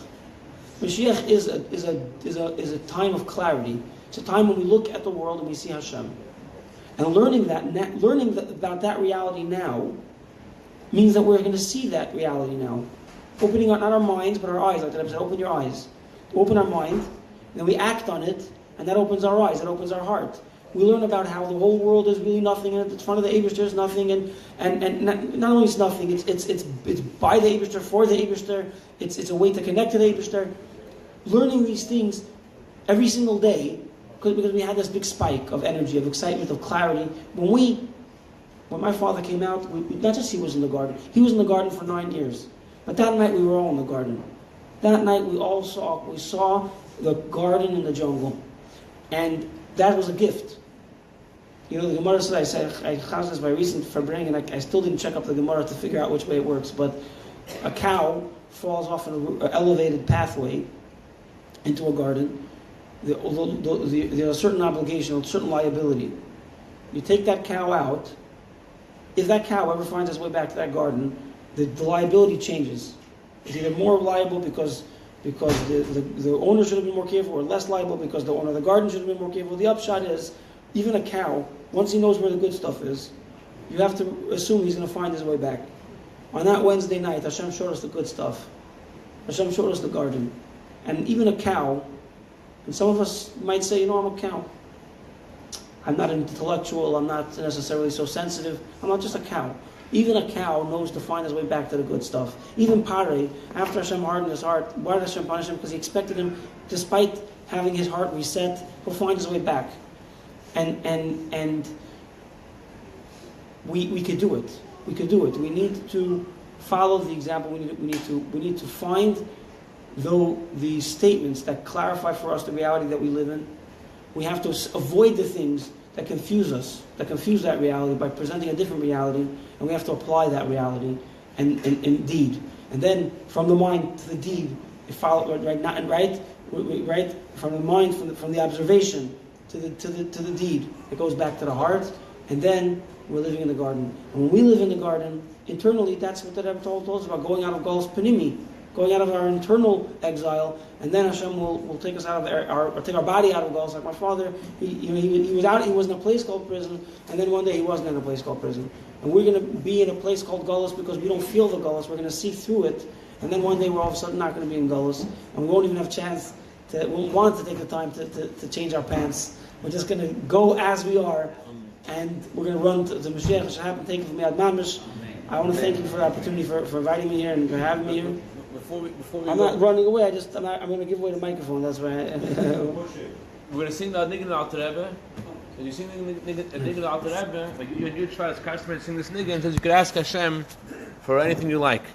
Mashiach is a time of clarity. It's a time when we look at the world and we see Hashem. And learning about that reality now means that we're going to see that reality now. Opening not our minds, but our eyes. Like the Rebbe said, open your eyes. Open our mind, and then we act on it, and that opens our eyes, that opens our heart. We learn about how the whole world is really nothing, and in front of the Eibishter is nothing, and not only is nothing, it's by the Eibishter, for the Eibishter, it's a way to connect to the Eibishter. Learning these things every single day, because we had this big spike of energy, of excitement, of clarity. When my father came out, not just he was in the garden, he was in the garden for 9 years. But that night we were all in the garden. That night we saw the garden in the jungle. And that was a gift. The Gemara says, I caused this by recent Farbrengen, and I still didn't check up the Gemara to figure out which way it works, but a cow falls off an elevated pathway into a garden. There's a certain obligation, a certain liability. You take that cow out. If that cow ever finds its way back to that garden, the liability changes. It's either more liable because the owner should have been more careful, or less liable because the owner of the garden should have been more careful. The upshot is, even a cow, once he knows where the good stuff is, you have to assume he's going to find his way back. On that Wednesday night, Hashem showed us the good stuff. Hashem showed us the garden. And even a cow, and some of us might say, you know, I'm a cow. I'm not an intellectual, I'm not necessarily so sensitive, I'm not just a cow. Even a cow knows to find his way back to the good stuff. Even Pare, after Hashem hardened his heart, why did Hashem punish him? Because he expected him, despite having his heart reset, he'll find his way back. And we could do it. We could do it. We need to follow the example. We need to find the statements that clarify for us the reality that we live in. We have to avoid the things that confuse us, that confuse that reality by presenting a different reality, and we have to apply that reality and deed. And then from the mind to the deed, it follow right from the mind, from the observation to the deed. It goes back to the heart, and then we're living in the garden. And when we live in the garden, internally, that's what the Rebbe told us about, going out of Galus Panimi, going out of our internal exile, and then Hashem will take us out of take our body out of Galus. Like my father, he was out. He was in a place called prison, and then one day he wasn't in a place called prison. And we're going to be in a place called Galus because we don't feel the Galus. We're going to see through it, and then one day we're all of a sudden not going to be in Galus, and we won't even have a chance we won't want to take the time to change our pants. We're just going to go as we are, and we're going to run to Mashiach. Which happened. Thank you for me, Ad Mamish. I want to thank you for the opportunity for inviting me here and for having me here. Before we I'm not running away. I'm going to give away the microphone. That's right. We're going to sing the Niggun Al Rebbe. So you sing the Niggun Al Rebbe, like you and Yud Shevat as customary to sing this Niggun, so you could ask Hashem for anything you like.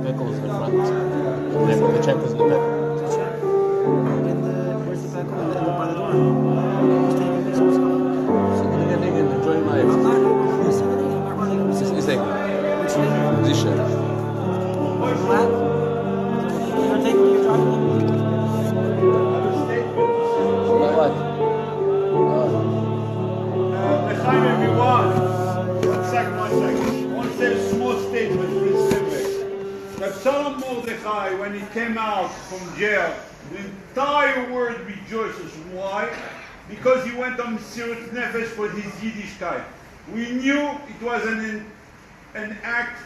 Pickles in front. The check was in the back. Where's the back home? By the door. Sing the Niggun, enjoy life. He's like, Zisha. What? You're taking what you're talking L'chaim, everyone. One second. I want to say a small statement for his Rebbe. That Shalom Mordechai, when he came out from jail, the entire world rejoices. Why? Because he went on Mesirat Nefesh for his Yiddishkeit. We knew it was an act,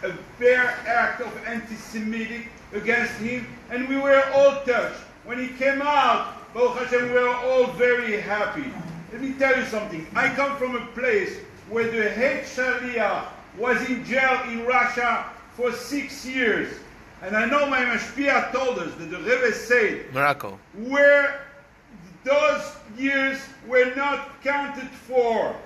a bare act of anti-Semitic against him, and we were all touched. When he came out, Baruch Hashem, we were all very happy. Let me tell you something. I come from a place where the head Shaliach was in jail in Russia for 6 years. And I know my Mashpia told us that the Rebbe said, Miracle. where those years were not counted for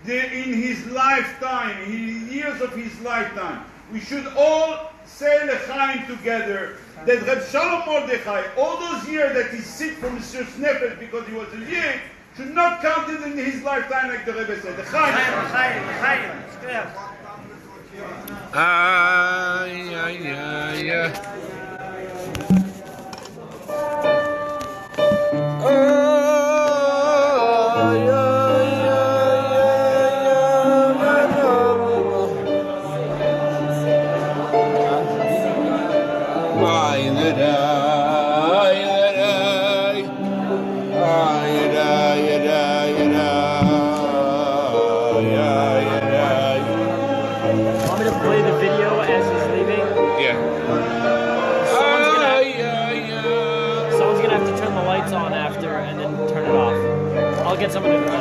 in his lifetime, in years of his lifetime. We should all say L'chaim together, that Reb Shalom Mordechai, all those years that he sick from Mesirat Nefesh because he was a Yid, should not count it in his lifetime like the Rebbe said. L'chaim. Want me to play the video as he's leaving? Yeah. Someone's gonna have to turn the lights on after and then turn it off. I'll get someone to do that.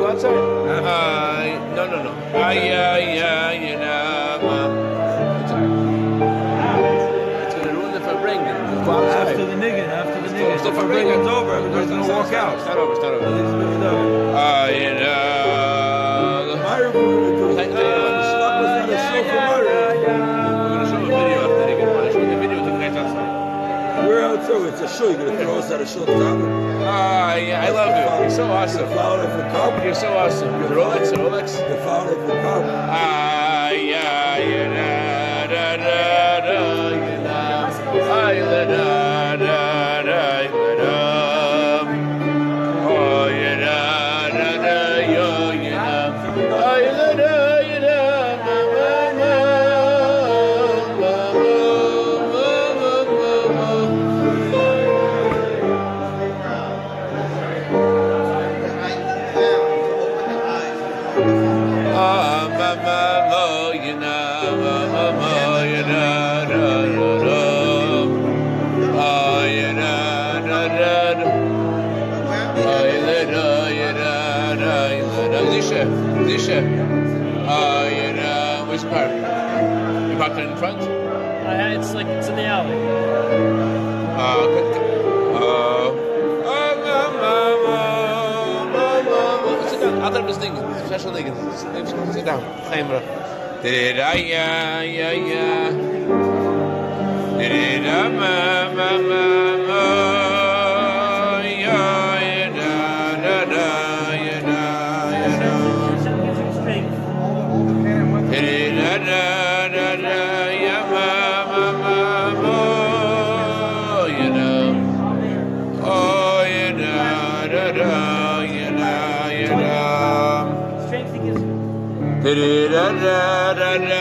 What's that? No. It's going to ruin the Farbrengen. After the nigga. The Farbrengen's over. Everybody's going to walk out. It's not over. Myra, we're going to do it. The slug was going to show for Myra. We're going to show a video after they get one. Show the video to the guys outside. We're out too. It's a show. You're going to throw us out of show top. Yeah, I love you. You're so awesome. The flower of the cup. You're so awesome. The Rolex. The flower of the cup. It's in the alley. Sit down. I'll tell him this thing. Special thing. Sit down. Da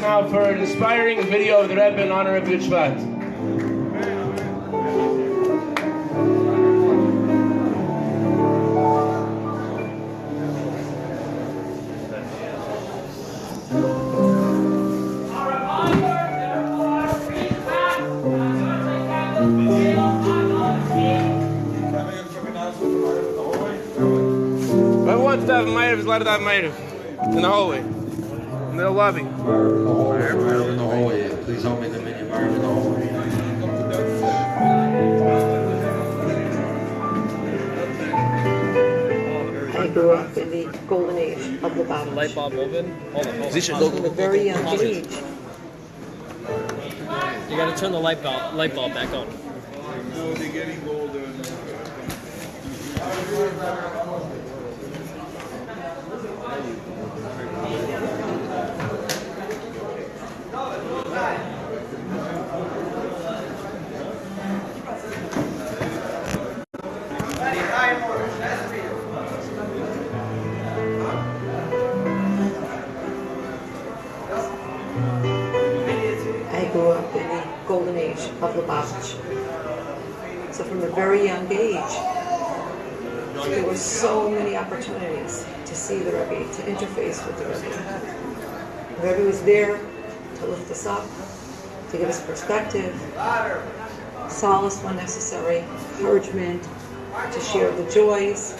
now for an inspiring video of the Rebbe in honor of Yud Shevat. Whoever wants to have a Ma'ariv is allowed to have a Ma'ariv in the hallway, in the lobby. Ma'ariv in the hallway. Please don't make a minion. Ma'ariv in the hallway. I grew up in the golden age of Lubavitch. Light bulb open? Hold on. From a very young age. You gotta turn the light bulb back on. No, they're getting older. I grew up in the golden age of Lubavitch. So from a very young age, there were so many opportunities to see the Rebbe, to interface with the Rebbe. The Rebbe was there to lift us up, to give us perspective, solace when necessary, encouragement, to share the joys.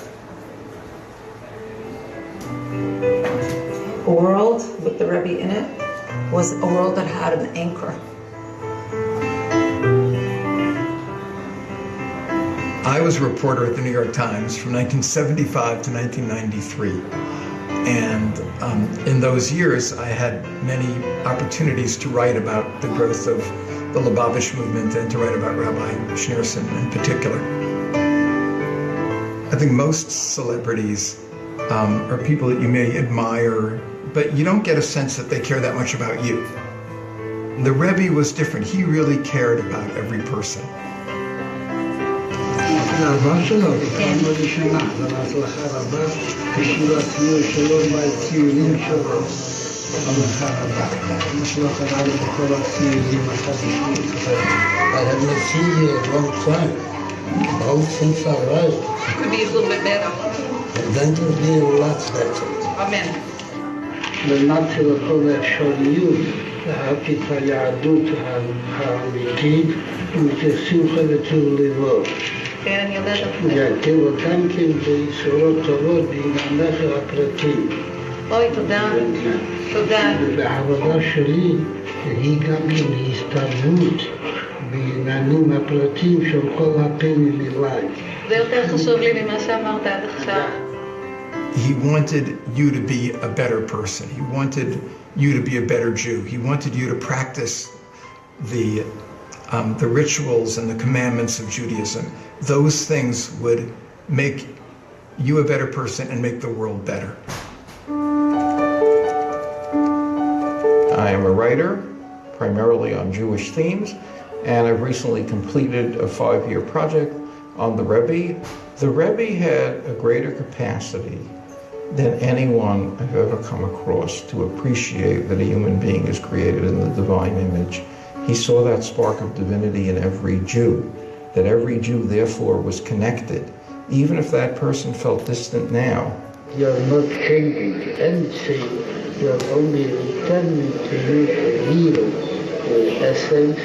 A world with the Rebbe in it was a world that had an anchor. I was a reporter at the New York Times from 1975 to 1993. And in those years, I had many opportunities to write about the growth of the Lubavitch movement and to write about Rabbi Schneerson in particular. I think most celebrities are people that you may admire, but you don't get a sense that they care that much about you. The Rebbe was different. He really cared about every person. I have not seen you in a long time. Both since I arrived. Could be a little bit better. And then it will be a lot better. Amen. למדתי לכל האפשריות להעתיק היהדות האמיתית ומתייחסים לטוב לבו. כן, אני יודעת. להכיר אותם כן בישורות טובות בעניינך הפרטי. אוי, תודה. תודה. והעבודה שלי היא גם כן הסתובבות בעניינים הפרטיים של כל הפנים אליי. זה יותר חשוב לי ממה שאמרת עד עכשיו. He wanted you to be a better person. He wanted you to be a better Jew. He wanted you to practice the rituals and the commandments of Judaism. Those things would make you a better person and make the world better. I am a writer, primarily on Jewish themes, and I've recently completed a 5-year project on the Rebbe. The Rebbe had a greater capacity than anyone I've ever come across to appreciate that a human being is created in the divine image. He saw that spark of divinity in every Jew, that every Jew therefore was connected, even if that person felt distant now. You're not changing anything, you're only returning to your real essence,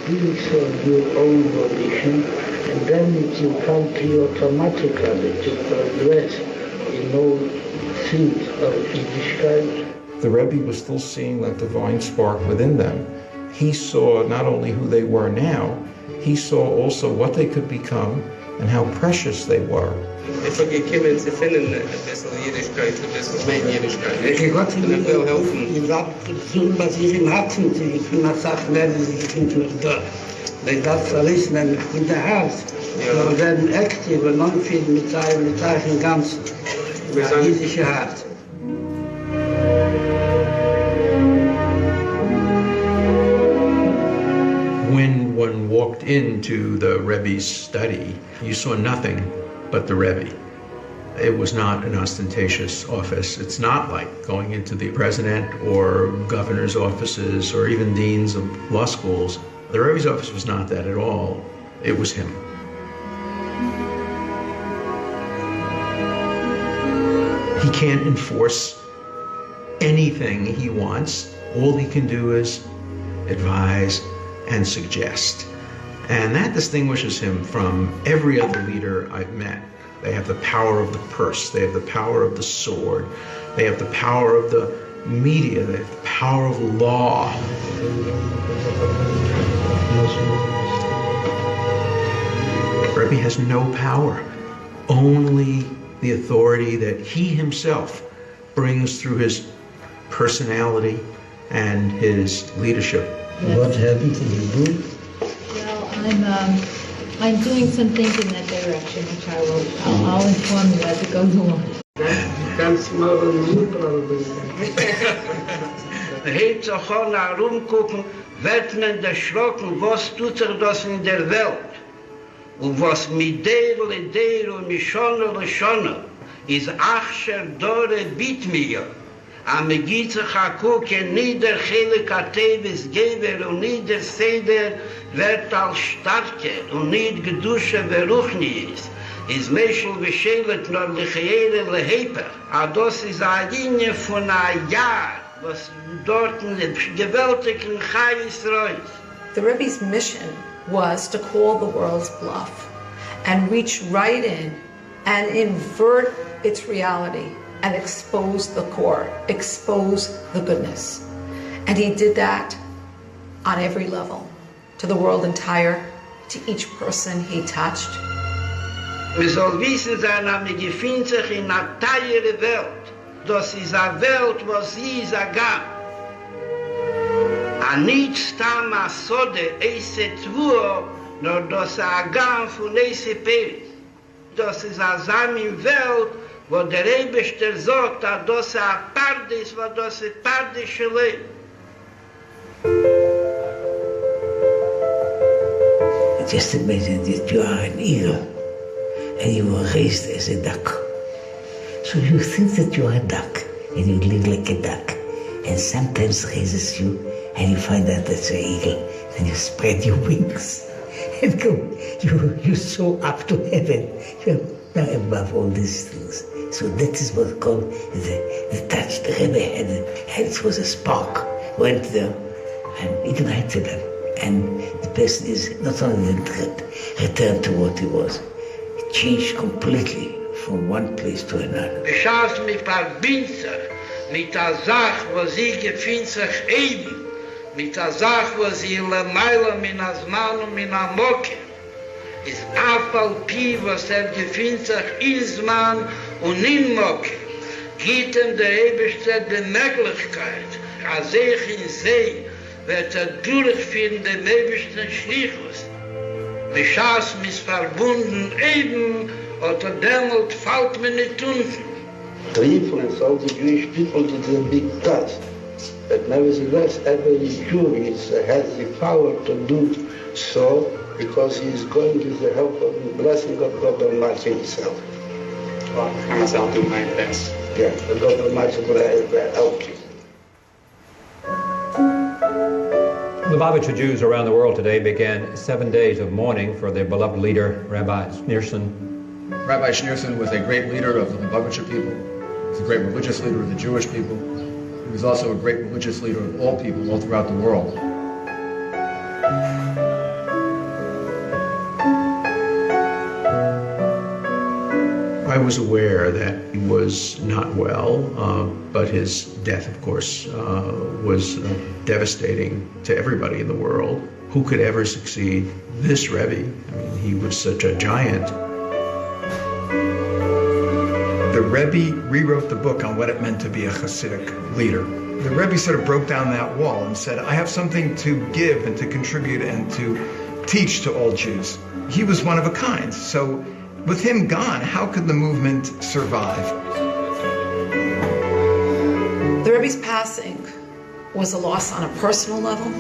being so your own volition, and then it will come to you automatically to progress in all things of Yiddishkeit. The Rebbe was still seeing that divine spark within them. He saw not only who they were now, he saw also what they could become and how precious they were. Het is ook gekomen te vinden een beetje Jiddischkeit, een beetje mijn Jiddischkeit. Ik kan veel helpen. Je laat zo'n wat je in harten te ik naar zaken lernen, je kunt me daar. Dat verliezen en in de hart. We werden actief en non-fit met eigen ganzen. Jiddische hart. When one walked into the Rebbe's study, you saw nothing but the Rebbe. It was not an ostentatious office. It's not like going into the president or governor's offices or even deans of law schools. The Rebbe's office was not that at all. It was him. He can't enforce anything he wants. All he can do is advise and suggest. And that distinguishes him from every other leader I've met. They have the power of the purse. They have the power of the sword. They have the power of the media. They have the power of law. Rebbe has no power, only the authority that he himself brings through his personality and his leadership. What happened to the book? Well, I'm doing some things in that direction, which I'll inform you as it goes along. Ganz mal Heet zu gehen herumgucken, wird man erschrocken, was tut sich das in der Welt. Und was mit der und Mishona ist Achscher Dore Bitmir. Am geht sich gucken, nieder Chelik Atevis Geber und nieder Seder wird als Starke und nicht Gedusche Beruchni ist. Is Meshel beschälet nur Lechere Leheper. Aber das ist eine Linie von einem Jahr, was dort in den gewaltigen Chayis reut. The Rebbe's mission was to call the world's bluff and reach right in and invert its reality and expose the core, expose the goodness. And he did that on every level, to the world entire, to each person he touched. Wir soll wissen sein, dass wir gefunden sich in einer teure Welt. Das ist eine Welt, wo sie ist ein Gamm. Und nicht stamm a Sode, eise Tvur, nur das ist ein Gamm von eise Peris. Das ist eine Samen-Welt, wo der Rebbe sagt, dass das ist ein Paradies, wo das ist Paradische Leben. Just imagine that you are an eagle and you were raised as a duck. So you think that you are a duck and you live like a duck, and sometimes raises you and you find out that's an eagle, and you spread your wings and go, you soar up to heaven. You're now above all these things. So that is what's called the touch. The Rebbe had it was a spark, went there and ignited them. And the person is not only returned to what he was, it changed completely from one place to another. Beschaß mich verbindet sich mit der Sache, wo sie gefühlt sich eben, mit der Sache, wo sie Meile min Azman und min Amoke. Ist Pi, was gefühlt sich in Zman und in Moke. Gibt ihm der Eberste die Möglichkeit, als ich ihn sehe, wird durchführen den Ebersten Schlichus. Beschaß mich verbunden eben, oder demult fällt mir nicht unten. The influence of the Jewish people to the big task. But nevertheless, every Jew has the power to do so because he is going with the help of the blessing of God Almighty himself. Well, I guess I'll do my best. Yeah, the God Almighty will help you. Lubavitcher Jews around the world today began 7 days of mourning for their beloved leader, Rabbi Schneerson. Rabbi Schneerson was a great leader of the Lubavitcher people. He was a great religious leader of the Jewish people. He was also a great religious leader of all people all throughout the world. I was aware that he was not well, but his death, of course, was devastating to everybody in the world. Who could ever succeed this Rebbe? I mean, he was such a giant. The Rebbe rewrote the book on what it meant to be a Hasidic leader. The Rebbe sort of broke down that wall and said, I have something to give and to contribute and to teach to all Jews. He was one of a kind. So with him gone, how could the movement survive? The Rebbe's passing was a loss on a personal level,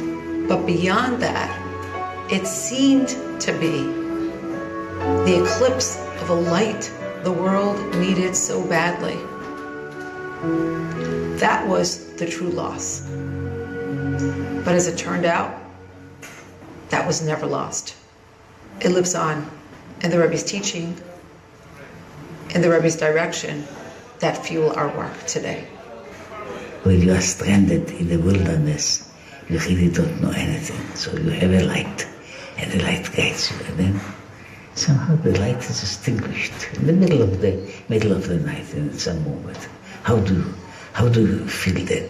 but beyond that, it seemed to be the eclipse of a light the world needed so badly. That was the true loss. But as it turned out, that was never lost. It lives on in the Rebbe's teaching, in the Rebbe's direction, that fuel our work today. When you are stranded in the wilderness, you really don't know anything. So you have a light, and the light guides you. And then somehow the light is extinguished in the middle of the night, in some moment. How do you feel that?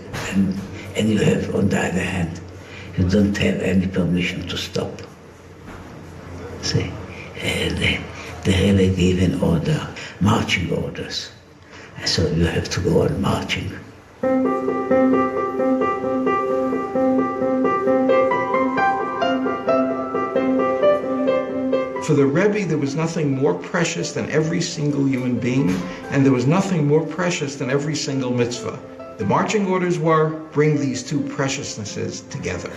And you have, on the other hand, you don't have any permission to stop. See, the Rebbe gave an order, marching orders. So you have to go on marching. For the Rebbe, there was nothing more precious than every single human being, and there was nothing more precious than every single mitzvah. The marching orders were, bring these two preciousnesses together.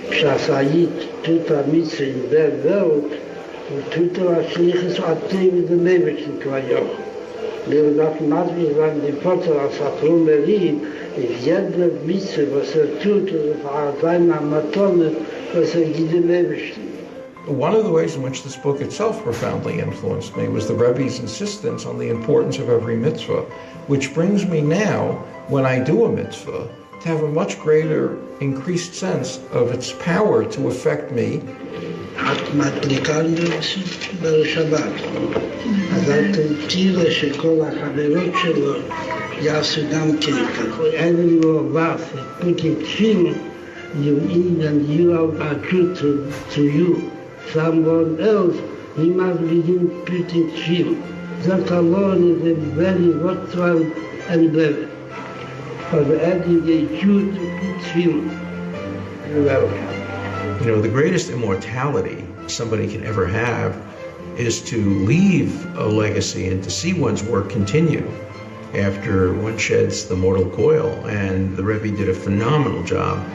כשהסעית תות המצווה in der Welt, tut השליחס עטי mit dem Nebelchen כבר. Wir dürfen natürlich sagen, die Potter als Atromerie, ist jede Mitzwe, was tut, auf seiner Matone, was gibt dem Nebelchen. One of the ways in which this book itself profoundly influenced me was the Rebbe's insistence on the importance of every mitzvah, which brings me now, when I do a mitzvah, to have a much greater, increased sense of its power to affect me. את מדליקה בשבת. אז אל תמתירה שכל החברות שלו יעשו גם כן ככה. אין לו was, putting tefillin, you even you are true to you. Someone else, he must begin putting tefillin. That alone is a very worthwhile endeavor. For adding a Jew to put tefillin. Well, You know, the greatest immortality somebody can ever have is to leave a legacy and to see one's work continue after one sheds the mortal coil. And the Rebbe did a phenomenal job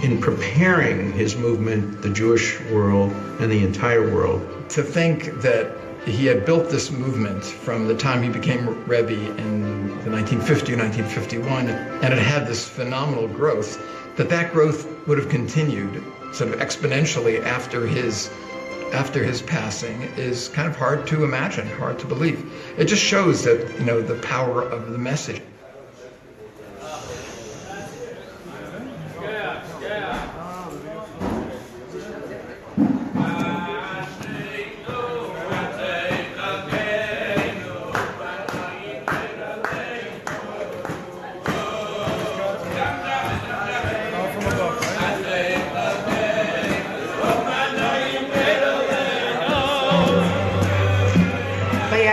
in preparing his movement, the Jewish world, and the entire world. To think that he had built this movement from the time he became Rebbe in the 1950, 1951, and it had this phenomenal growth, that growth would have continued sort of exponentially after his passing is kind of hard to imagine, hard to believe. It just shows that, you know, the power of the message.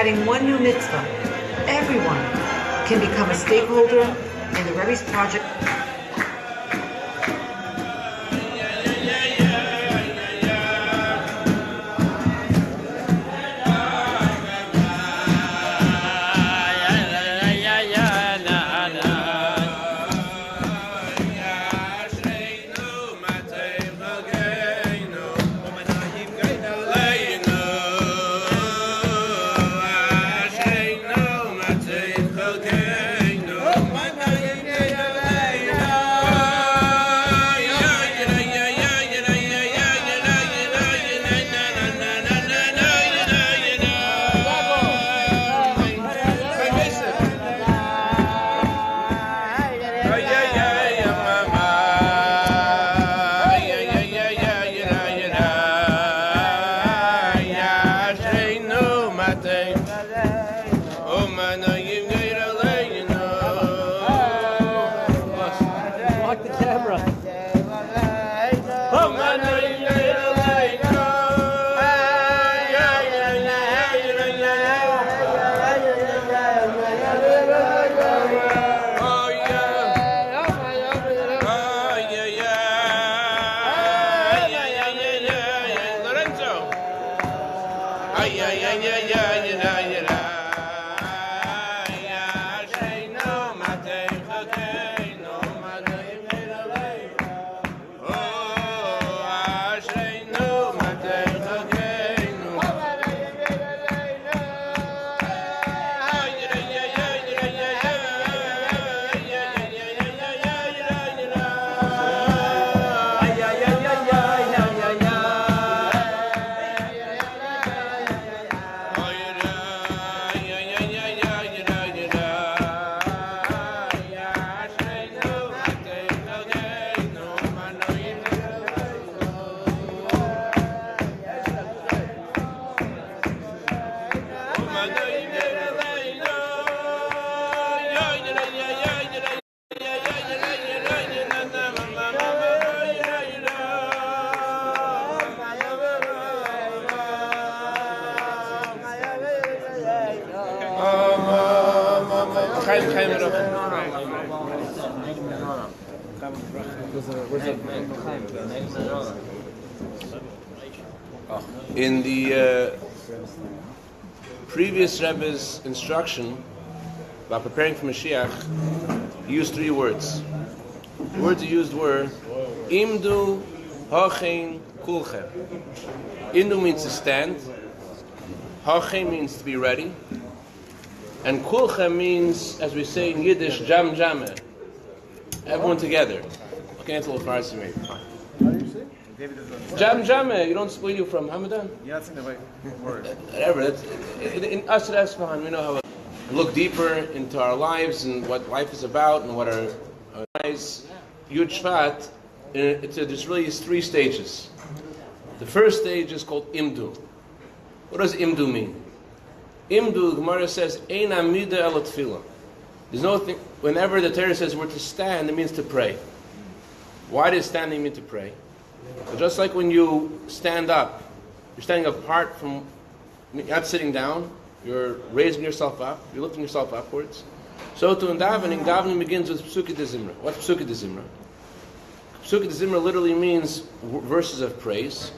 Adding one new mitzvah, everyone can become a stakeholder in the Rebbe's project. In the previous Rebbe's instruction about preparing for Mashiach, he used 3 words. The words he used were Imdu Hachein Kulchem. Imdu means to stand, Hachein means to be ready, and Kulchem means, as we say in Yiddish, Jam Jameh. Everyone together. Okay, it's a little Farsi maybe. Jam Jameh, you don't split you from Hamadan? Yeah, that's in the right word. Whatever. In us at Esfahan, we know how to look deeper into our lives and what life is about and what our lives. Yud Shevat, there's really 3 stages. The first stage is called Imdu. What does Imdu mean? Imdu, the Gemara says, Ein amida el tefillah. There's no thing. Whenever the Torah says we're to stand, it means to pray. Why does standing mean to pray? But just like when you stand up, you're standing apart from, you're not sitting down, you're raising yourself up, you're lifting yourself upwards. So too in davening begins with Psukei de Zimra. What's Psukei de Zimra? Psukei de Zimra literally means verses of praise,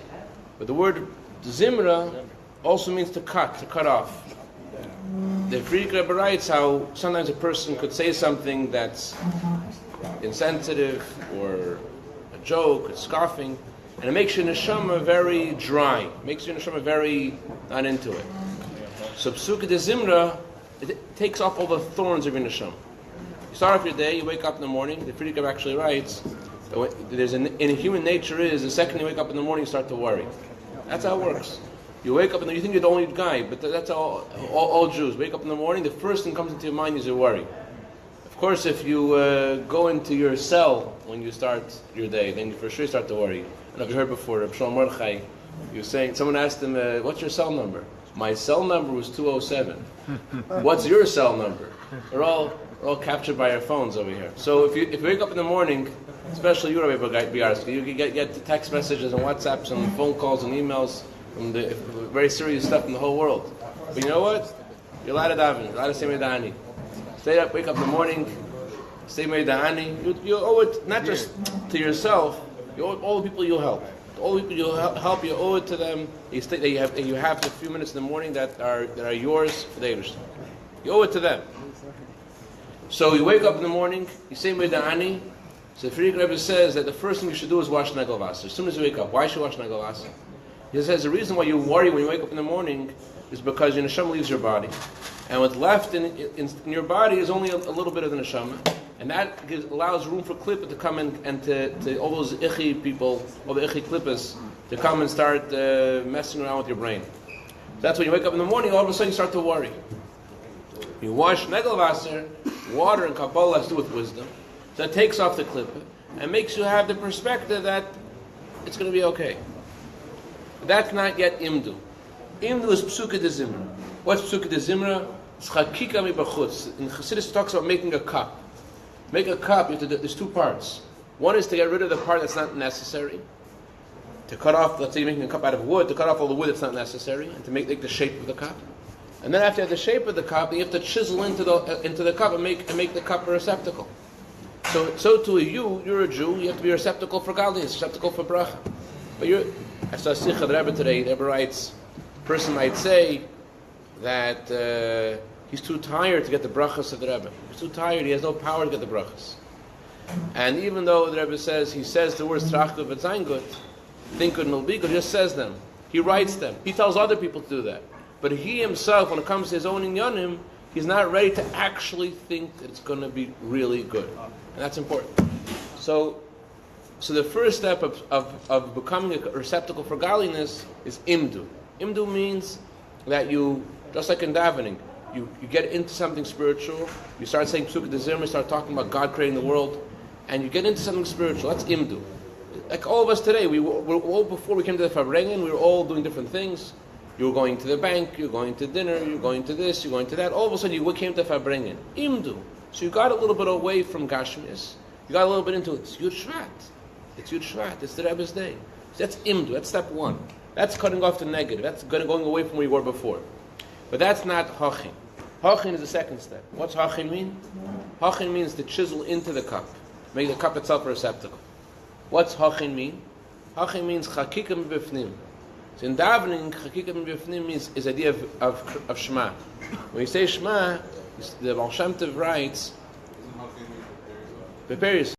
but the word Zimra also means to cut off. The Friedrich Rebbe writes how sometimes a person could say something that's insensitive or a joke, or scoffing, and it makes your neshama very dry, makes your neshama very not into it. So Psukei de Zimra, it takes off all the thorns of your neshama. You start off your day, you wake up in the morning, the Friedrich Rebbe actually writes, in human nature is, the second you wake up in the morning, you start to worry. That's how it works. You wake up and you think you're the only guy, but that's all Jews. Wake up in the morning, the first thing comes into your mind is your worry. Of course, if you go into your cell when you start your day, then you for sure start to worry. And I've heard before, Reb Shalom Mordechai, he was saying, someone asked him, what's your cell number? My cell number was 207. What's your cell number? We're all captured by our phones over here. So if you wake up in the morning, especially you, Rabbi Biarski, you get text messages and WhatsApps and phone calls and emails from the very serious stuff in the whole world. But you know what? You're allowed to daven. You're allowed to say Meida'ani. Stay up, wake up in the morning, say Meida'ani. You owe it not just to yourself, you owe it all the people you help. All the people you help, you owe it to them. You have a few minutes in the morning that are yours for the Eibush. You owe it to them. So you wake up in the morning, you say Meida'ani. So the Friedrich Rebbe says that the first thing you should do is wash Nagel Wasser. As soon as you wake up, why should you wash Nagel Wasser? He says the reason why you worry when you wake up in the morning is because your neshama leaves your body. And what's left in your body is only a little bit of the neshama. And that allows room for klippa to come in and to all those ichi people, all the ichi klippas, to come and start messing around with your brain. So that's when you wake up in the morning, all of a sudden you start to worry. You wash Nagel Wasser, water and Kabbalah has to do with wisdom. So it takes off the klippa and makes you have the perspective that it's going to be okay. That's not yet Imdu. Imdu is Psukei de Zimra. What's Psukei de Zimra? It's Chakika mi b'chutz. In Chassidus talks about making a cup. Make a cup, there's 2 parts. One is to get rid of the part that's not necessary. To cut off, let's say you're making a cup out of wood, to cut off all the wood that's not necessary, and to make the shape of the cup. And then after you have the shape of the cup, you have to chisel into the cup and make the cup a receptacle. So to you're a Jew, you have to be a receptacle for godliness, a receptacle for bracha. But I saw a Sikha of the Rebbe today. The Rebbe writes, a person might say that he's too tired to get the brachas of the Rebbe. He's too tired, he has no power to get the brachas. And even though the Rebbe says, he says the words trach good v'zayin good, think good and will be good, he just says them. He writes them. He tells other people to do that. But he himself, when it comes to his own inyanim, he's not ready to actually think that it's going to be really good. And that's important. So the first step of becoming a receptacle for godliness is Imdu. Imdu means that you, just like in davening, you get into something spiritual, you start saying Psukei de Zimra, you start talking about God creating the world, and you get into something spiritual. That's Imdu. Like all of us today, we were all, before we came to the Farbrengen, we were all doing different things. You were going to the bank, you're going to dinner, you're going to this, you're going to that. All of a sudden you came to Farbrengen. Imdu. So you got a little bit away from Gashmias. You got a little bit into it. It's Yud Shevat. It's Yud Shevat. It's the Rebbe's day. So that's Imdu. That's step one. That's cutting off the negative. That's going away from where you were before. But that's not Hachin. Hachin is the second step. What's Hachin mean? Hachin means to chisel into the cup. Make the cup itself a receptacle. What's Hachin mean? Hachin means Chakika Mibifnim. So in davening, Chakika Mibifnim means is the idea of Shema. When you say Shema, the Baal Shem Tov writes, prepare yourself.